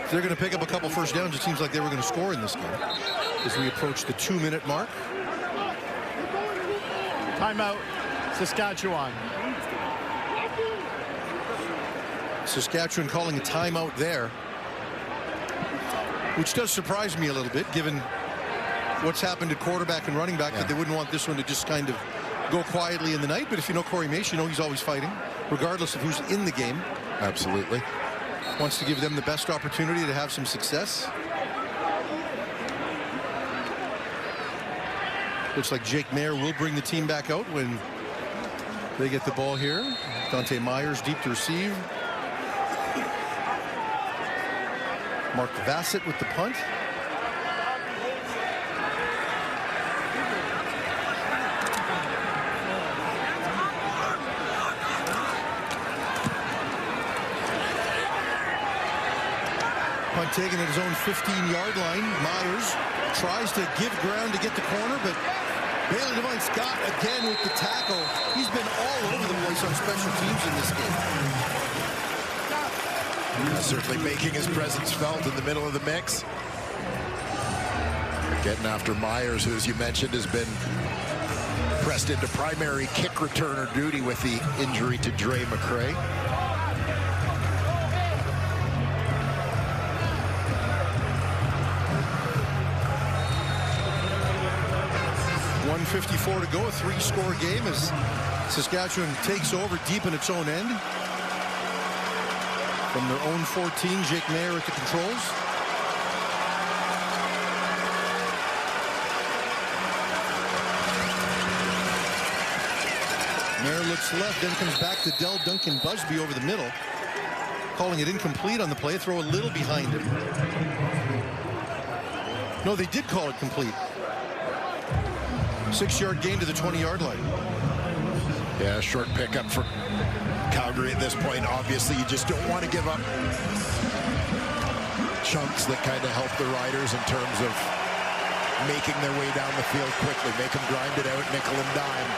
If they're going to pick up a couple first downs, it seems like they were going to score in this game as we approach the 2-minute mark. Timeout, Saskatchewan. Saskatchewan calling a timeout there, which does surprise me a little bit, given what's happened to quarterback and running back, that they wouldn't want this one to just kind of go quietly in the night. But if you know Corey Mace, you know he's always fighting, regardless of who's in the game. Absolutely. Wants to give them the best opportunity to have some success. Looks like Jake Mayer will bring the team back out when they get the ball here. Dante Myers deep to receive. Mark Vassett with the punt. Punt taken at his own 15-yard line. Myers tries to give ground to get the corner, but Bailey Devine Scott again with the tackle. He's been all over the place on special teams in this game. Certainly making his presence felt in the middle of the mix. Getting after Myers, who, as you mentioned, has been pressed into primary kick returner duty with the injury to Dre McCray. 1:54 to go, a 3-score game as Saskatchewan takes over deep in its own end. From their own 14, Jake Mayer at the controls. Mayer looks left, then comes back to Del Duncan Busby over the middle. Calling it incomplete on the play, throw a little behind him. No, they did call it complete. 6-yard gain to the 20-yard line. Yeah, short pickup for Calgary at this point. Obviously, you just don't want to give up chunks that kind of help the Riders in terms of making their way down the field quickly. Make them grind it out, nickel and dime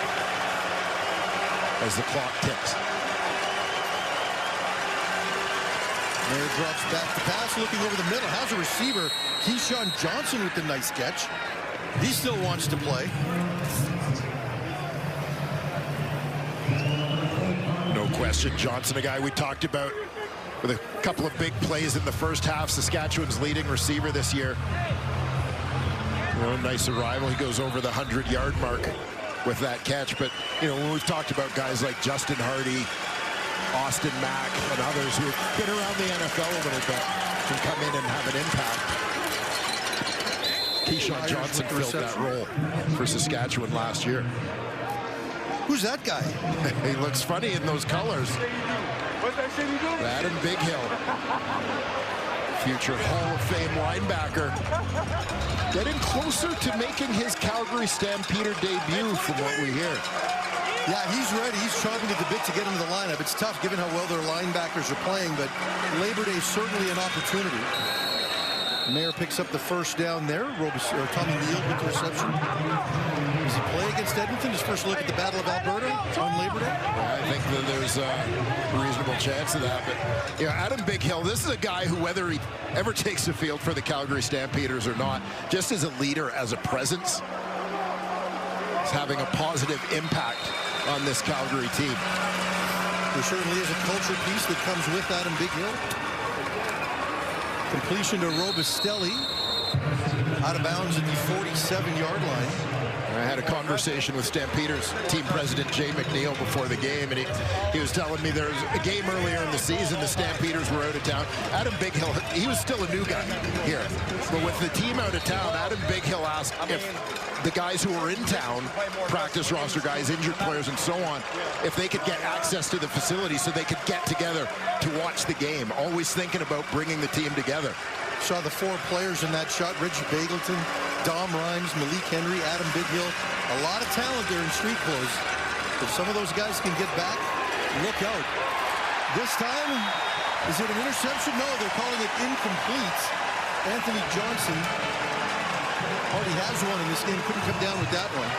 as the clock ticks. Mayer drops back to pass, looking over the middle. Has a receiver, Keyshawn Johnson, with the nice catch. He still wants to play. No question, Johnson, a guy we talked about with a couple of big plays in the first half. Saskatchewan's leading receiver this year. You know, nice arrival. He goes over the 100-yard mark with that catch. But, you know, when we've talked about guys like Justin Hardy, Austin Mack, and others who have been around the NFL a little bit can come in and have an impact. Keyshawn Johnson filled that role for Saskatchewan last year. Who's that guy? He looks funny in those colors. Adam Bighill, future Hall of Fame linebacker, getting closer to making his Calgary Stampeder debut from what we hear. Yeah, he's ready. He's chomping at the bit to get into the lineup. It's tough given how well their linebackers are playing, but Labor Day is certainly an opportunity. Mayer picks up the first down there. Tommy Neal with the reception. Does he play against Edmonton? His first look at the Battle of Alberta on Labor Day? I think that there's a reasonable chance of that. But, you know, Adam Bighill, this is a guy who, whether he ever takes the field for the Calgary Stampeders or not, just as a leader, as a presence, is having a positive impact on this Calgary team. There certainly is a culture piece that comes with Adam Bighill. Completion to Robustelli. Out of bounds at the 47-yard line. I had a conversation with Stampeders team president Jay McNeil before the game, and he was telling me there was a game earlier in the season. The Stampeders were out of town. Adam Bighill, he was still a new guy here. But with the team out of town, Adam Bighill asked if the guys who were in town, practice roster guys, injured players, and so on, if they could get access to the facility so they could get together to watch the game. Always thinking about bringing the team together. Saw the 4 players in that shot: Reggie Bagleton, Dom Rhymes, Malik Henry, Adam Bighill. A lot of talent there in street clothes. If some of those guys can get back, look out. This time, is it an interception? No, they're calling it incomplete. Anthony Johnson already has one in this game. Couldn't come down with that one.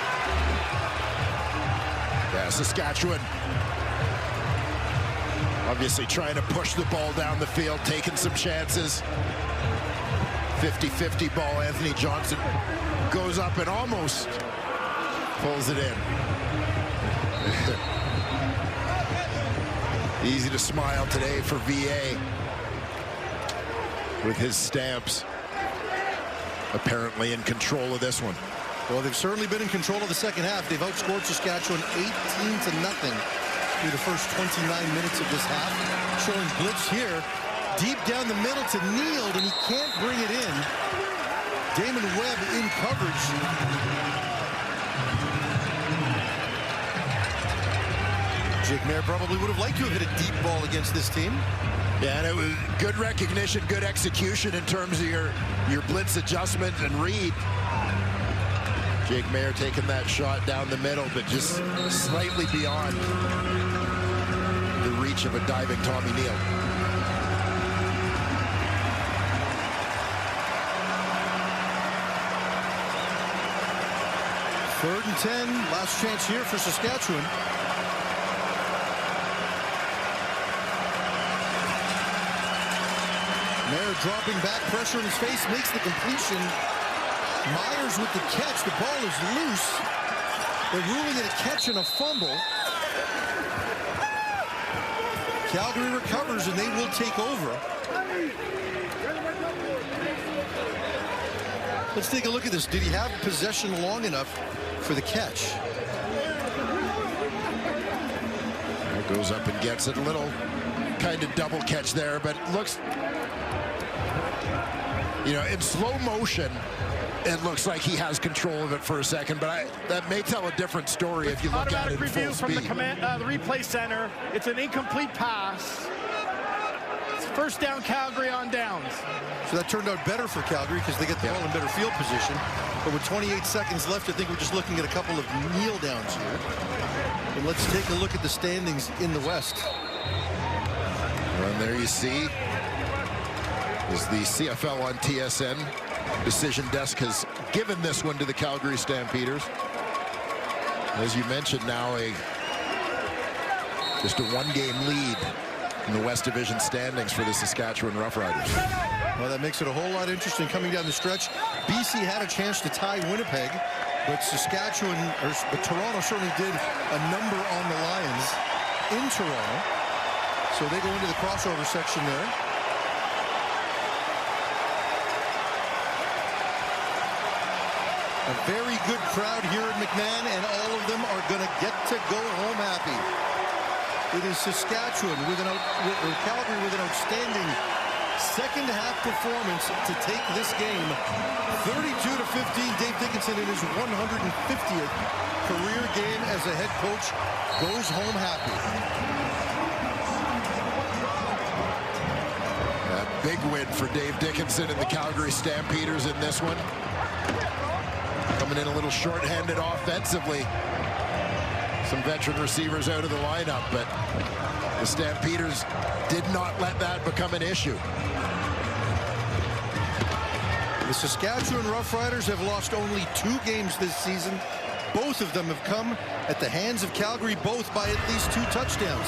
Yeah, Saskatchewan obviously trying to push the ball down the field, taking some chances. 50-50 ball. Anthony Johnson goes up and almost pulls it in. Easy to smile today for VA with his Stamps apparently in control of this one. Well, they've certainly been in control of the second half. They've outscored Saskatchewan 18-0 through the first 29 minutes of this half. Showing blitz here. Deep down the middle to Neal, and he can't bring it in. Damon Webb in coverage. Jake Mayer probably would have liked to have hit a deep ball against this team. Yeah, and it was good recognition, good execution in terms of your blitz adjustment and read. Jake Mayer taking that shot down the middle, but just slightly beyond the reach of a diving Tommy Neal. Third and 10, last chance here for Saskatchewan. Mayer dropping back, pressure in his face, makes the completion. Myers with the catch. The ball is loose. They're ruling it a catch and a fumble. Calgary recovers, and they will take over. Let's take a look at this. Did he have possession long enough for the catch. Goes up and gets it. A little kind of double catch there, but looks, you know, in slow motion, it looks like he has control of it for a second, but that may tell a different story if you look at it in full speed. Automatic review from the replay center. It's an incomplete pass. It's first down, Calgary on downs. So that turned out better for Calgary because they get the ball in better field position. But with 28 seconds left, I think we're just looking at a couple of kneel downs here. And let's take a look at the standings in the West. And there you see is the CFL on TSN. Decision desk has given this one to the Calgary Stampeders. As you mentioned, now just a one-game lead in the West Division standings for the Saskatchewan Roughriders. Well, that makes it a whole lot interesting coming down the stretch. BC had a chance to tie Winnipeg, but Toronto certainly did a number on the Lions in Toronto. So they go into the crossover section there. A very good crowd here at McMahon, and all of them are going to get to go home happy. It is Saskatchewan with Calgary with an outstanding second half performance to take this game 32-15. Dave Dickinson in his 150th career game as a head coach goes home happy. A big win for Dave Dickinson and the Calgary Stampeders in this one. Coming in a little short-handed offensively. Some veteran receivers out of the lineup, but the Stampeders did not let that become an issue. The Saskatchewan Roughriders have lost only 2 games this season. Both of them have come at the hands of Calgary, both by at least 2 touchdowns.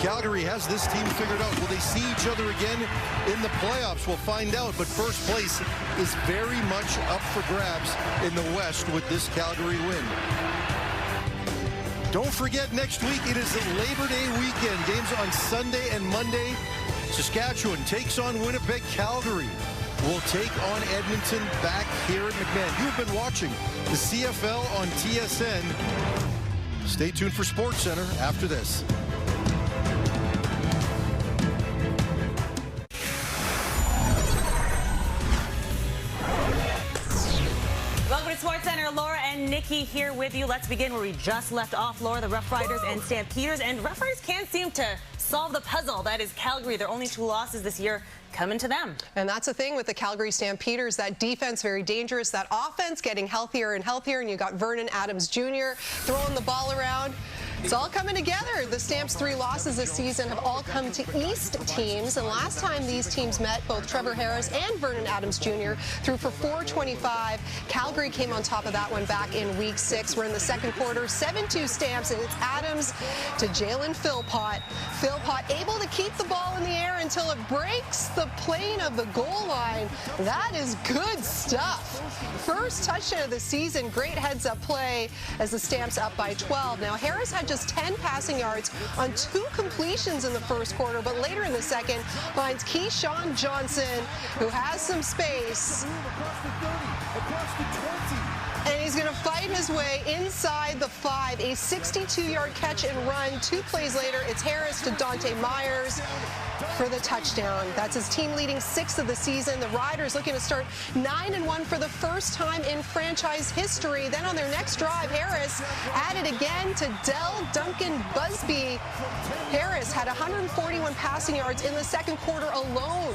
Calgary has this team figured out. Will they see each other again in the playoffs? We'll find out, but first place is very much up for grabs in the West with this Calgary win. Don't forget, next week it is the Labor Day weekend. Games on Sunday and Monday. Saskatchewan takes on Winnipeg. Calgary will take on Edmonton back here at McMahon. You've been watching the CFL on TSN. Stay tuned for SportsCenter after this. Welcome to SportsCenter. Laura and Nikki here with you. Let's begin where we just left off, Laura. The Roughriders and Stampeders. And Roughriders can't seem to solve the puzzle. That is Calgary. Their only 2 losses this year coming to them. And that's the thing with the Calgary Stampeders. That defense very dangerous. That offense getting healthier and healthier. And you got Vernon Adams Jr. throwing the ball around. It's all coming together. The Stamps' 3 losses this season have all come to East teams. And last time these teams met, both Trevor Harris and Vernon Adams Jr. threw for 425. Calgary came on top of that one back in week 6. We're in the second quarter. 7-2 Stamps, and it's Adams to Jalen Philpott. Philpott able to keep the ball in the air until it breaks the plane of the goal line. That is good stuff. First touchdown of the season. Great heads-up play as the Stamps up by 12. Now, Harris had just 10 passing yards on 2 completions in the first quarter, but later in the second finds Keyshawn Johnson, who has some space. And he's going to fight his way inside the 5. A 62-yard catch and run. 2 plays later, it's Harris to Dante Myers for the touchdown. That's his team leading 6th of the season. The Riders looking to start 9-1 for the first time in franchise history. Then on their next drive, Harris added again to Dell Duncan Busby. Harris had 141 passing yards in the second quarter alone.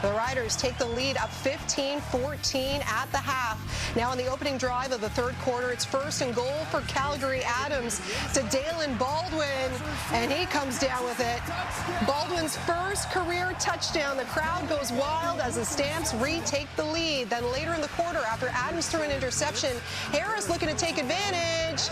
The Riders take the lead up 15-14 at the half. Now in the opening drive of the third quarter, it's 1st and goal for Calgary. Adams to Dalen Baldwin, and he comes down with it. Baldwin's first career touchdown. The crowd goes wild as the Stamps retake the lead. Then later in the quarter, after Adams threw an interception, Harris looking to take advantage,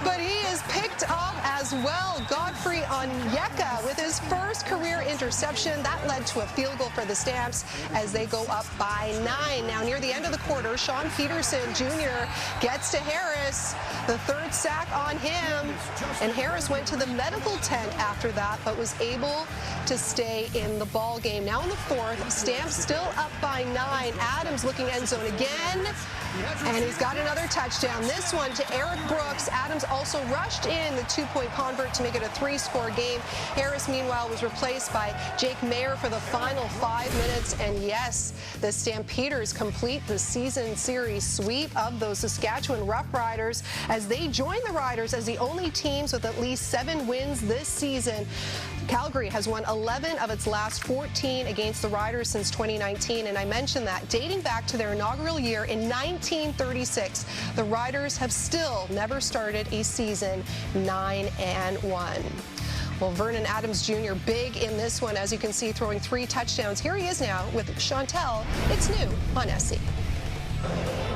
but he is picked up as well. Godfrey Onyeka with his first career interception. That led to a field goal for the Stamps. Stamps as they go up by 9. Now, near the end of the quarter, Sean Peterson Jr. gets to Harris. The third sack on him, and Harris went to the medical tent after that, but was able to stay in the ball game. Now in the fourth, Stamps still up by 9. Adams looking end zone again, and he's got another touchdown. This one to Eric Brooks. Adams also rushed in the 2-point convert to make it a 3-score game. Harris, meanwhile, was replaced by Jake Mayer for the final 5 minutes. And yes, the Stampeders complete the season series sweep of those Saskatchewan Roughriders as they join the Riders as the only teams with at least 7 wins this season. Calgary has won 11 of its last 14 against the Riders since 2019, and I mentioned that dating back to their inaugural year in 1936, the Riders have still never started a season 9-1. Well, Vernon Adams Jr. big in this one, as you can see, throwing 3 touchdowns. Here he is now with Chantel. It's new on SC.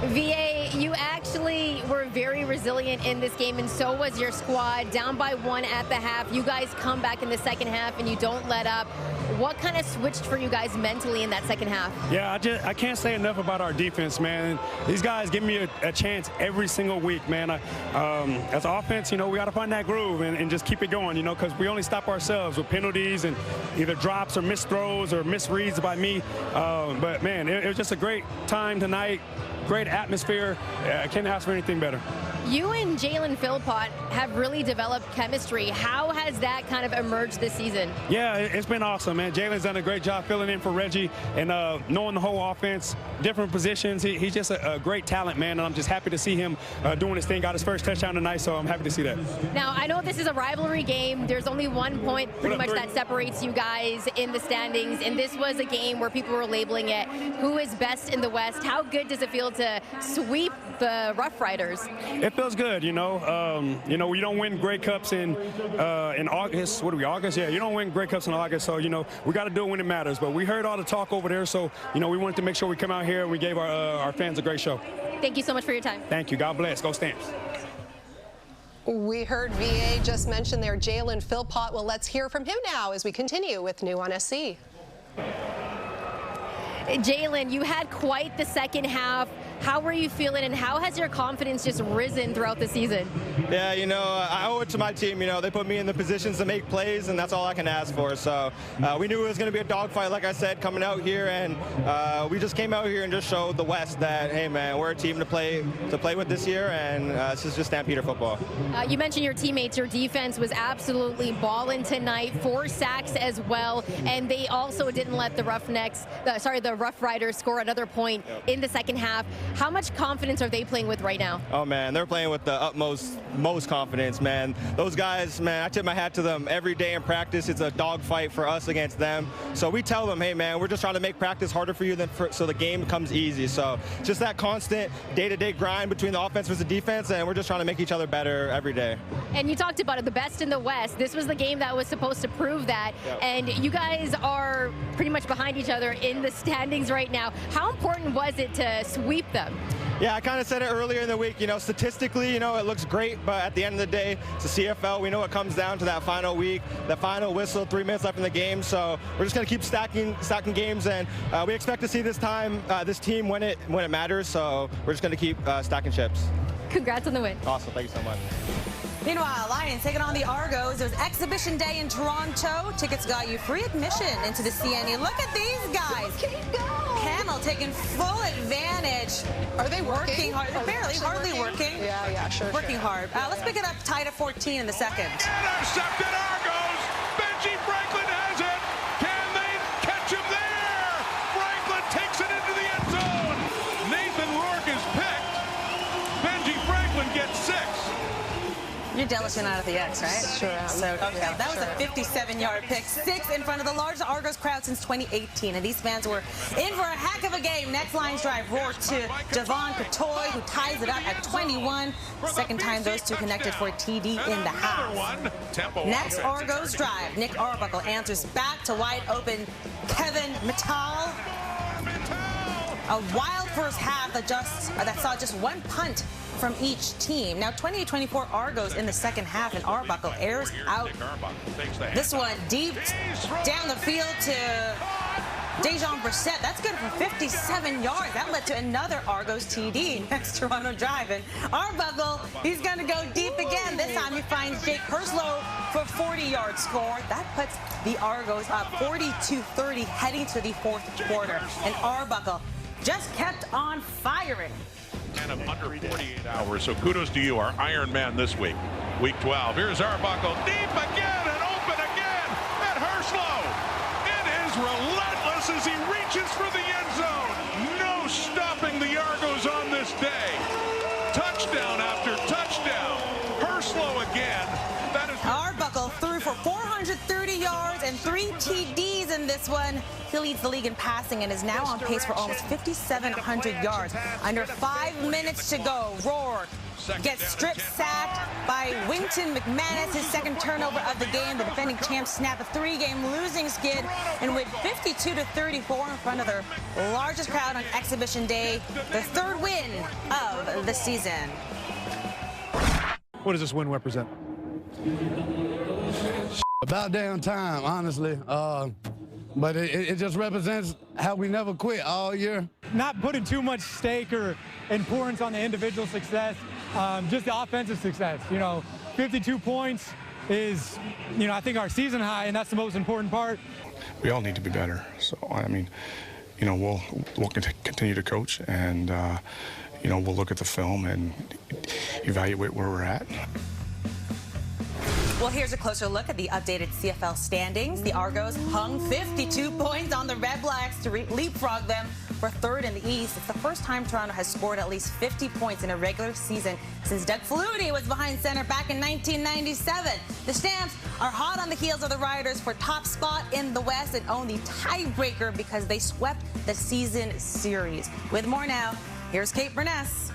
VA, you actually were very resilient in this game, and so was your squad. Down by 1 at the half. You guys come back in the second half, and you don't let up. What kind of switched for you guys mentally in that second half? Yeah, I can't say enough about our defense, man. These guys give me a chance every single week, man. As offense, we got to find that groove and just keep it going, because we only stop ourselves with penalties and either drops or missed throws or misreads by me. But, man, it was just a great time tonight. Great atmosphere. I can't ask for anything better. You and Jalen Philpott have really developed chemistry. How has that kind of emerged this season? Yeah, it's been awesome, man. Jalen's done a great job filling in for Reggie and knowing the whole offense, different positions. He's just a great talent, man, and I'm just happy to see him doing his thing. Got his first touchdown tonight, so I'm happy to see that. Now, I know this is a rivalry game. There's only 1 point pretty much that separates you guys in the standings, and this was a game where people were labeling it who is best in the West. How good does it feel to sweep the Roughriders? It feels good, you don't win Grey Cups in August. What are we, August? Yeah, you don't win Grey Cups in August, so, we got to do it when it matters. But we heard all the talk over there, so, we wanted to make sure we come out here and we gave our fans a great show. Thank you so much for your time. Thank you. God bless. Go Stamps. We heard VA just mention there Jalen Philpott. Well, let's hear from him now as we continue with New on SC. Jalen, you had quite the second half. How were you feeling, and how has your confidence just risen throughout the season? Yeah, I owe it to my team. They put me in the positions to make plays, and that's all I can ask for. So we knew it was going to be a dogfight, like I said, coming out here, and we just came out here and just showed the West that, hey, man, we're a team to play with this year, and this is just Stampeder football. You mentioned your teammates. Your defense was absolutely balling tonight, 4 sacks as well, and they also didn't let the Roughriders score another point in the second half. How much confidence are they playing with right now? Oh, man, they're playing with the most confidence, man. Those guys, man, I tip my hat to them every day in practice. It's a dogfight for us against them. So we tell them, hey, man, we're just trying to make practice harder for you so the game becomes easy. So just that constant day-to-day grind between the offense versus the defense, and we're just trying to make each other better every day. And you talked about it, the best in the West. This was the game that was supposed to prove that. Yep. And you guys are pretty much behind each other in the standings right now. How important was it to sweep them? Yeah, I kind of said it earlier in the week. Statistically, it looks great, but at the end of the day, it's a CFL. We know it comes down to that final week, the final whistle, 3 minutes left in the game. So we're just going to keep stacking games, and we expect to see this team when it matters. So we're just going to keep stacking chips. Congrats on the win. Awesome. Thank you so much. Meanwhile, Lions taking on the Argos. It was exhibition day in Toronto. Tickets got you free admission into the CNE. Look at these guys. Hamill taking full advantage. Are they working hard? Barely, hardly working. Yeah, sure. Working hard. Let's pick it up tied at 14 in the second. Intercepted Argos. Benji Franklin has it. Can they catch him there? Franklin takes it into the end zone. Nathan Rourke is picked. Benji Franklin gets 6. You're jealous you're not at the X, right? Sure am. So, okay, yeah, that was a 57-yard pick. 6 in front of the largest Argos crowd since 2018. And these fans were in for a heck of a game. Next Lions drive, Rourke to Devon Catoy, who ties it up at 21. Second time those two connected for a TD in the half. Next Argos drive, Nick Arbuckle answers back to wide open Kevin Mittal. A wild first half that saw just 1 punt from each team. Now 28-24 Argos in the second half, and Arbuckle airs out. This one deep down the field to Dejon Brissett, that's good for 57 yards. That led to another Argos TD next Toronto drive. And Arbuckle, he's going to go deep again. This time he finds Jake Herslow for a 40-yard score. That puts the Argos up 42-30 heading to the fourth quarter. And Arbuckle just kept on firing. And of under 48 hours. So kudos to you, our Iron Man this week. Week 12. Here's Arbuckle deep again and open again. And Herslow. It is relentless as he reaches for the end zone. No stopping the Argos on this day. Touchdown after touchdown. Herslow again. That is Arbuckle threw for 430 yards and 3 TDs in this one. He leads the league in passing and is now on pace for almost 5,700 yards. Under 5 minutes to go. Roar gets strip sacked by Wington McManus, his second turnover of the game. The defending champs snap a 3-game losing skid and win 52-34 in front of their largest crowd on exhibition day. The third win of the season. What does this win represent? About damn time, honestly. But it just represents how we never quit all year. Not putting too much stake or importance on the individual success, just the offensive success. 52 points is, I think our season high, and that's the most important part. We all need to be better. So, I mean, we'll continue to coach and, we'll look at the film and evaluate where we're at. Well, here's a closer look at the updated CFL standings. The Argos hung 52 points on the Red Blacks to leapfrog them for third in the East. It's the first time Toronto has scored at least 50 points in a regular season since Doug Flutie was behind center back in 1997. The Stamps are hot on the heels of the Riders for top spot in the West and own the tiebreaker because they swept the season series. With more now, here's Kate Burness.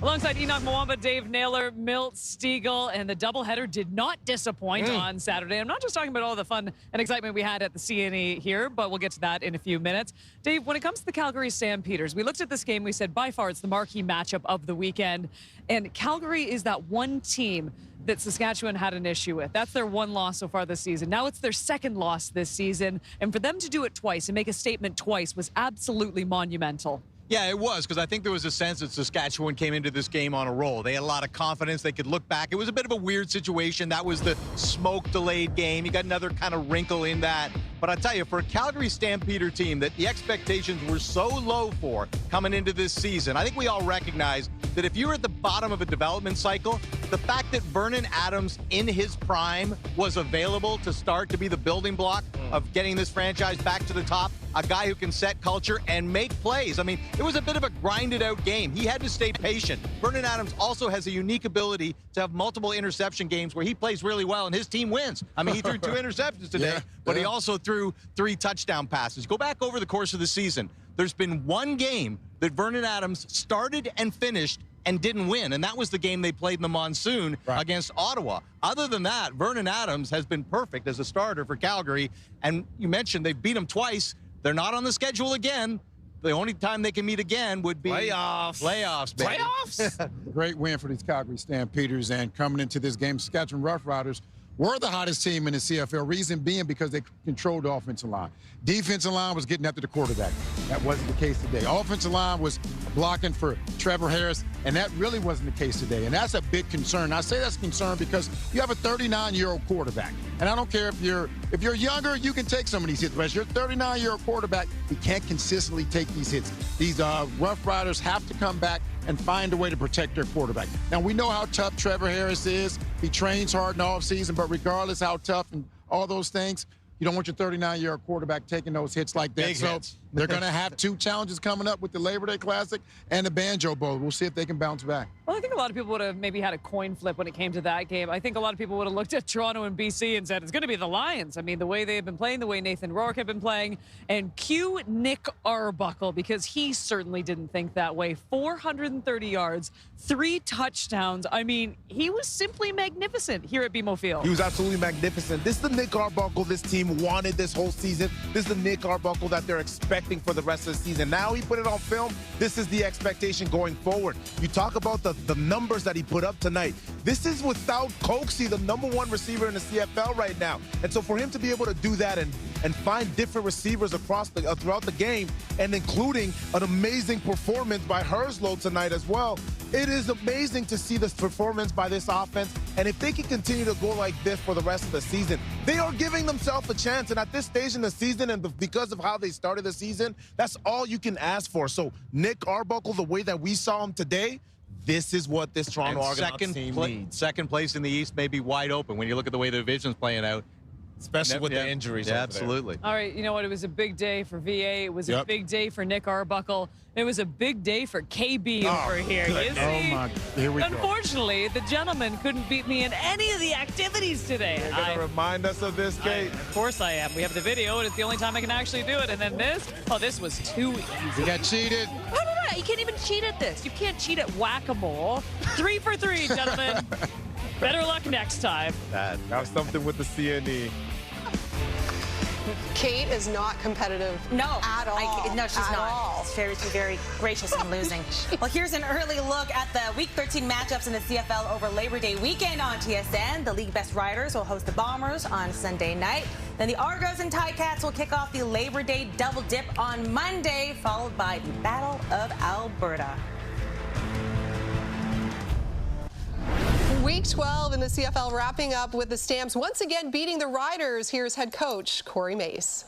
Alongside Enoch Mwamba, Dave Naylor, Milt Stiegel, and the doubleheader did not disappoint on Saturday. I'm not just talking about all the fun and excitement we had at the CNE here, but we'll get to that in a few minutes. Dave, when it comes to the Calgary Stampeders, we looked at this game. We said by far it's the marquee matchup of the weekend. And Calgary is that one team that Saskatchewan had an issue with. That's their one loss so far this season. Now it's their second loss this season. And for them to do it twice and make a statement twice was absolutely monumental. Yeah, it was, because I think there was a sense that Saskatchewan came into this game on a roll. They had a lot of confidence. They could look back. It was a bit of a weird situation. That was the smoke-delayed game. You got another kind of wrinkle in that. But I tell you, for a Calgary Stampeder team that the expectations were so low for coming into this season, I think we all recognize that if you're at the bottom of a development cycle, the fact that Vernon Adams in his prime was available to start to be the building block of getting this franchise back to the top, a guy who can set culture and make plays. I mean, it was a bit of a grinded out game. He had to stay patient. Vernon Adams also has a unique ability to have multiple interception games where he plays really well and his team wins. I mean, he threw 2 interceptions today, but he also threw 3 touchdown passes. Go back over the course of the season. There's been one game that Vernon Adams started and finished and didn't win, and that was the game they played in the monsoon against Ottawa. Other than that, Vernon Adams has been perfect as a starter for Calgary, and you mentioned they've beat him twice. They're not on the schedule again. The only time they can meet again would be playoffs, baby. Playoffs? Great win for these Calgary Stampeders, and coming into this game, Saskatchewan Roughriders were the hottest team in the CFL. Reason being because they controlled the offensive line. Defensive line was getting after the quarterback. That wasn't the case today. Offensive line was blocking for Trevor Harris, and that really wasn't the case today. And that's a big concern. I say that's a concern because you have a 39-year-old quarterback. And I don't care if you're younger, you can take some of these hits. But as your 39-year-old quarterback, he can't consistently take these hits. These Rough Riders have to come back and find a way to protect their quarterback. Now, we know how tough Trevor Harris is. He trains hard in the offseason, but regardless how tough and all those things, you don't want your 39-year-old quarterback taking those hits like that. Big hits. They're going to have 2 challenges coming up with the Labor Day Classic and the Banjo Bowl. We'll see if they can bounce back. Well, I think a lot of people would have maybe had a coin flip when it came to that game. I think a lot of people would have looked at Toronto and BC and said, it's going to be the Lions. I mean, the way they've been playing, the way Nathan Rourke had been playing, and cue Nick Arbuckle, because he certainly didn't think that way. 430 yards, 3 touchdowns. I mean, he was simply magnificent here at BMO Field. He was absolutely magnificent. This is the Nick Arbuckle this team team wanted this whole season. This is the Nick Arbuckle that they're expecting for the rest of the season. Now he put it on film. This is the expectation going forward. You talk about the numbers that he put up tonight. This is without Coxie, the #1 receiver in the CFL right now. And so for him to be able to do that and find different receivers across throughout the game, and including an amazing performance by Herslow tonight as well, it is amazing to see this performance by this offense. And if they can continue to go like this for the rest of the season, they are giving themselves a chance. And at this stage in the season, and because of how they started the season, that's all you can ask for. So Nick Arbuckle, the way that we saw him today, this is what this Toronto Argonauts team needs. Second place in the East may be wide open when you look at the way the division's playing out. Especially with the injuries. Yeah, absolutely. All right, you know what? It was a big day for VA. It was a big day for Nick Arbuckle. It was a big day for KB over here. You see? Oh, my. Here we go. Unfortunately, the gentleman couldn't beat me in any of the activities today. You're going to remind us of this, Kate? Of course I am. We have the video, and it's the only time I can actually do it. And then this, oh, this was too easy. You got cheated. No. You can't even cheat at this. You can't cheat at whack-a-mole. 3 for 3, gentlemen. Better luck next time. Have something with the CNE. Kate is not competitive at all. No, she's not. She's very gracious in losing. Well, here's an early look at the Week 13 matchups in the CFL over Labor Day weekend on TSN. The league best Riders will host the Bombers on Sunday night. Then the Argos and Ticats will kick off the Labor Day double dip on Monday, followed by the Battle of Alberta. Week 12 in the CFL wrapping up with the Stamps once again beating the Riders. Here's head coach Corey Mace.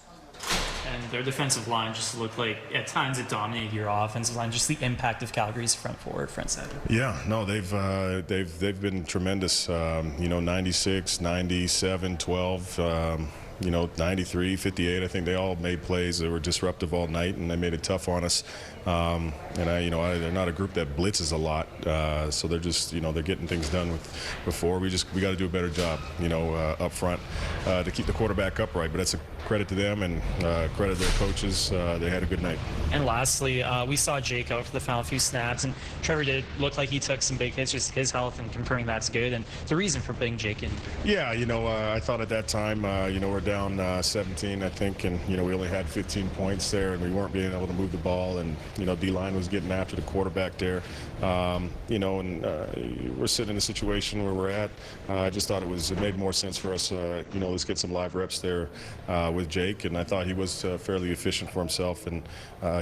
And their defensive line just looked like at times it dominated your offensive line. Just the impact of Calgary's front forward, front center. Yeah, no, they've been tremendous. 96, 97, 12. 93, 58. I think they all made plays that were disruptive all night, and they made it tough on us. They're not a group that blitzes a lot, so they're just, they're getting things done before. We got to do a better job, up front to keep the quarterback upright. But that's a credit to them and credit to their coaches. They had a good night. And lastly, we saw Jake out for the final few snaps, and Trevor did look like he took some big hits. Just his health and confirming that's good, and the reason for putting Jake in. Yeah, I thought at that time, we're down 17, I think, and we only had 15 points there, and we weren't being able to move the ball, and D-line was getting after the quarterback there, and we're sitting in a situation where we're at. I just thought it made more sense for us, let's get some live reps there with Jake, and I thought he was fairly efficient for himself, and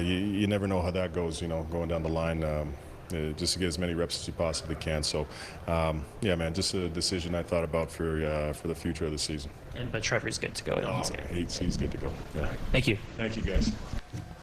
you never know how that goes, going down the line. Just to get as many reps as you possibly can. So, yeah, man, just a decision I thought about for the future of the season. But Trevor's good to go. He's good to go. Yeah. Thank you. Thank you, guys.